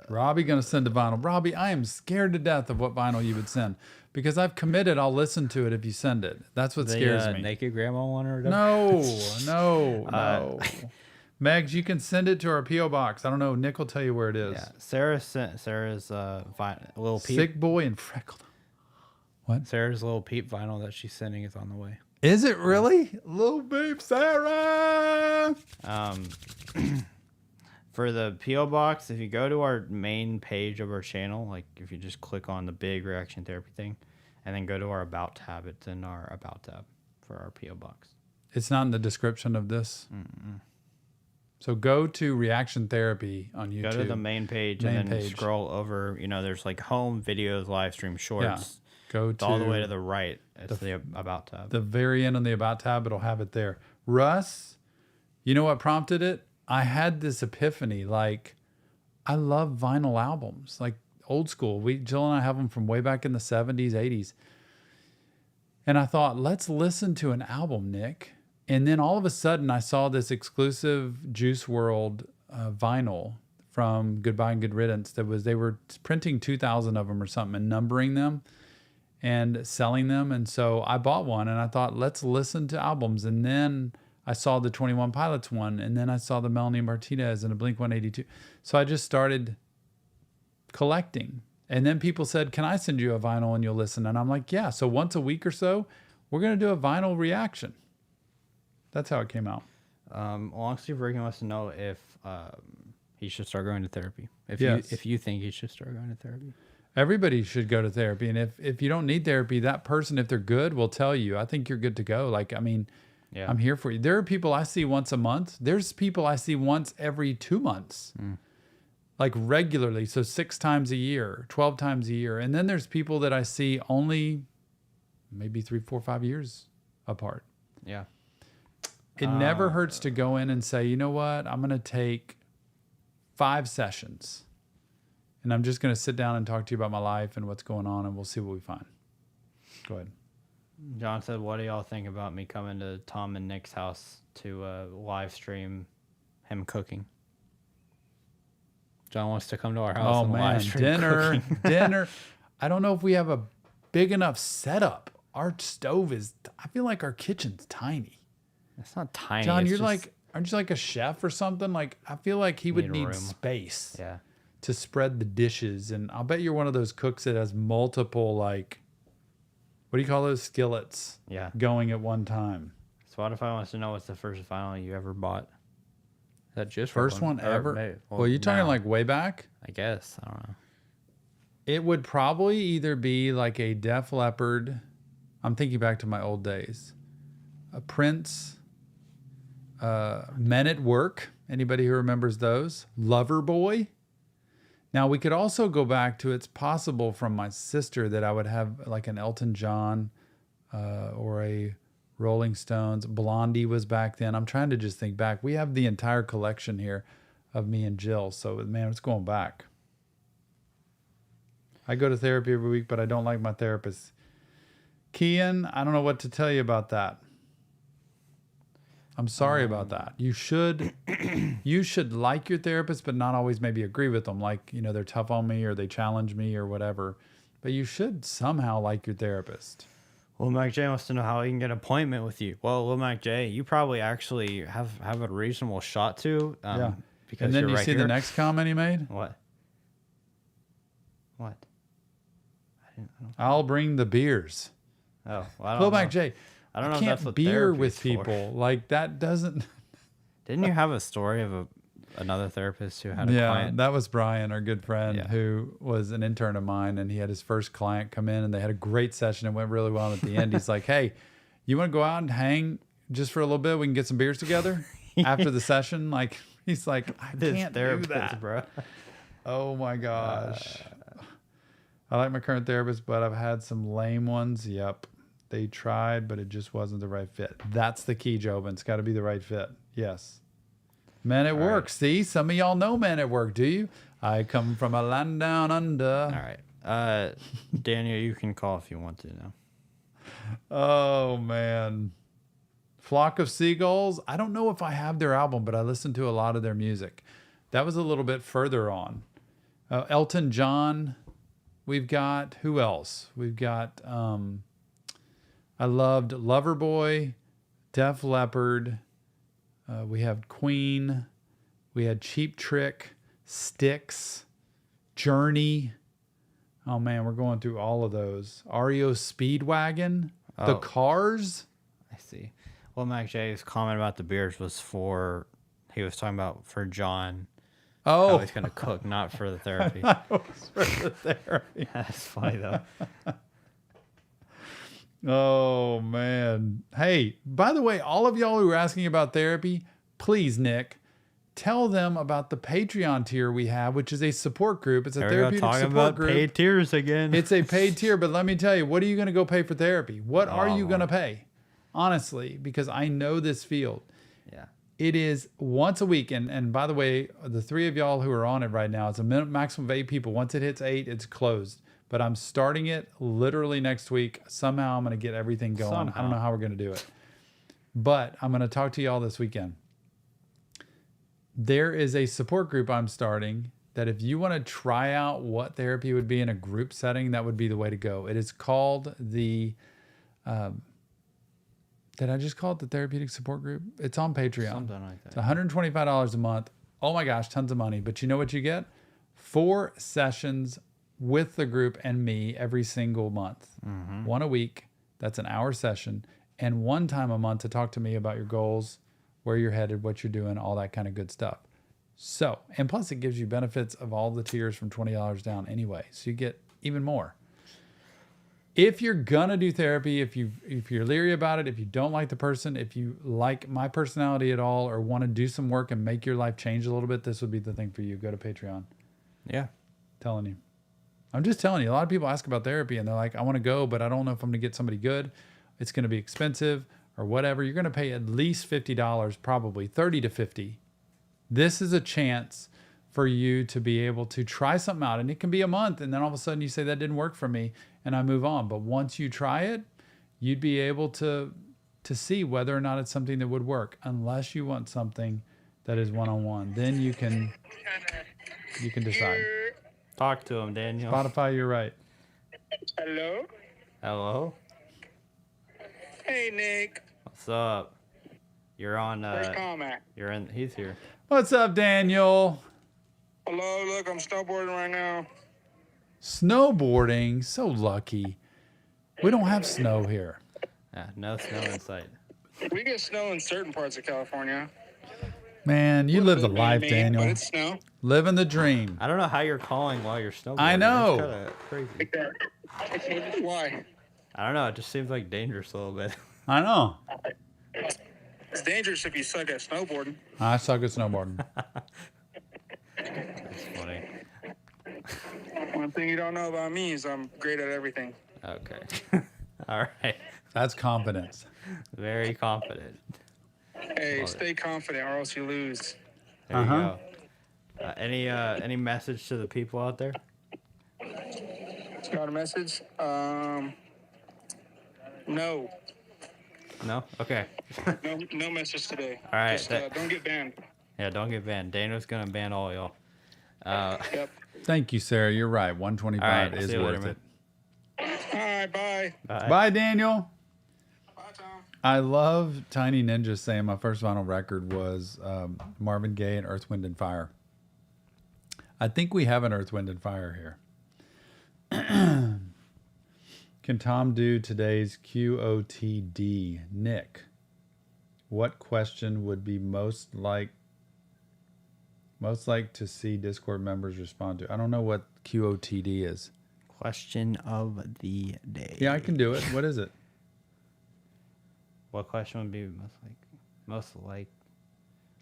Robbie going to send a vinyl. Robbie, I am scared to death of what vinyl you would send because I've committed. I'll listen to it if you send it. That's what scares me. Naked Grandma one or No. Megs, you can send it to our P.O. Box. I don't know. Nick will tell you where it is. Yeah. Sarah sent Sarah's little peep. Sick Boy and Freckled. What? Sarah's little peep vinyl that she's sending is on the way. Is it really? Little babe Sarah. For the P.O. Box, if you go to our main page of our channel, like if you just click on the big reaction therapy thing and then go to our About tab, it's in our About tab for our P.O. Box. It's not in the description of this? Mm-mm. So go to Reaction Therapy on YouTube. Go to the main page and then scroll over. You know, there's like home, videos, live stream, shorts. Yeah. Go to all the way to the right. It's the About tab. The very end on the About tab, it'll have it there. Russ, you know what prompted it? I had this epiphany, like, I love vinyl albums, like old school. Jill and I have them from way back in the 70s, 80s. And I thought, let's listen to an album, Nick. And then all of a sudden, I saw this exclusive Juice World vinyl from Goodbye and Good Riddance. They were printing 2,000 of them or something and numbering them and selling them. And so I bought one and I thought, let's listen to albums. And then I saw the 21 Pilots one, and then I saw the Melanie Martinez and a Blink-182. So I just started collecting. And then people said, can I send you a vinyl and you'll listen? And I'm like, yeah. So once a week or so, we're going to do a vinyl reaction. That's how it came out. Long Sleeve Ricky wants to know if he should start going to therapy. If you think he should start going to therapy. Everybody should go to therapy. And if you don't need therapy, that person, if they're good, will tell you, I think you're good to go. Like, I mean, yeah. I'm here for you. There are people I see once a month. There's people I see once every 2 months, like regularly. So 6 times a year, 12 times a year. And then there's people that I see only maybe 3, 4, 5 years apart. Yeah. It never hurts to go in and say, you know what? I'm going to take 5 sessions and I'm just going to sit down and talk to you about my life and what's going on, and we'll see what we find. Go ahead. John said, what do y'all think about me coming to Tom and Nick's house to live stream him cooking? John wants to come to our house and live stream dinner. I don't know if we have a big enough setup. Our stove I feel like our kitchen's tiny. It's not tiny. John, aren't you like a chef or something? Like, I feel like he would need space to spread the dishes. And I'll bet you're one of those cooks that has multiple, like, what do you call those, skillets? Yeah. Going at one time. Spotify wants to know what's the first vinyl you ever bought. Is that just first one ever? Well, you talking like way back? I guess. I don't know. It would probably either be like a Def Leppard. I'm thinking back to my old days. A Prince. Men at Work. Anybody who remembers those? Loverboy. Now, we could also go back to, it's possible from my sister that I would have like an Elton John or a Rolling Stones. Blondie was back then. I'm trying to just think back. We have the entire collection here of me and Jill. So, man, it's going back. I go to therapy every week, but I don't like my therapist. Kian, I don't know what to tell you about that. I'm sorry about that. You should like your therapist, but not always maybe agree with them. Like, you know, they're tough on me or they challenge me or whatever. But you should somehow like your therapist. Well, Mac J wants to know how he can get an appointment with you. Well, Mac J, you probably actually have a reasonable shot to. Yeah. Because and then you're you right see here. the next comment he made? What? I'll bring the beers. Oh, well, I don't know. Mac J. I don't know. If that's what beer with people for. like that doesn't. Didn't you have a story of another therapist who had a client? That was Brian, our good friend, who was an intern of mine, and he had his first client come in, and they had a great session. It went really well. And at the end, he's like, "Hey, you want to go out and hang just for a little bit? We can get some beers together after the session." Like, he's like, "I can't do that, bro." Oh my gosh. I like my current therapist, but I've had some lame ones. Yep. They tried, but it just wasn't the right fit. That's the key, Jobin. It's got to be the right fit. Yes. Men at Work. Right. See, some of y'all know Men at Work, do you? I come from a land down under. All right. Daniel, you can call if you want to now. Oh, man. Flock of Seagulls. I don't know if I have their album, but I listen to a lot of their music. That was a little bit further on. Elton John. We've got, who else? We've got... I loved Loverboy, Def Leppard. We have Queen. We had Cheap Trick, Styx, Journey. Oh, man, we're going through all of those. REO Speedwagon, The Cars. I see. Well, Mac J's comment about the beers was he was talking about for John. Oh. How he's going to cook, not for the therapy. For the therapy. That's funny, though. Oh, man. Hey, by the way, all of y'all who are asking about therapy, please, Nick, tell them about the Patreon tier we have, which is a support group. It's a therapeutic support group. Paid tiers again. It's a paid tier, but let me tell you, what are you going to go pay for therapy? What are you going to pay? Honestly, because I know this field. Yeah. It is once a week. And by the way, the 3 of y'all who are on it right now, it's a maximum of 8 people. Once it hits 8, it's closed. But I'm starting it literally next week. Somehow I'm going to get everything going. I don't know how we're going to do it. But I'm going to talk to y'all this weekend. There is a support group I'm starting that if you want to try out what therapy would be in a group setting, that would be the way to go. It is called the... did I just call it the Therapeutic Support Group? It's on Patreon. Something like that. It's $125 a month. Oh my gosh, tons of money. But you know what you get? 4 sessions with the group and me every single month. Mm-hmm. 1 a week. That's an hour session. And 1 time a month to talk to me about your goals, where you're headed, what you're doing, all that kind of good stuff. So, and plus it gives you benefits of all the tiers from $20 down anyway. So you get even more. If you're gonna do therapy, if you're leery about it, if you don't like the person, if you like my personality at all, or want to do some work and make your life change a little bit, this would be the thing for you. Go to Patreon. Yeah. Telling you. I'm just telling you. A lot of people ask about therapy and they're like, I want to go, but I don't know if I'm gonna get somebody good. It's gonna be expensive or whatever. You're gonna pay at least $50, probably $30 to $50. This is a chance for you to be able to try something out. And it can be a month, and then all of a sudden you say that didn't work for me, and I move on. But once you try it, you'd be able to see whether or not it's something that would work. Unless you want something that is one-on-one, then you can decide. Talk to him, Daniel. Spotify, you're right. Hello? Hello? Hey, Nick. What's up? You're on, Where's Tom at? he's here. What's up, Daniel? Hello, look, I'm snowboarding right now. Snowboarding? So lucky. We don't have snow here. Yeah, no snow in sight. We get snow in certain parts of California. Man, you live the life, Maine, Daniel. But it's snow. Living the dream. I don't know how you're calling while you're snowboarding. I know. It's kind of crazy. Why? I don't know. It just seems like dangerous a little bit. I know. It's dangerous if you suck at snowboarding. I suck at snowboarding. That's funny. One thing you don't know about me is I'm great at everything. Okay. All right. That's confidence. Very confident. Hey, Love stay confident or else you lose. There you go. Any message to the people out there? Got a message? No. No? Okay. No message today. All right, Just, don't get banned. Yeah, don't get banned. Daniel's going to ban all y'all. Yep. Thank you, Sarah. You're right. 125 All right, is see you worth later, it. All right, bye. Bye. Bye, Daniel. Bye, Tom. I love Tiny Ninja saying my first vinyl record was Marvin Gaye and Earth, Wind, and Fire. I think we have an Earth, Wind, and Fire here. Can Tom do today's QOTD? Nick, what question would be most like to see Discord members respond to? I don't know what QOTD is. Question of the day. Yeah, I can do it. What is it? What question would be most like?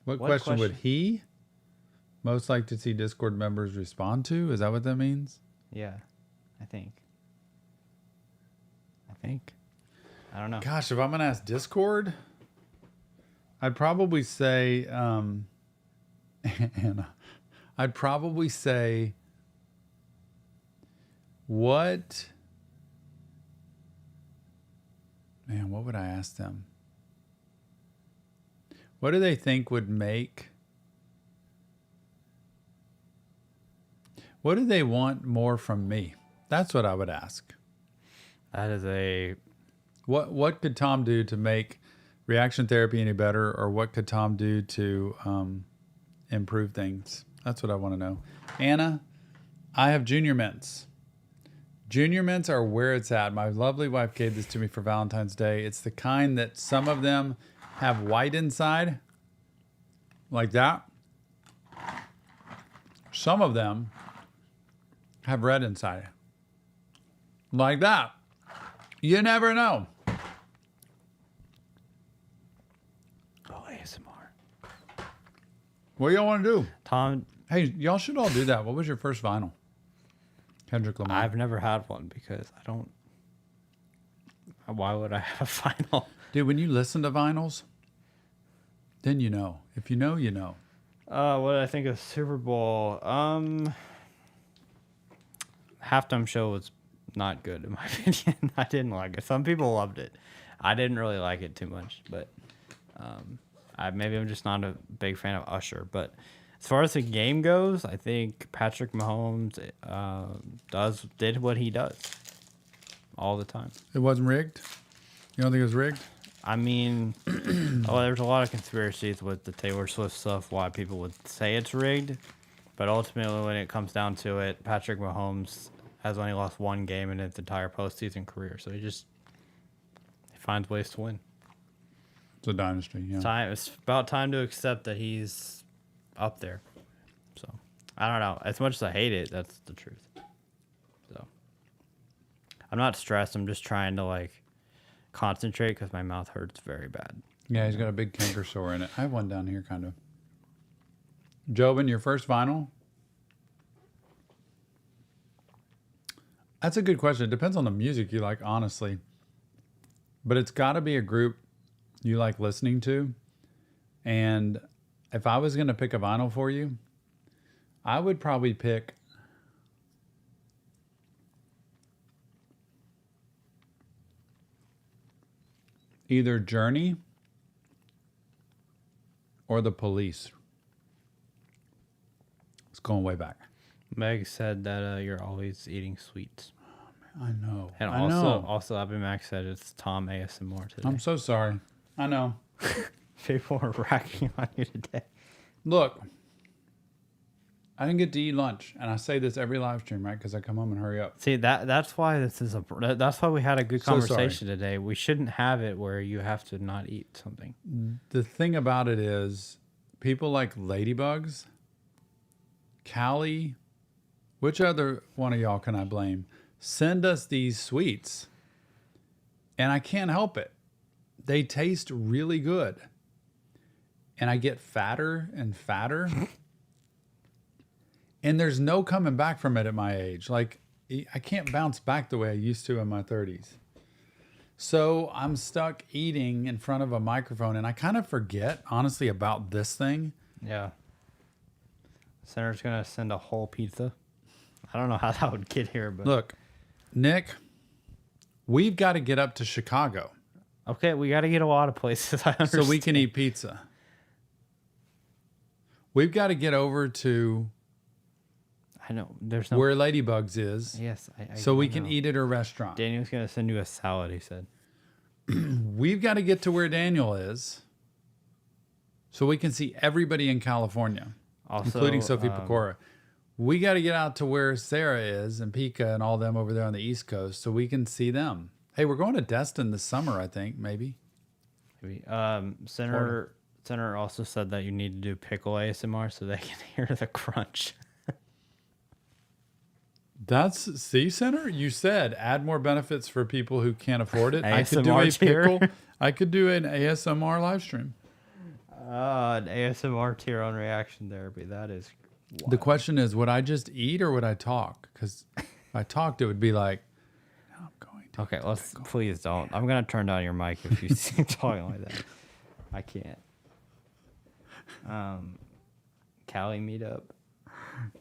What What question would question? he most like to see Discord members respond to? Is that what that means? Yeah, I think. I don't know. Gosh, if I'm going to ask Discord, I'd probably say, Anna, I'd probably say, what would I ask them? What do they think would make, what do they want more from me? That's what I would ask. That is a... What could Tom do to make reaction therapy any better, or what could Tom do to improve things? That's what I want to know. Anna, I have junior mints. Junior mints are where it's at. My lovely wife gave this to me for Valentine's Day. It's the kind that some of them have white inside, like that. Some of them have red inside, like that. You never know. Oh, ASMR. What do y'all want to do? Tom, Hey, y'all should all do that. What was your first vinyl? Kendrick Lamar. I've never had one because I don't... Why would I have a vinyl? Dude, when you listen to vinyls, Then you know. If you know, you know. What did I think of Super Bowl? Halftime show was not good in my opinion. I didn't like it. Some people loved it. I didn't really like it too much, but maybe I'm just not a big fan of Usher. But as far as the game goes, I think Patrick Mahomes did what he does all the time. It wasn't rigged? You don't think it was rigged? I mean, there's a lot of conspiracies with the Taylor Swift stuff, why people would say it's rigged. But ultimately, when it comes down to it, Patrick Mahomes has only lost one game in his entire postseason career. So he finds ways to win. It's a dynasty, yeah. It's about time to accept that he's up there. So, I don't know. As much as I hate it, that's the truth. So, I'm not stressed. I'm just trying to, concentrate because my mouth hurts very bad. Yeah, he's got a big canker sore in it. I have one down here, kind of. Jobin, your first vinyl? That's a good question. It depends on the music you like, honestly. But it's got to be a group you like listening to. And if I was going to pick a vinyl for you, I would probably pick either Journey or The Police. It's going way back. Meg said that you're always eating sweets. I know. And I know. also Abby Max said it's Tom ASMR today. I'm so sorry. I know. People are racking on you today. Look, I didn't get to eat lunch, and I say this every live stream, right? Because I come home and hurry up. See, that's why that's why we had a good So conversation today. We shouldn't have it where you have to not eat something. The thing about it is, people like ladybugs, Callie, which other one of y'all can I blame? Send us these sweets, and I can't help it. They taste really good, and I get fatter and fatter. And there's no coming back from it at my age. Like, I can't bounce back the way I used to in my 30s. So I'm stuck eating in front of a microphone, and I kind of forget, honestly, about this thing. Yeah. Senator's going to send a whole pizza. I don't know how that would get here, but... Look, Nick, we've got to get up to Chicago. Okay, we got to get a lot of places. I understand. So we can eat pizza. We've got to get over to... I know. There's no... where Ladybugs is. Yes. So we can eat at a restaurant. Daniel's going to send you a salad, he said. We've got to get to where Daniel is so we can see everybody in California, Also, including Sophie Pecora. We got to get out to where Sarah is and Pika and all them over there on the East Coast so we can see them. Hey, we're going to Destin this summer, I think, maybe. Senator also said that you need to do pickle ASMR so they can hear the crunch. See, Senator, you said add more benefits for people who can't afford it. I could do ASMR a tier. pickle. I could do an ASMR live stream. An ASMR tier on reaction therapy. That is wild. The question is, would I just eat or would I talk? Because if I talked, it would be like, now I'm going to. Okay, please don't. I'm going to turn down your mic if you keep talking like that. I can't. Cali meetup.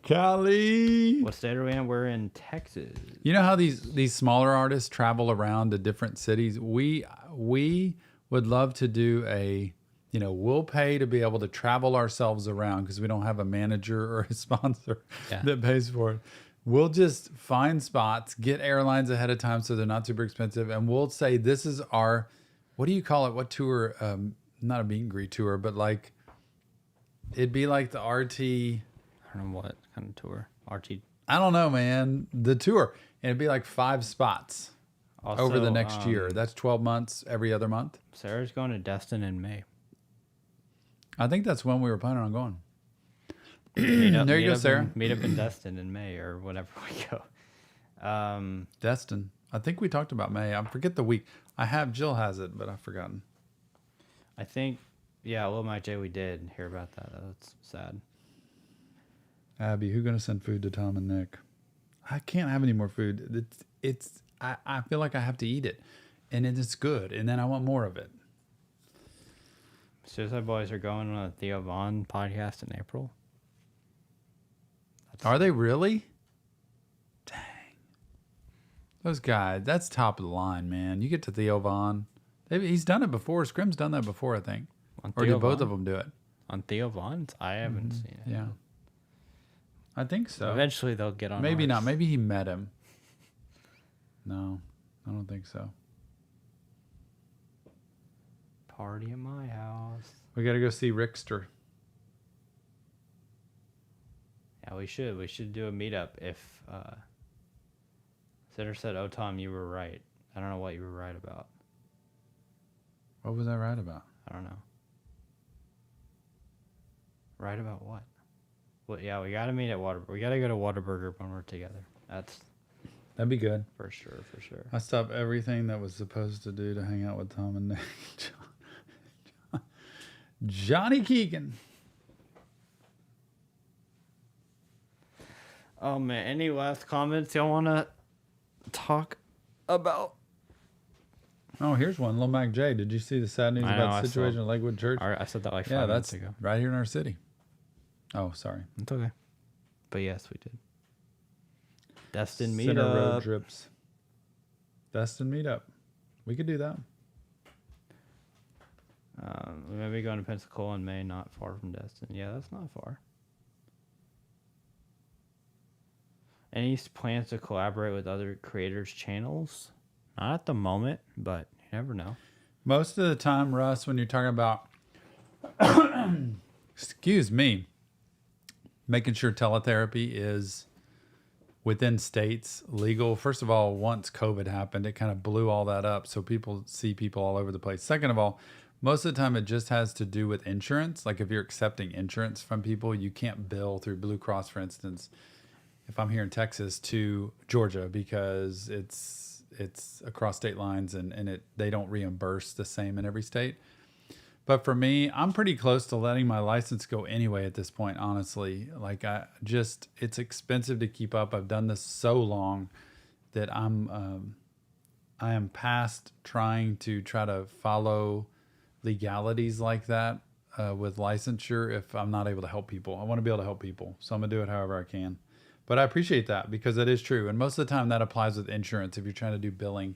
Cali. What state are we in? We're in Texas. You know how these smaller artists travel around to different cities? We would love to do we'll pay to be able to travel ourselves around because we don't have a manager or a sponsor that pays for it. We'll just find spots, get airlines ahead of time so they're not super expensive, and we'll say this is our, what do you call it? What tour? Not a meet and greet tour, but it'd be like the RT. I don't know what kind of tour. RT. I don't know, man. The tour. And it'd be like 5 spots over the next year. That's 12 months, every other month. Sarah's going to Destin in May. I think that's when we were planning on going. There you go, Sarah. Meet up in Destin in May or whenever we go. Destin. I think we talked about May. I forget the week. Jill has it, but I've forgotten. I think, Lil Mike J, we did hear about that. That's sad. Abby, who's going to send food to Tom and Nick? I can't have any more food. I feel like I have to eat it. And it's good. And then I want more of it. Suicide Boys are going on a Theo Vaughn podcast in April. Are they really? Dang. Those guys, that's top of the line, man. You get to Theo Vaughn. He's done it before. Scrim's done that before, I think. Or did both of them do it? On Theo Vaughn's? I haven't seen it. Yeah. I think so. Eventually they'll get on. Maybe ours. not. Maybe he met him. No, I don't think so. Party at my house. We got to go see Rickster. Yeah, we should. We should do a meetup if Sitter said, "Oh, Tom, you were right." I don't know what you were right about. What was I right about? I don't know. Right about what? Well, yeah, we got to meet at Waterburger. We got to go to Waterburger when we're together. That'd be good. For sure, for sure. I stopped everything that was supposed to do to hang out with Tom and Nick. Johnny Keegan. Oh, man. Any last comments y'all want to talk about? Oh, here's one. Lil Mac J. Did you see the sad news I know, about I the situation saw. at Lakewood Church? I said that like 5 Yeah, minutes that's ago. right here in our city. Oh, sorry. It's okay. But yes, we did. Destin Center Road meetup. Drips. Destin meetup. We could do that. We may be going to Pensacola in May, not far from Destin. Yeah, that's not far. Any plans to collaborate with other creators' channels? Not at the moment, but you never know. Most of the time, Russ, when you're talking about, excuse me, making sure teletherapy is within states legal. First of all, once COVID happened, it kind of blew all that up. So people see people all over the place. Second of all, most of the time it just has to do with insurance. Like if you're accepting insurance from people, you can't bill through Blue Cross, for instance, if I'm here in Texas to Georgia, because it's across state lines and they don't reimburse the same in every state. But for me, I'm pretty close to letting my license go anyway at this point, honestly. Like it's expensive to keep up. I've done this so long that I am past trying to follow legalities like that with licensure if I'm not able to help people. I want to be able to help people, so I'm gonna do it however I can. But I appreciate that because it is true, and most of the time that applies with insurance if you're trying to do billing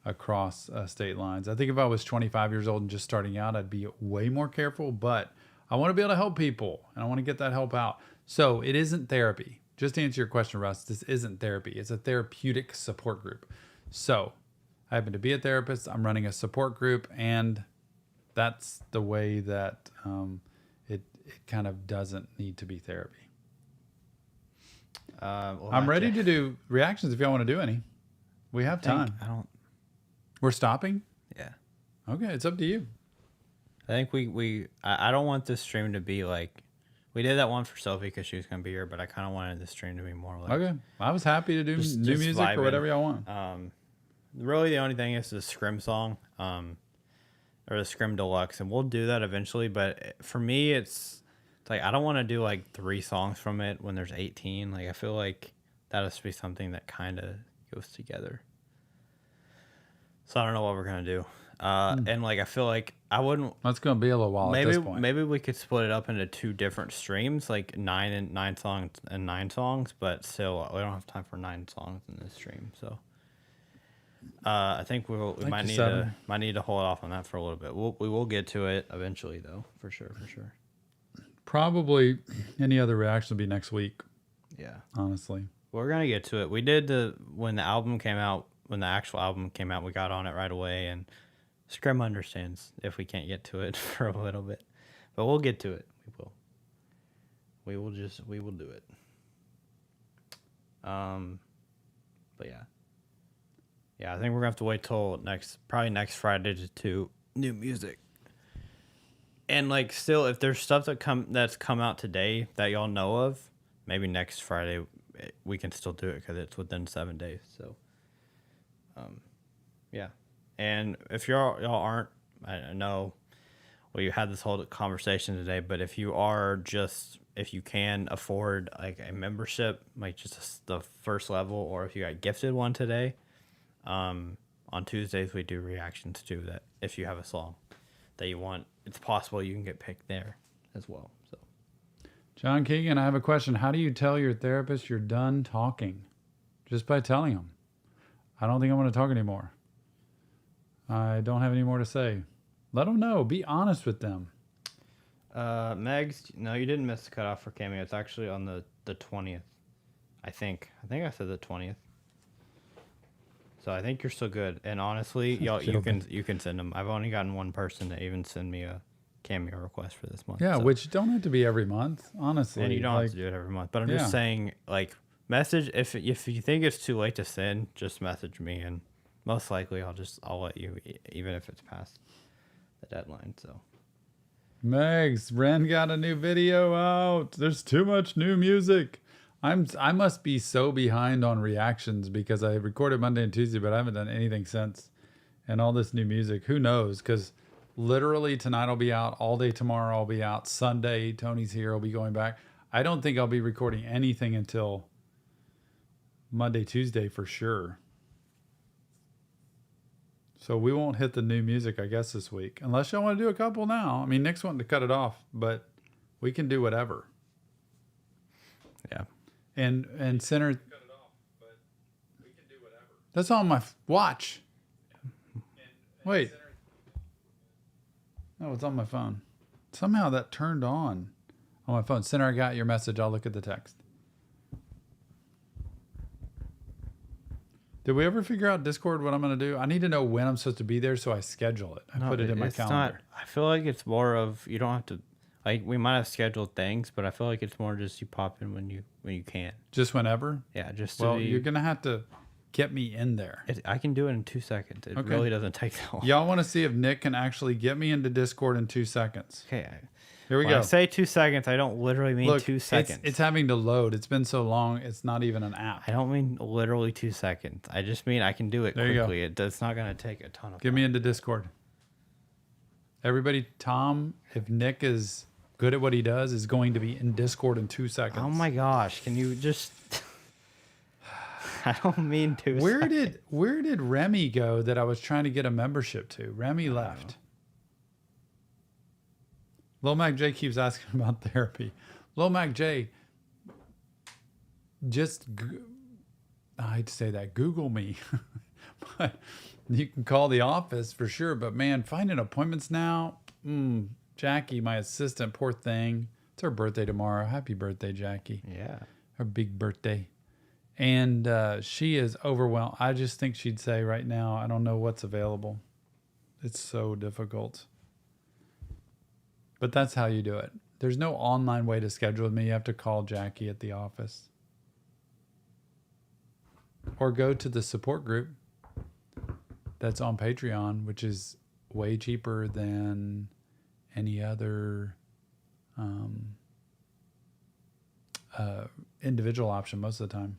across state lines. I think if I was 25 years old and just starting out, I'd be way more careful, but I want to be able to help people and I want to get that help out. So it isn't therapy. Just to answer your question, Russ, this isn't therapy. It's a therapeutic support group. So I happen to be a therapist. I'm running a support group, and that's the way that it kind of doesn't need to be therapy. I'm ready to do reactions if y'all want to do any. We have time. We're stopping? Yeah. Okay, it's up to you. I think I don't want this stream to be like, we did that one for Sophie because she was going to be here, but I kind of wanted the stream to be more like. Okay. I was happy to do just new music vibing. or whatever y'all want. Really the only thing is the Scrim song, or the Scrim Deluxe, and we'll do that eventually, but for me, it's like, I don't want to do like 3 songs from it when there's 18. Like, I feel like that has to be something that kind of goes together. So I don't know what we're going to do. And like, I feel like I wouldn't. That's going to be a little while at this point. Maybe we could split it up into 2 different streams, like 9 songs and 9 songs, but still, we don't have time for 9 songs in this stream. So I think we might need to hold off on that for a little bit. We will get to it eventually, though, for sure. Probably any other reaction will be next week. Yeah. Honestly. We're going to get to it. We did when the album came out, when the actual album came out, we got on it right away, and Scrim understands if we can't get to it for a little bit. But we'll get to it. We will do it. But yeah. Yeah, I think we're going to have to wait till probably next Friday to do new music. And like, still, if there's stuff that's come out today that y'all know of, maybe next Friday we can still do it because it's within 7 days. So, yeah. And if y'all aren't, I know we had this whole conversation today, but if you can afford like a membership, like just the first level, or if you got gifted one today, on Tuesdays we do reactions to that if you have a song that you want, it's possible you can get picked there as well. So John Keegan, I have a question. How do you tell your therapist you're done talking? Just by telling them. I don't think I want to talk anymore. I don't have any more to say. Let them know. Be honest with them. Megs, no, you didn't miss the cutoff for Cameo. It's actually on the 20th. I think I said the 20th. So I think you're still good. And honestly, y'all, you can send them. I've only gotten one person to even send me a Cameo request for this month. Yeah, so. which don't have to be every month, honestly. And you don't have to do it every month. But I'm just saying, like, message if you think it's too late to send, just message me, and most likely I'll let you, even if it's past the deadline. So. Megs, Ren got a new video out. There's too much new music. I must be so behind on reactions because I recorded Monday and Tuesday, but I haven't done anything since. And all this new music, who knows? Because literally tonight I'll be out. All day tomorrow I'll be out. Sunday, Tony's here. I'll be going back. I don't think I'll be recording anything until Monday, Tuesday for sure. So we won't hit the new music, I guess, this week. Unless y'all want to do a couple now. I mean, Nick's wanting to cut it off, but we can do whatever. Yeah. And center. That's on my watch. Wait. No, it's on my phone. Somehow that turned on my phone. Center, I got your message. I'll look at the text. Did we ever figure out Discord what I'm going to do? I need to know when I'm supposed to be there so I schedule it. I put it in my calendar. I feel like it's more of, you don't have to, like, we might have scheduled things, but I feel like it's more just you pop in when you can. Just whenever? Yeah, just well, you're going to have to get me in there. I can do it in 2 seconds. It really doesn't take that long. Y'all want to see if Nick can actually get me into Discord in 2 seconds. Okay. Here we go. When I say 2 seconds, I don't literally mean Look, 2 seconds. It's having to load. It's been so long, it's not even an app. I don't mean literally 2 seconds. I just mean I can do it there quickly. It's not going to take a ton of Get time. me into Discord. Everybody, Tom, if Nick is good at what he does, is going to be in Discord in 2 seconds. Oh my gosh. Can you just... I don't mean 2 seconds. Where did Remy go that I was trying to get a membership to? Remy left. Lil Mac J keeps asking about therapy. Lil Mac J, I hate to say that, Google me. But you can call the office for sure. But man, finding appointments now. Jackie, my assistant, poor thing. It's her birthday tomorrow. Happy birthday, Jackie. Yeah. Her big birthday. And she is overwhelmed. I just think she'd say right now, I don't know what's available. It's so difficult. But that's how you do it. There's no online way to schedule with me. You have to call Jackie at the office. Or go to the support group that's on Patreon, which is way cheaper than any other individual option most of the time.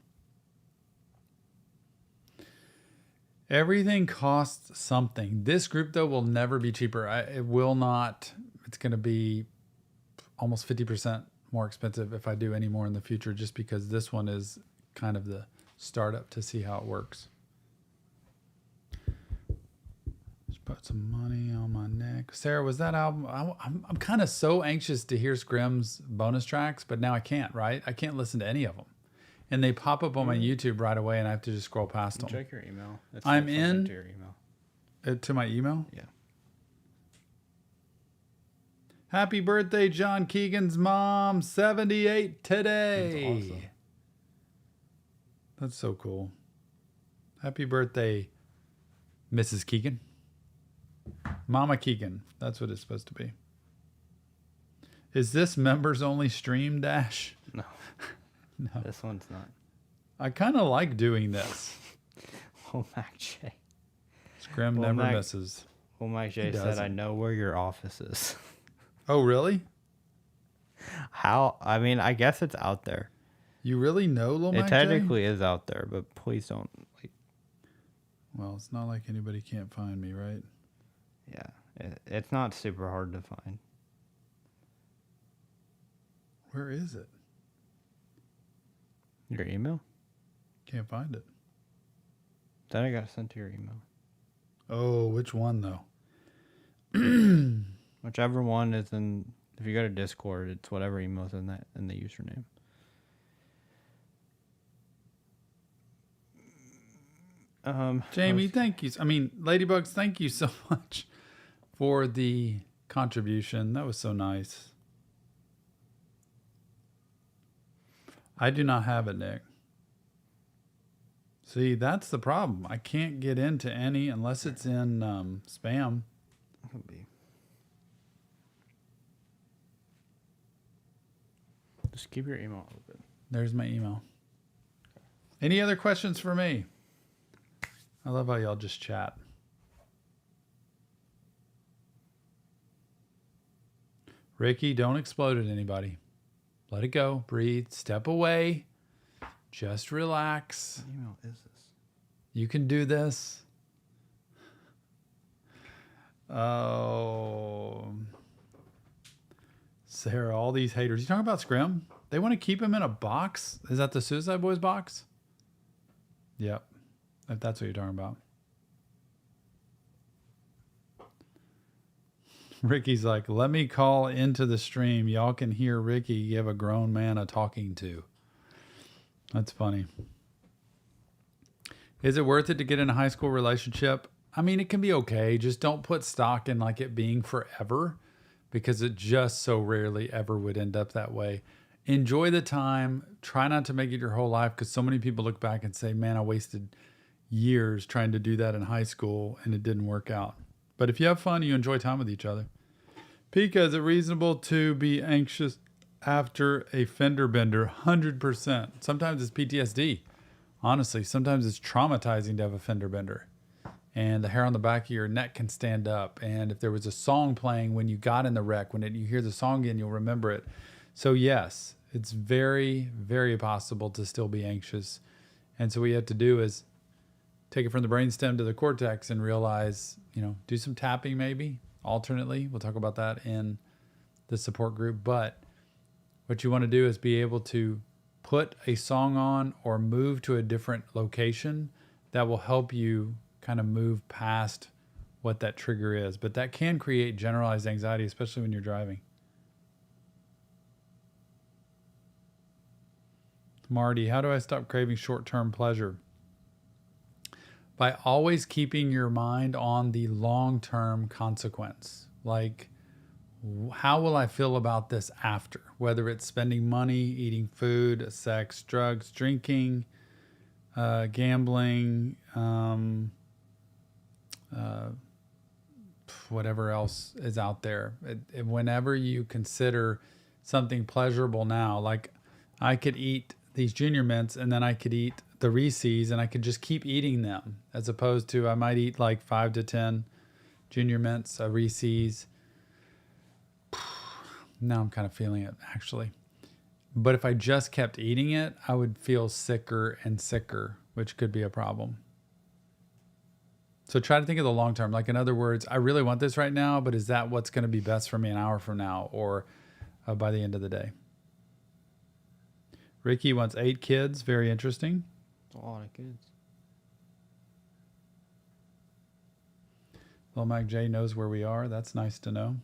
Everything costs something. This group, though, will never be cheaper. It will not. It's going to be almost 50% more expensive if I do any more in the future, just because this one is kind of the startup to see how it works. Just put some money on my neck. Sarah, was that album? I'm kind of so anxious to hear Scrim's bonus tracks, but now I can't, right? I can't listen to any of them. And they pop up on my YouTube right away, and I have to just scroll past them. Check your email. I'm in. To your email. To my email? Yeah. Happy birthday, John Keegan's mom. 78 today. That's awesome. That's so cool. Happy birthday, Mrs. Keegan. Mama Keegan. That's what it's supposed to be. Is this members only stream, Dash? No. No. This one's not. I kind of like doing this. Oh, Mac J. Scrim Well, never Mac- misses. Well, Mike J He said, doesn't. I know where your office is. Oh, really? How? I mean, I guess it's out there. You really know Lil Mac It J? technically is out there, but please don't. Like, Well, it's not like anybody can't find me, right? yeah, it's not super hard to find. Where is it? Your email? Can't find it. Then I got sent to your email. Oh, which one though? Whichever one is in. If you go to Discord, it's whatever email's in the username. Jamie, thank you. I mean, Ladybugs, thank you so much for the contribution. That was so nice. I do not have it, Nick. See, that's the problem. I can't get into any unless it's in spam. Could be. Just keep your email open. There's my email. Any other questions for me? I love how y'all just chat. Ricky, don't explode at anybody. Let it go. Breathe. Step away. Just relax. What email is this? You can do this. Oh. Sarah, all these haters. You talking about Scrim? They want to keep him in a box? Is that the Suicide Boys box? Yep. If that's what you're talking about. Ricky's like, let me call into the stream. Y'all can hear Ricky give a grown man a talking to. That's funny. Is it worth it to get in a high school relationship? I mean, it can be okay. Just don't put stock in like it being forever, because it just so rarely ever would end up that way. Enjoy the time. Try not to make it your whole life, because so many people look back and say, man, I wasted years trying to do that in high school and it didn't work out. But if you have fun, you enjoy time with each other. Pika, is it reasonable to be anxious after a fender bender? 100%. Sometimes it's PTSD. Honestly, sometimes it's traumatizing to have a fender bender. And the hair on the back of your neck can stand up. And if there was a song playing when you got in the wreck, you hear the song again, you'll remember it. So yes, it's very, very possible to still be anxious. And so what you have to do is take it from the brainstem to the cortex and realize, do some tapping maybe, alternately. We'll talk about that in the support group. But what you want to do is be able to put a song on or move to a different location that will help you kind of move past what that trigger is. But that can create generalized anxiety, especially when you're driving. Marty, how do I stop craving short-term pleasure? By always keeping your mind on the long-term consequence. Like, how will I feel about this after? Whether it's spending money, eating food, sex, drugs, drinking, gambling, whatever else is out there. Whenever you consider something pleasurable now, like I could eat these Junior Mints and then I could eat the Reese's and I could just keep eating them, as opposed to I might eat like 5 to 10 Junior Mints, a Reese's. Now I'm kind of feeling it, actually. But if I just kept eating it, I would feel sicker and sicker, which could be a problem. So try to think of the long term. Like, in other words, I really want this right now, but is that what's going to be best for me an hour from now or by the end of the day? Ricky wants 8 kids. Very interesting. That's a lot of kids. Lil Mac J knows where we are. That's nice to know.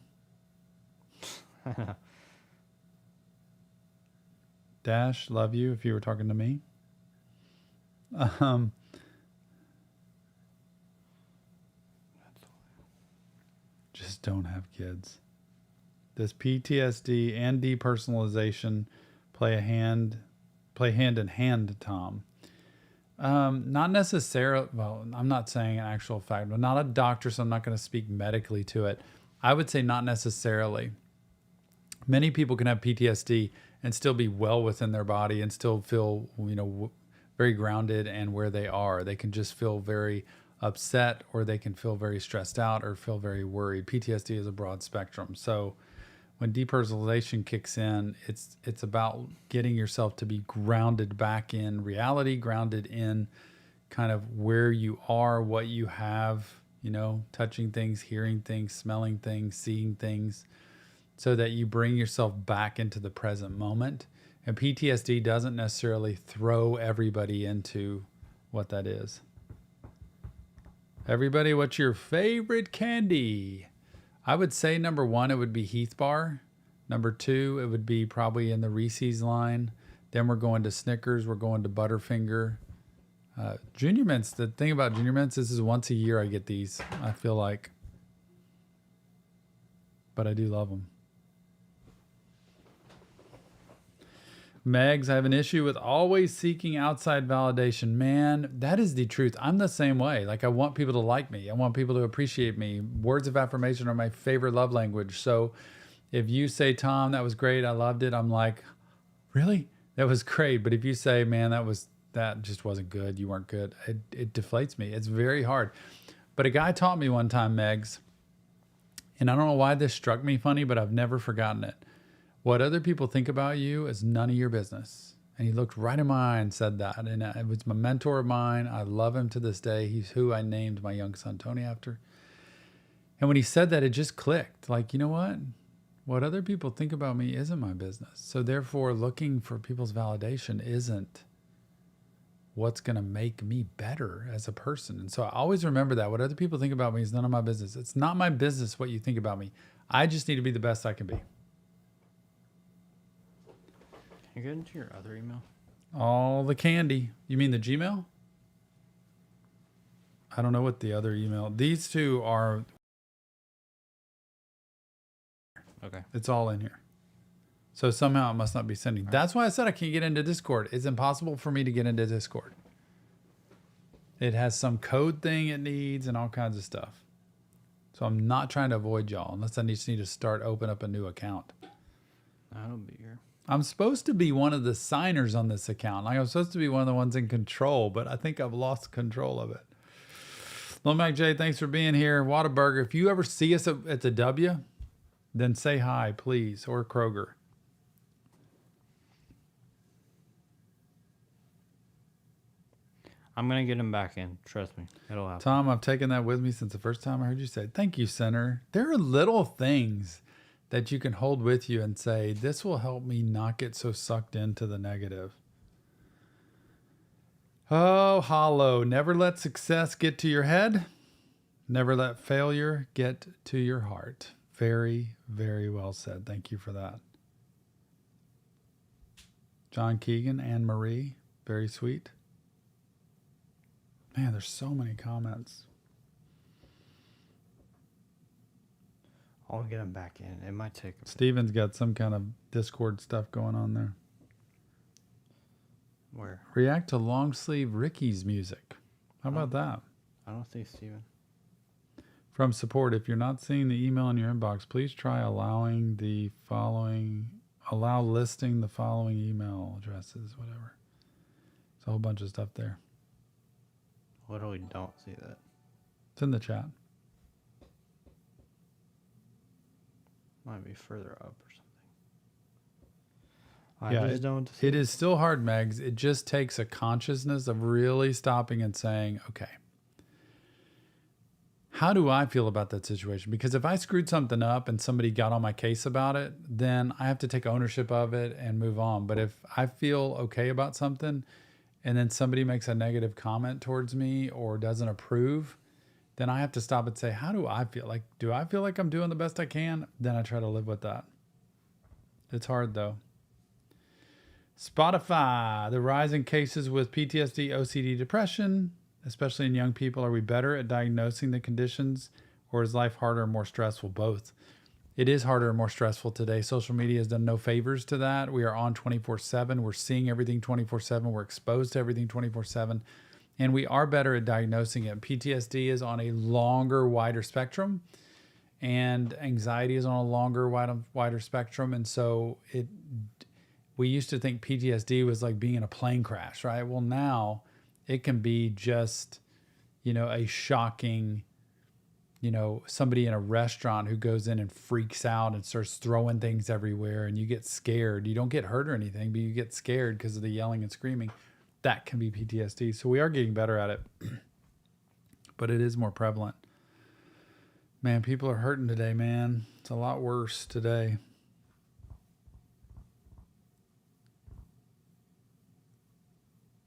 Dash, love you if you were talking to me. Just don't have kids. Does PTSD and depersonalization play hand in hand, Tom? Not necessarily. Well, I'm not saying an actual fact. I'm not a doctor, so I'm not going to speak medically to it. I would say not necessarily. Many people can have PTSD and still be well within their body and still feel, very grounded and where they are. They can just feel very upset, or they can feel very stressed out or feel very worried. PTSD is a broad spectrum. So when depersonalization kicks in, it's about getting yourself to be grounded back in reality, grounded in kind of where you are, what you have, touching things, hearing things, smelling things, seeing things, so that you bring yourself back into the present moment. And PTSD doesn't necessarily throw everybody into what that is. Everybody, what's your favorite candy? I would say number 1, it would be Heath Bar. Number 2, it would be probably in the Reese's line. Then we're going to Snickers. We're going to Butterfinger. Junior Mints, the thing about Junior Mints, this is once a year I get these, I feel like. But I do love them. Megs, I have an issue with always seeking outside validation. Man, that is the truth. I'm the same way. Like, I want people to like me. I want people to appreciate me. Words of affirmation are my favorite love language. So if you say, Tom, that was great, I loved it, I'm like, really? That was great. But if you say, man, that just wasn't good, you weren't good, it deflates me. It's very hard. But a guy taught me one time, Megs, and I don't know why this struck me funny, but I've never forgotten it. What other people think about you is none of your business. And he looked right in my eye and said that. And it was my mentor of mine. I love him to this day. He's who I named my young son Tony after. And when he said that, it just clicked. Like, you know what? What other people think about me isn't my business. So therefore, looking for people's validation isn't what's going to make me better as a person. And so I always remember that. What other people think about me is none of my business. It's not my business what you think about me. I just need to be the best I can be. Can you get into your other email? All the candy. You mean the Gmail? I don't know what the other email. These two are. Okay. It's all in here. So somehow it must not be sending. That's why I said I can't get into Discord. It's impossible for me to get into Discord. It has some code thing it needs and all kinds of stuff. So I'm not trying to avoid y'all unless I just need to open up a new account. That'll be here. I'm supposed to be one of the signers on this account. Like, I'm supposed to be one of the ones in control, but I think I've lost control of it. Lomac J, thanks for being here. Whataburger, if you ever see us at the W, then say hi, please, or Kroger. I'm going to get him back in. Trust me. It'll happen. Tom, I've taken that with me since the first time I heard you say it. Thank you, Senator. There are little things that you can hold with you and say, this will help me not get so sucked into the negative. Oh, Hollow. Never let success get to your head. Never let failure get to your heart. Very, very well said. Thank you for that. John Keegan, Anne Marie. Very sweet. Man, there's so many comments. I'll get him back in. It might take a Steven's got some kind of Discord stuff going on there. Where? React to long sleeve Ricky's music. How about that? I don't see Steven. From support, if you're not seeing the email in your inbox, please try allow listing the following email addresses, whatever. There's a whole bunch of stuff there. Literally don't see that. It's in the chat. Might be further up or something. Yeah, I just don't see it is still hard, Megs. It just takes a consciousness of really stopping and saying, okay, how do I feel about that situation? Because if I screwed something up and somebody got on my case about it, then I have to take ownership of it and move on. But if I feel okay about something and then somebody makes a negative comment towards me or doesn't approve, then I have to stop and say, how do I feel? Like, do I feel like I'm doing the best I can? Then I try to live with that. It's hard though. Spotify, the rise in cases with PTSD, OCD, depression, especially in young people. Are we better at diagnosing the conditions, or is life harder and more stressful? Both. It is harder and more stressful today. Social media has done no favors to that. We are on 24/7. We're seeing everything 24/7. We're exposed to everything 24/7. And we are better at diagnosing it. PTSD is on a longer, wider spectrum, and anxiety is on a longer, wider spectrum. And so we used to think PTSD was like being in a plane crash, right? Well, now it can be just, a shocking, somebody in a restaurant who goes in and freaks out and starts throwing things everywhere, and you get scared. You don't get hurt or anything, but you get scared because of the yelling and screaming. That can be PTSD. So we are getting better at it, but it is more prevalent. Man, people are hurting today, man. It's a lot worse today.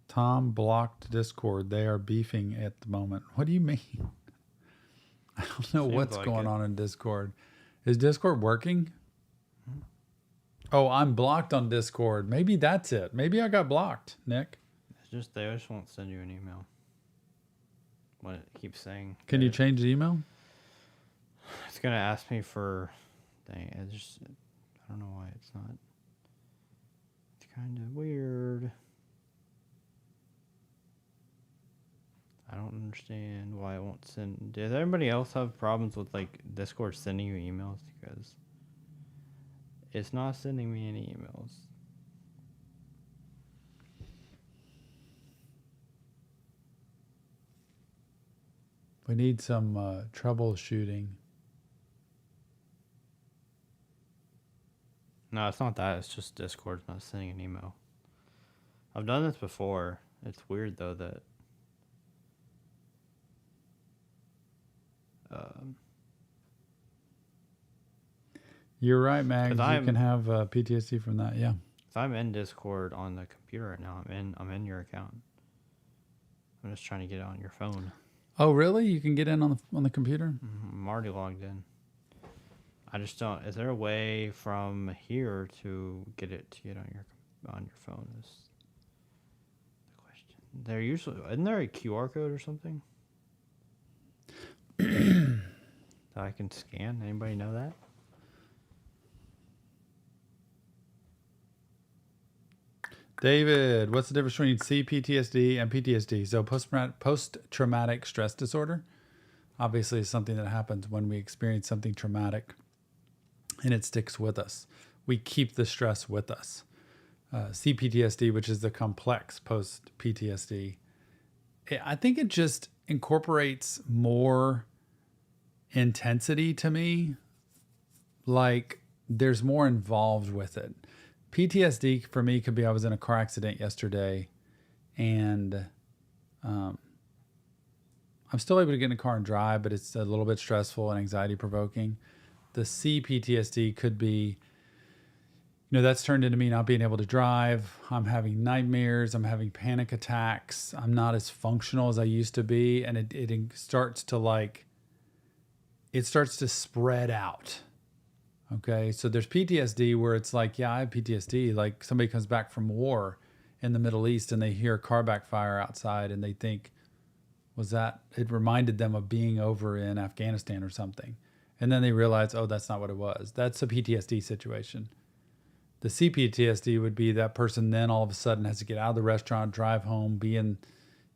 Tom blocked Discord. They are beefing at the moment. What do you mean? I don't know Seems what's like going it. on in Discord. Is Discord working? Oh, I'm blocked on Discord. Maybe that's it. Maybe I got blocked, Nick. It's just they just won't send you an email. When it keeps saying. Can that you change the email? It's gonna ask me for. Dang, it's just. I don't know why it's not. It's kind of weird. I don't understand why it won't send. Does everybody else have problems with like Discord sending you emails? Because it's not sending me any emails. We need some troubleshooting. No, it's not that. It's just Discord's not sending an email. I've done this before. It's weird though that. You're right, Mags. 'Cause You can have PTSD from that. Yeah. If I'm in Discord on the computer right now, I'm in your account. I'm just trying to get it on your phone. Oh, really? You can get in on the computer? I'm already logged in. I just don't. Is there a way from here to get on your phone? Is the question. There usually isn't there a QR code or something that I can scan? Anybody know that? David, what's the difference between CPTSD and PTSD? So post-traumatic stress disorder, obviously, is something that happens when we experience something traumatic, and it sticks with us. We keep the stress with us. CPTSD, which is the complex post-PTSD, I think it just incorporates more intensity to me. Like there's more involved with it. PTSD for me could be I was in a car accident yesterday and I'm still able to get in a car and drive, but it's a little bit stressful and anxiety provoking. The CPTSD could be, that's turned into me not being able to drive. I'm having nightmares. I'm having panic attacks. I'm not as functional as I used to be. And it starts to spread out. Okay, so there's PTSD where it's like, yeah, I have PTSD. Like somebody comes back from war in the Middle East and they hear a car backfire outside and they think, it reminded them of being over in Afghanistan or something. And then they realize, oh, that's not what it was. That's a PTSD situation. The CPTSD would be that person then all of a sudden has to get out of the restaurant, drive home, be in,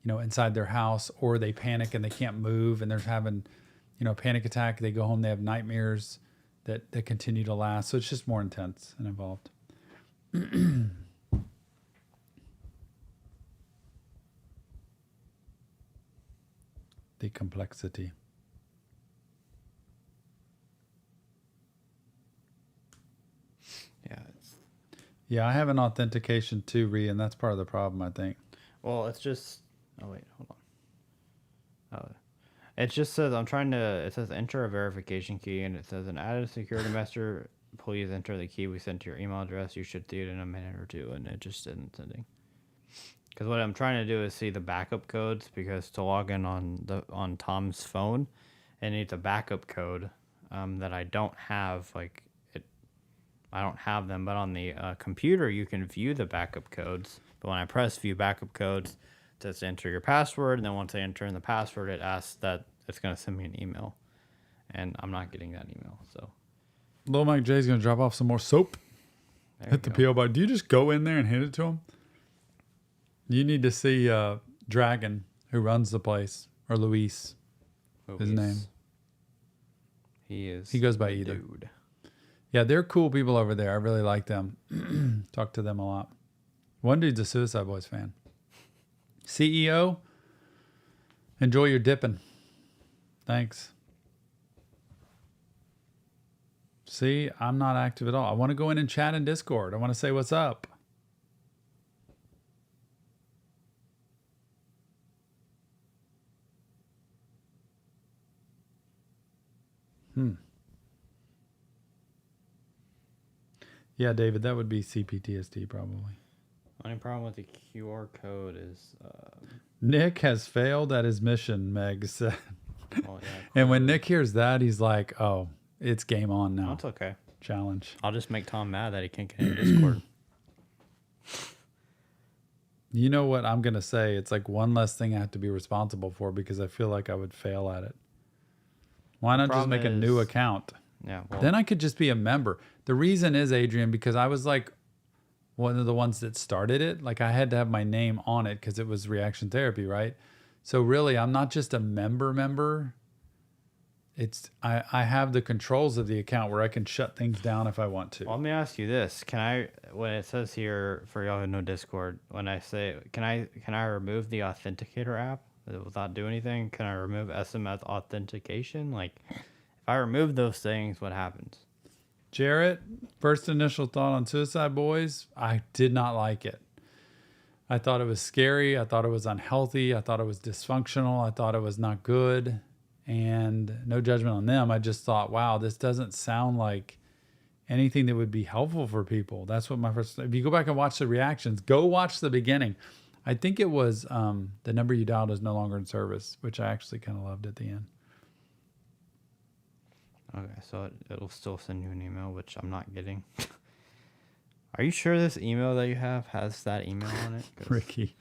inside their house, or they panic and they can't move and they're having, a panic attack. They go home, they have nightmares that continue to last. So it's just more intense and involved. The complexity. Yeah, I have an authentication too, Ree, and that's part of the problem, I think. Well, it's just. Oh wait, hold on. Oh, it just says it says enter a verification key, and it says an added security message. Please enter the key we sent to your email address. You should see it in a minute or two, and it just isn't sending. Because what I'm trying to do is see the backup codes, because to log in on Tom's phone, it needs a backup code that I don't have. I don't have them, but on the computer you can view the backup codes. But when I press view backup codes, it says enter your password, and then once I enter in the password, it asks that it's going to send me an email, and I'm not getting that email. So, Lil Mike J's going to drop off some more soap. Hit the PO box. Do you just go in there and hand it to him? You need to see Dragon, who runs the place, or Luis, his name. He goes by either. Dude. Yeah, they're cool people over there. I really like them. Talk to them a lot. One dude's a Suicide Boys fan. CEO, enjoy your dipping. Thanks. See, I'm not active at all. I want to go in and chat in Discord. I want to say what's up. Yeah, David, that would be CPTSD probably. Only problem with the QR code is... Nick has failed at his mission, Meg said. Well, yeah. And when Nick hears that, he's like, "Oh, it's game on now." That's okay. Challenge. I'll just make Tom mad that he can't get in Discord. You know what I'm gonna say? It's like one less thing I have to be responsible for because I feel like I would fail at it. Why not just make a new account? Yeah. Well, Then I could just be a member. The reason is, Adrian, because I was like one of the ones that started it. Like I had to have my name on it because it was Reaction Therapy, right? So really, I'm not just a member. It's I have the controls of the account where I can shut things down if I want to. let me ask you this: Can I, when it says here for y'all who know Discord, when I say can I remove the Authenticator app without doing anything? Can I remove SMS authentication? Like, if I remove those things, what happens? Jarrett, first initial thought on Suicide Boys, I did not like it. I thought it was scary. I thought it was unhealthy. I thought it was dysfunctional. I thought it was not good. And no judgment on them. I just thought, wow, this doesn't sound like anything that would be helpful for people. That's what my first, if you go back and watch the reactions, go watch the beginning. I think it was the number you dialed is no longer in service, which I actually kind of loved at the end. Okay, so it'll still send you an email, which I'm not getting. Are you sure this email that you have has that email on it? Ricky,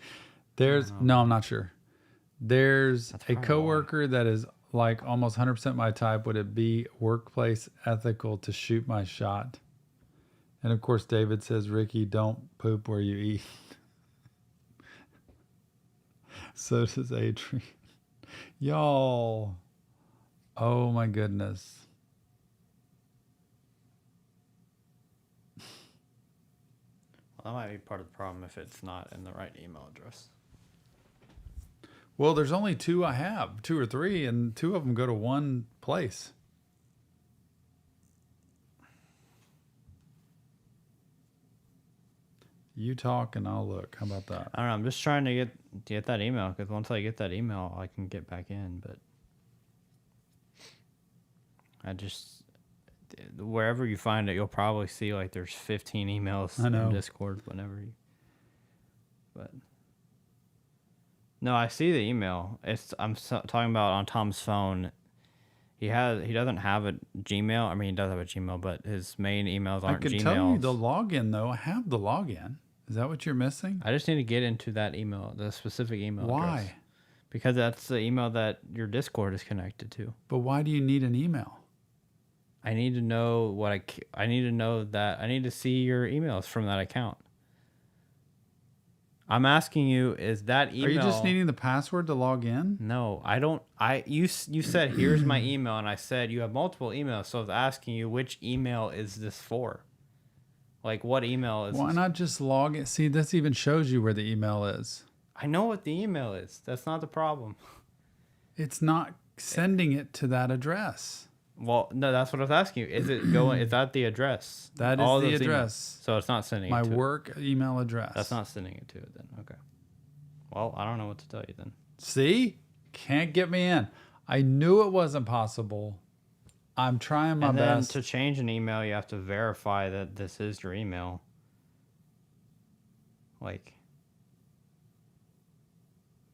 no, I'm not sure. There's a coworker that is like almost 100% my type. Would it be workplace ethical to shoot my shot? And of course, David says, Ricky, don't poop where you eat. So does Adrian. Y'all. Oh my goodness. Well, that might be part of the problem if it's not in the right email address. Well, there's only two I have, 2 or 3, and 2 of them go to one place. You talk and I'll look. How about that? I don't know. I'm just trying to get that email, because once I get that email, I can get back in. But I just, wherever you find it, you'll probably see like there's 15 emails in Discord whenever you. But no, I see the email. I'm talking about on Tom's phone. He doesn't have a Gmail. I mean, he does have a Gmail, but his main emails aren't Gmails. I can tell you the login though. I have the login. Is that what you're missing? I just need to get into that email, the specific email address. Why? Because that's the email that your Discord is connected to. But why do you need an email? I need to know I need to know that I need to see your emails from that account. I'm asking you, is that email? Are you just needing the password to log in? No, I don't. You said here's my email, and I said you have multiple emails. So I was asking you, which email is this for? Like, what email is? Why not just log it? See, this even shows you where the email is. I know what the email is. That's not the problem. It's not sending it to that address. Well, no, that's what I was asking you. Is it going? Is that the address? That is the address. So it's not sending my it to work email address. That's not sending it to it then. Okay. Well, I don't know what to tell you then. See? Can't get me in. I knew it wasn't possible. I'm trying my best. To change an email, you have to verify that this is your email. Like,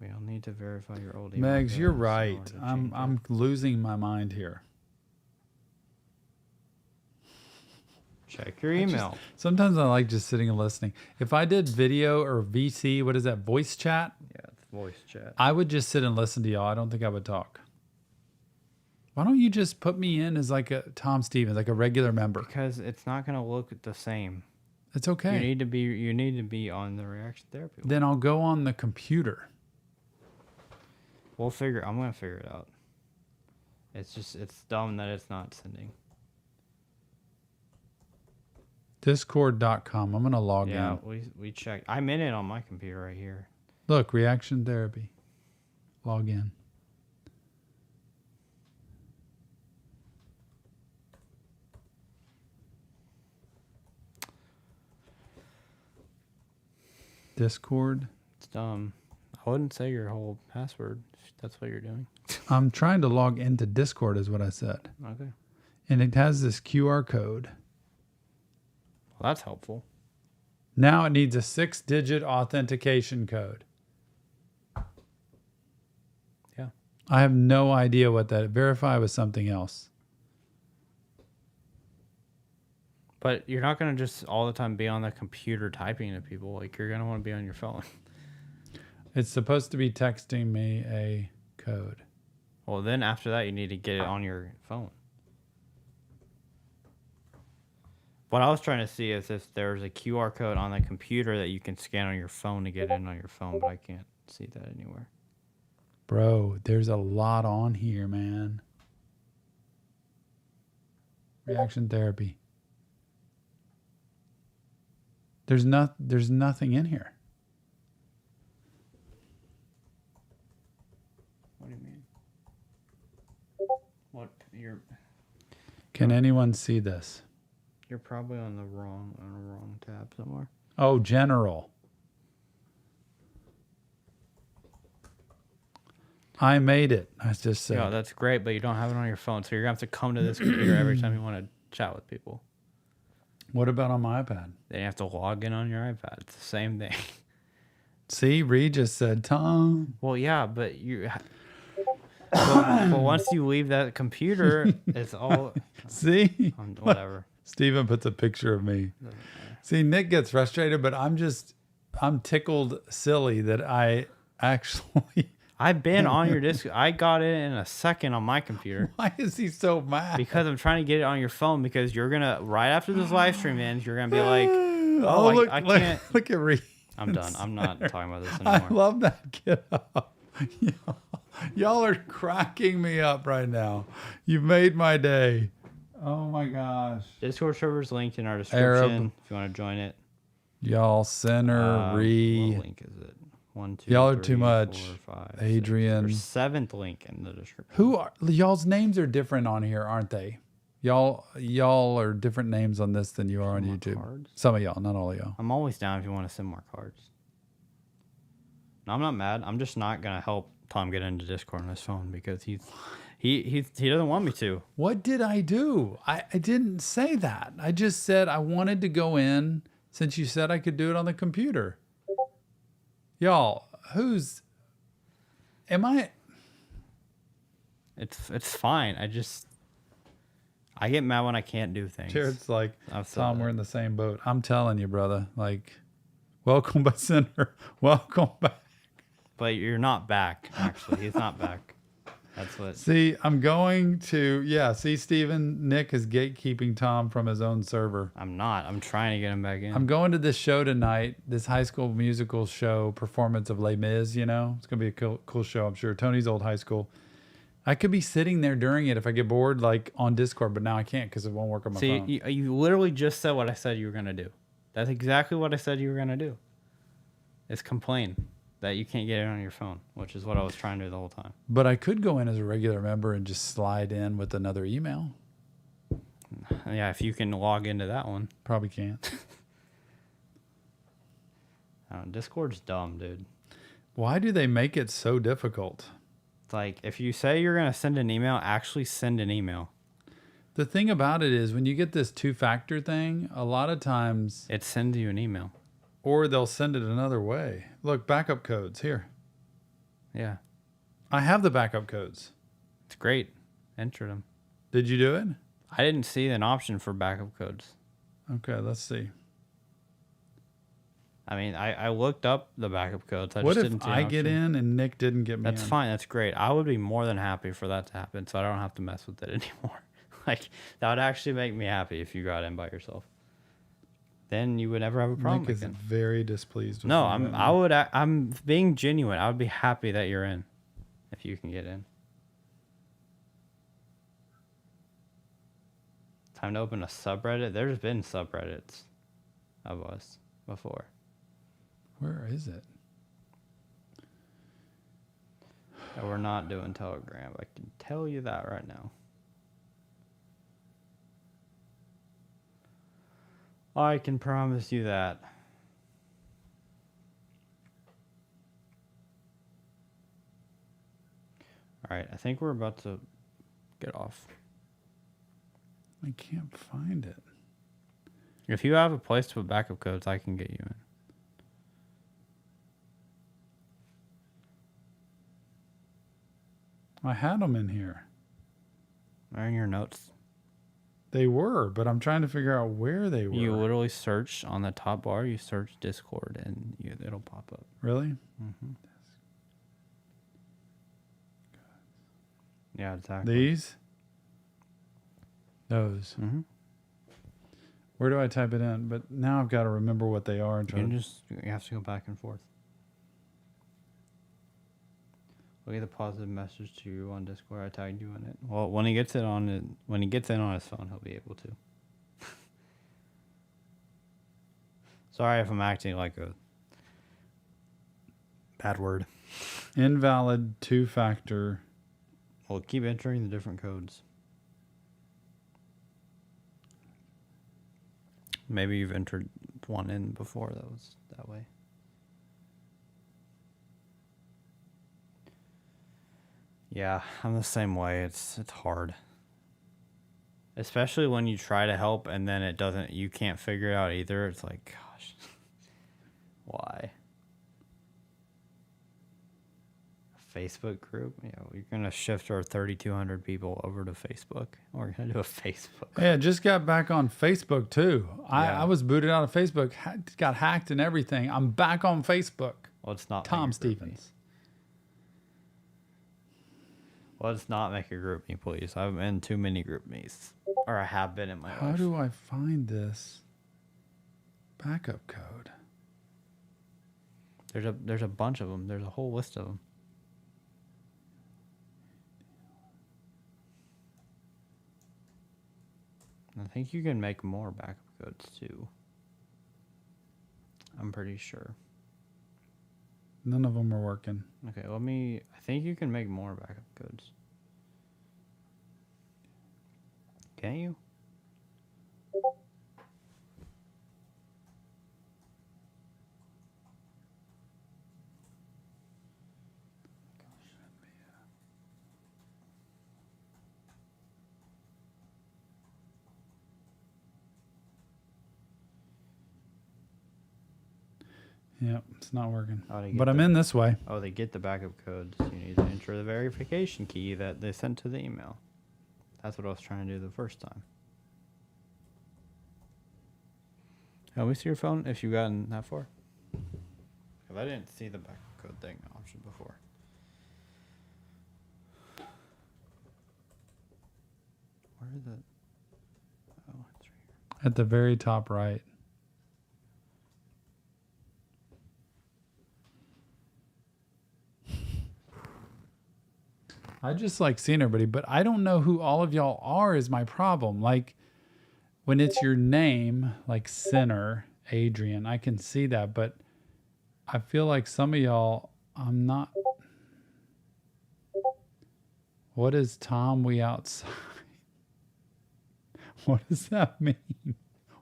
we'll need to verify your old email. Megs, you're right. I'm losing my mind here. Check your email. Sometimes I like just sitting and listening. If I did video or VC, what is that, voice chat? Yeah, it's voice chat. I would just sit and listen to y'all. I don't think I would talk. Why don't you just put me in as like a Tom Stevens, like a regular member? Because it's not going to look the same. It's okay. You need to be on the Reaction Therapy one. Then I'll go on the computer. I'm going to figure it out. It's dumb that it's not sending. Discord.com. I'm going to log in. Yeah, we checked. I'm in it on my computer right here. Look, Reaction Therapy. Log in. Discord. It's dumb. I wouldn't say your whole password if that's what you're doing. I'm trying to log into Discord is what I said. Okay. And it has this QR code. Well, that's helpful. Now it needs a 6-digit authentication code. Yeah. I have no idea what that. Verify was something else. But you're not going to just all the time be on the computer typing to people. Like, you're going to want to be on your phone. It's supposed to be texting me a code. Well, then after that, you need to get it on your phone. What I was trying to see is if there's a QR code on the computer that you can scan on your phone to get in on your phone, but I can't see that anywhere. Bro, there's a lot on here, man. Reaction therapy. There's nothing in here. What do you mean? What Can anyone see this? You're probably on a wrong tab somewhere. Oh, general. I made it. I just said. Yeah, that's great, but you don't have it on your phone, so you're gonna have to come to this computer every time you want to chat with people. What about on my iPad? Then you have to log in on your iPad. It's the same thing. See, Reed just said, Tom. Well, yeah, but but once you leave that computer, it's all See? whatever. Steven puts a picture of me. See, Nick gets frustrated, but I'm tickled silly that I actually. I've been on your disc. I got it in a second on my computer. Why is he so mad? Because I'm trying to get it on your phone because you're going to, right after this live stream ends, you're going to be like, oh, look, I can't. Look at Reed. I'm done. I'm not talking about this I anymore. love that get up. Y'all are cracking me up right now. You've made my day. Oh my gosh. Discord server's linked in our description Arab. if you want to join it. Y'all center What link is it? 1, 2, Y'all are 3, too much. 4, 5, Adrian. 6. There's 7th link in the description. Who are y'all's names are different on here, aren't they? Y'all are different names on this than you are on More YouTube. cards? Some of y'all, not all of y'all. I'm always down if you want to send more cards. No, I'm not mad. I'm just not gonna help Tom get into Discord on his phone because he doesn't want me to. What did I do? I didn't say that. I just said I wanted to go in since you said I could do it on the computer. Y'all, am I? It's fine. I get mad when I can't do things. Jared's like, I've said Tom, that. we're in the same boat. I'm telling you, brother. Like, welcome back, center. Welcome back. But you're not back, actually. He's not back. That's what. See, I'm going to, see, Steven, Nick is gatekeeping Tom from his own server. I'm not. I'm trying to get him back in. I'm going to this show tonight, this High School Musical show performance of Les Mis, It's going to be a cool show, I'm sure. Tony's old high school. I could be sitting there during it if I get bored, like on Discord, but now I can't because it won't work on my phone. See, you literally just said what I said you were going to do. That's exactly what I said you were going to do. Is complain that you can't get it on your phone, which is what I was trying to do the whole time. But I could go in as a regular member and just slide in with another email. Yeah, if you can log into that one. Probably can't. Discord's dumb, dude. Why do they make it so difficult? It's like, if you say you're going to send an email, actually send an email. The thing about it is when you get this two-factor thing, a lot of times... It sends you an email. Or they'll send it another way. Look, backup codes here. Yeah. I have the backup codes. It's great. Enter them. Did you do it? I didn't see an option for backup codes. Okay, let's see. I mean, I looked up the backup codes. I What just if didn't see I an get option. in and Nick didn't get me That's in? fine. That's great. I would be more than happy for that to happen so I don't have to mess with it anymore. Like, that would actually make me happy if you got in by yourself. Then you would never have a problem Nick is again. very displeased with No, me. I'm being genuine. I would be happy that you're in if you can get in. Time to open a subreddit. There's been subreddits of us before. Where is it? And we're not doing Telegram. I can tell you that right now. I can promise you that. All right, I think we're about to get off. I can't find it. If you have a place to put backup codes, I can get you in. I had them in here. They're in your notes. They were, but I'm trying to figure out where they were. You literally search on the top bar. You search Discord, and it'll pop up. Really? Mm-hmm. Yeah, exactly. These? Those. Mm-hmm. Where do I type it in? But now I've got to remember what they are. And try You have to go back and forth. Look at the positive message to you on Discord. I tagged you in it. Well, when he gets in on his phone, he'll be able to. Sorry if I'm acting like a bad word. Invalid 2-factor. Well, keep entering the different codes. Maybe you've entered one in before that was that way. Yeah, I'm the same way. It's hard. Especially when you try to help and then you can't figure it out either. It's like, gosh, why? A Facebook group? Yeah, we're going to shift our 3,200 people over to Facebook. We're going to do a Facebook. Yeah, I just got back on Facebook too. Yeah. I was booted out of Facebook, got hacked and everything. I'm back on Facebook. Well, it's not Tom Stevens. Let's not make a group me, please. I'm in too many group me's. Or I have been in my life. How do I find this backup code? There's a bunch of them. There's a whole list of them. I think you can make more backup codes too. I'm pretty sure. None of them are working. Okay, I think you can make more backup codes. Can you? Yep, it's not working. Oh, But I'm in this way. Oh, they get the backup codes. You need to enter the verification key that they sent to the email. That's what I was trying to do the first time. Let me see your phone if you've gotten that far. Because I didn't see the backup code thing option before. Where is it? Oh, it's right here. At the very top right. I just like seeing everybody, but I don't know who all of y'all are is my problem. Like when it's your name, like Sinner, Adrian, I can see that, but I feel like some of y'all, I'm not. What is Tom We Outside? What does that mean?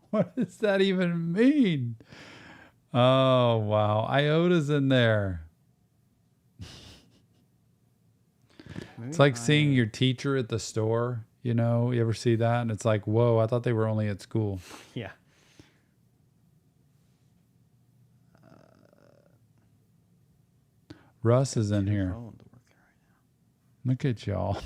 What does that even mean? Oh, wow. Iota's in there. It's like seeing your teacher at the store, you know? You ever see that? And it's like, whoa, I thought they were only at school. Yeah. Russ is in here. Phone to work there right now. Look at y'all.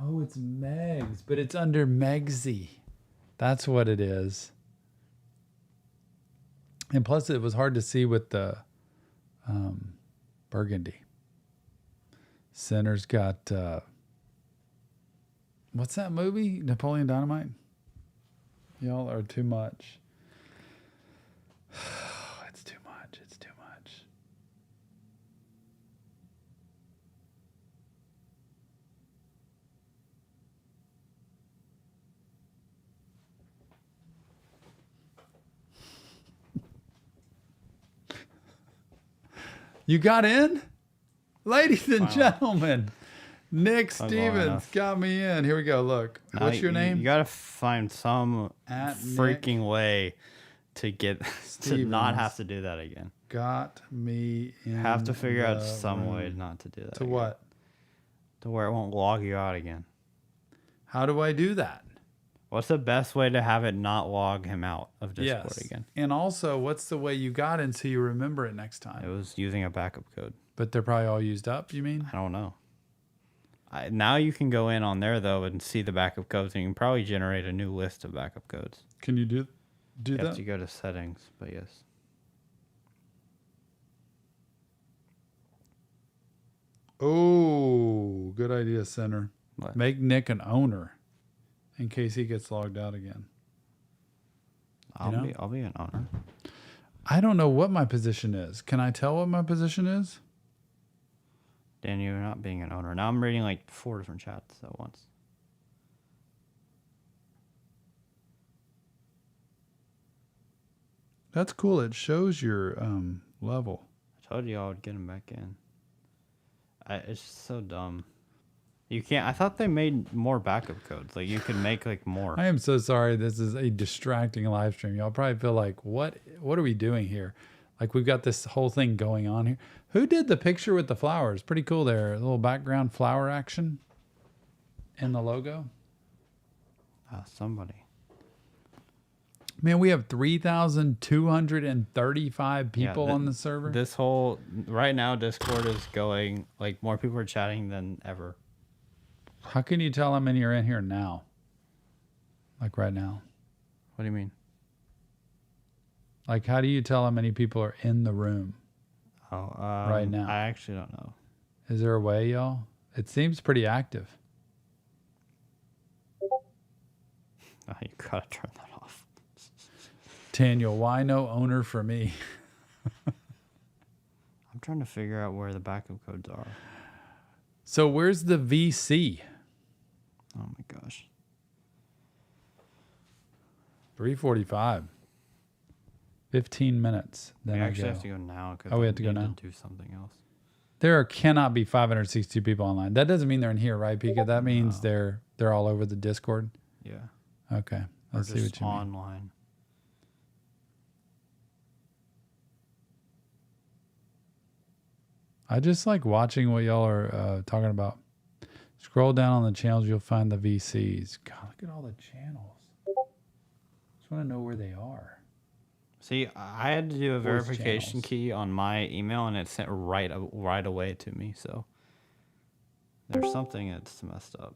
Oh, it's Megs, but it's under Megsy. That's what it is. And plus, it was hard to see with the burgundy. Center's got, what's that movie? Napoleon Dynamite? Y'all are too much. It's too much. It's too much. You got in? Ladies and gentlemen, Nick Stevens got me in. Here we go. Look. Now, what's your name? You got to find some At freaking way to get to not have to do that again. Got me in. Have to figure out the some way room. not to do that. To again. what? To where it won't log you out again. How do I do that? What's the best way to have it not log him out of Discord again? And also, what's the way you got in so you remember it next It time? was using a backup code. But they're probably all used up, you mean? I don't know. Now you can go in on there, though, and see the backup codes, and you can probably generate a new list of backup codes. Can you do You that? have to go to settings, but yes. Oh, good idea, Center. What? Make Nick an owner in case he gets logged out again. I'll be an owner. I don't know what my position is. Can I tell what my position is? Dan, you're not being an owner. Now I'm reading like 4 different chats at once. That's cool. It shows your level. I told you I would get him back in. It's just so dumb. You can't. I thought they made more backup codes. Like you could make like more. I am so sorry. This is a distracting live stream. Y'all probably feel like, what are we doing here? Like we've got this whole thing going on here. Who did the picture with the flowers? Pretty cool there. A little background flower action in the logo. Somebody. Man, we have 3,235 people on the server. This whole right now, Discord is going like more people are chatting than ever. How can you tell how many are in here now? Like right now? What do you mean? Like how do you tell how many people are in the room right now? I actually don't know. Is there a way, y'all? It seems pretty active. Oh, you gotta turn that off. Daniel, why no owner for me? I'm trying to figure out where the backup codes are. So where's the VC? Oh my gosh. 3:45. 15 minutes. Then We I actually go. have to go now because Oh, we have to go now? do something else. There cannot be 562 people online. That doesn't mean they're in here, right, Pika? That means they're all over the Discord. Yeah. Okay. Or Let's see just what you mean. online. I just like watching what y'all are talking about. Scroll down on the channels, you'll find the VCs. God, look at all the channels. Just want to know where they are. See, I had to do a Voice verification channels. key on my email, and it sent right away to me. So there's something that's messed up.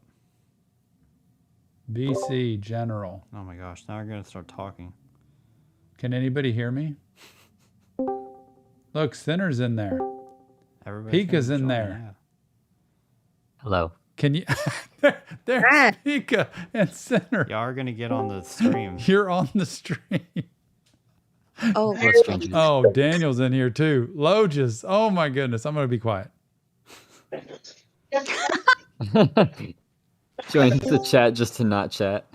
VC General. Oh my gosh! Now we're gonna start talking. Can anybody hear me? Look, Sinner's in there. Everybody's Pika's gonna in join, there. yeah. Hello. Can you? There's Pika and Sinner. Y'all are gonna get on the stream. You're on the stream. Oh, What strangers? Oh, Daniel's in here too. Loges. Oh my goodness. I'm gonna be quiet. Join the chat just to not chat.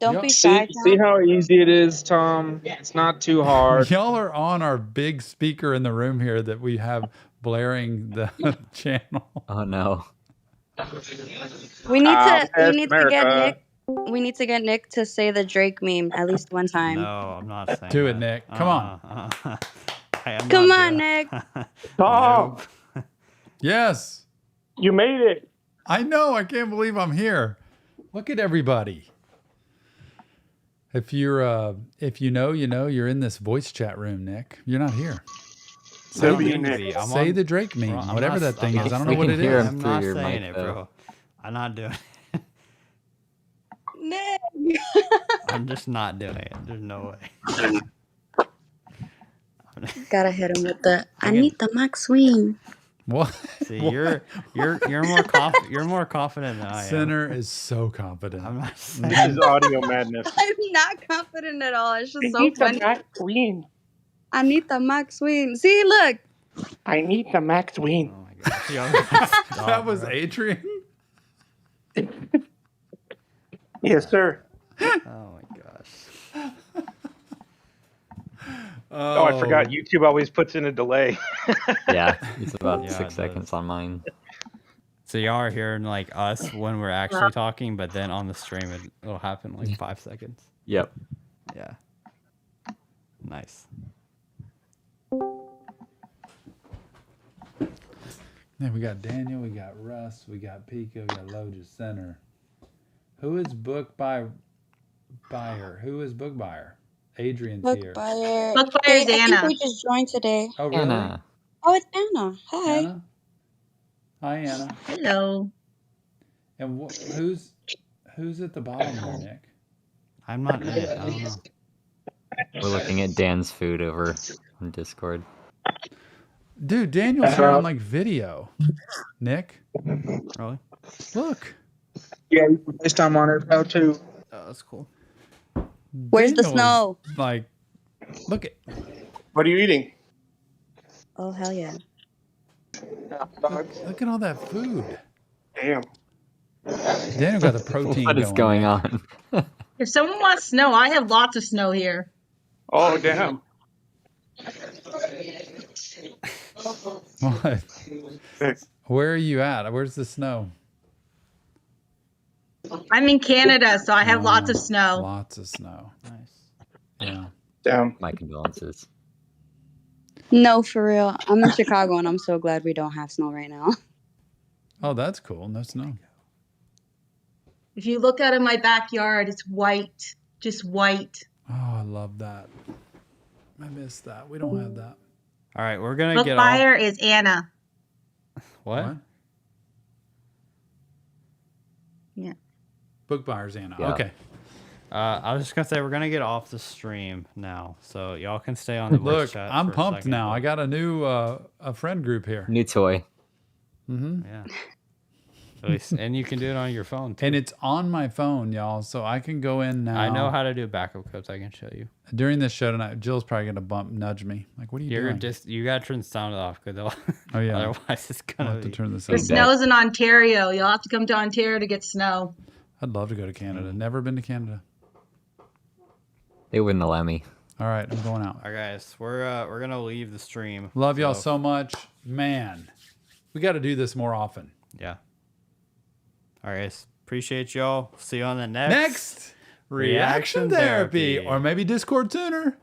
don't Yep. be shy, See Tom. how easy it is, Tom? It's not too hard. Y'all are on our big speaker in the room here that we have blaring the channel. Oh no. We need to Yes, get America. Nick. We need to get Nick to say the Drake meme at least one time. No, I'm not saying. Do it, that. Nick. Come on. I am Come not on, doing- Nick. Tom, Yes. you made it. I know. I can't believe I'm here. Look at everybody. If you're if you know, you're in this voice chat room, Nick. You're not here. Say, W, the, Nick. I'm say on- the Drake meme, Bro, I'm whatever not- that thing I'm is. I not- don't know We what can it hear is. him. I'm through not your saying mic, it, though. bro. I'm not doing it. Nick. I'm just not doing it. There's no way. Gotta hit him with the. I can- need the max swing. What? See, What? you're more confident than I am. Sinner is so confident. I'm not saying. This is audio madness. I'm not confident at all. It's just so funny. win. I need the max swing. See, look. I need the max win. Oh my gosh. Y'all stop, That was bro. Adrian. Yes, sir. Oh my gosh. Oh, I forgot. YouTube always puts in a delay. Yeah, it's about Yeah, 6 it seconds does. on mine. So y'all are hearing like us when we're actually talking, but then on the stream it'll happen like 5 seconds. Yep. Yeah. Nice. Then we got Daniel, we got Russ, we got Pika, we got Loja Center. Who is booked by buyer. Who is book buyer? Adrian's Book here. buyer. Book buyer is I think Anna. they just joined today. Oh, really? Anna. Oh, it's Anna. Hi. Anna? Hi, Anna. Hello. And who's at the bottom there, Nick? I'm not in it. I don't know. We're looking at Dan's food over on Discord. Dude, Daniel's here on like video. Nick, Really? look. Yeah, you can FaceTime on it now too. Oh, that's cool. Where's the Daniel is, snow? like, look at. What are you eating? Oh, hell yeah. Look at all that food. Damn. Daniel got the protein. What is going Nick. on? If someone wants snow, I have lots of snow here. Oh, damn. What? Where are you at? Where's the snow? I'm in Canada, so I have lots of snow. Lots of snow. Nice. Yeah. Damn. My condolences. No, for real. I'm in Chicago, and I'm so glad we don't have snow right now. Oh, that's cool. No snow. If you look out in my backyard, it's white, just white. Oh, I love that. I miss that. We don't have that. All right, we're gonna Book get buyer is Anna. What? Yeah. Book buyers, Anna. Yeah. Okay. I was just gonna say we're gonna get off the stream now, so y'all can stay on the voice Look, chat. I'm for a pumped second, now. but- I got a new a friend group here. New toy. Mm-hmm. Yeah. At least, and you can do it on your phone too. And it's on my phone, y'all, so I can go in now. I know how to do backup clips. I can show you. During this show tonight, Jill's probably gonna nudge me. Like, what are you You're doing? just you gotta turn the sound off because Oh yeah. otherwise it's I'll gonna have to be. turn this The on. snow's in Ontario. You'll have to come to Ontario to get snow. I'd love to go to Canada. Never been to Canada. They wouldn't allow me. All right, I'm going out. All right, guys, we're gonna leave the stream. Love y'all so much, man. We got to do this more often. Yeah. All right, guys. Appreciate y'all. See you on the next Next, reaction therapy, or maybe Discord sooner.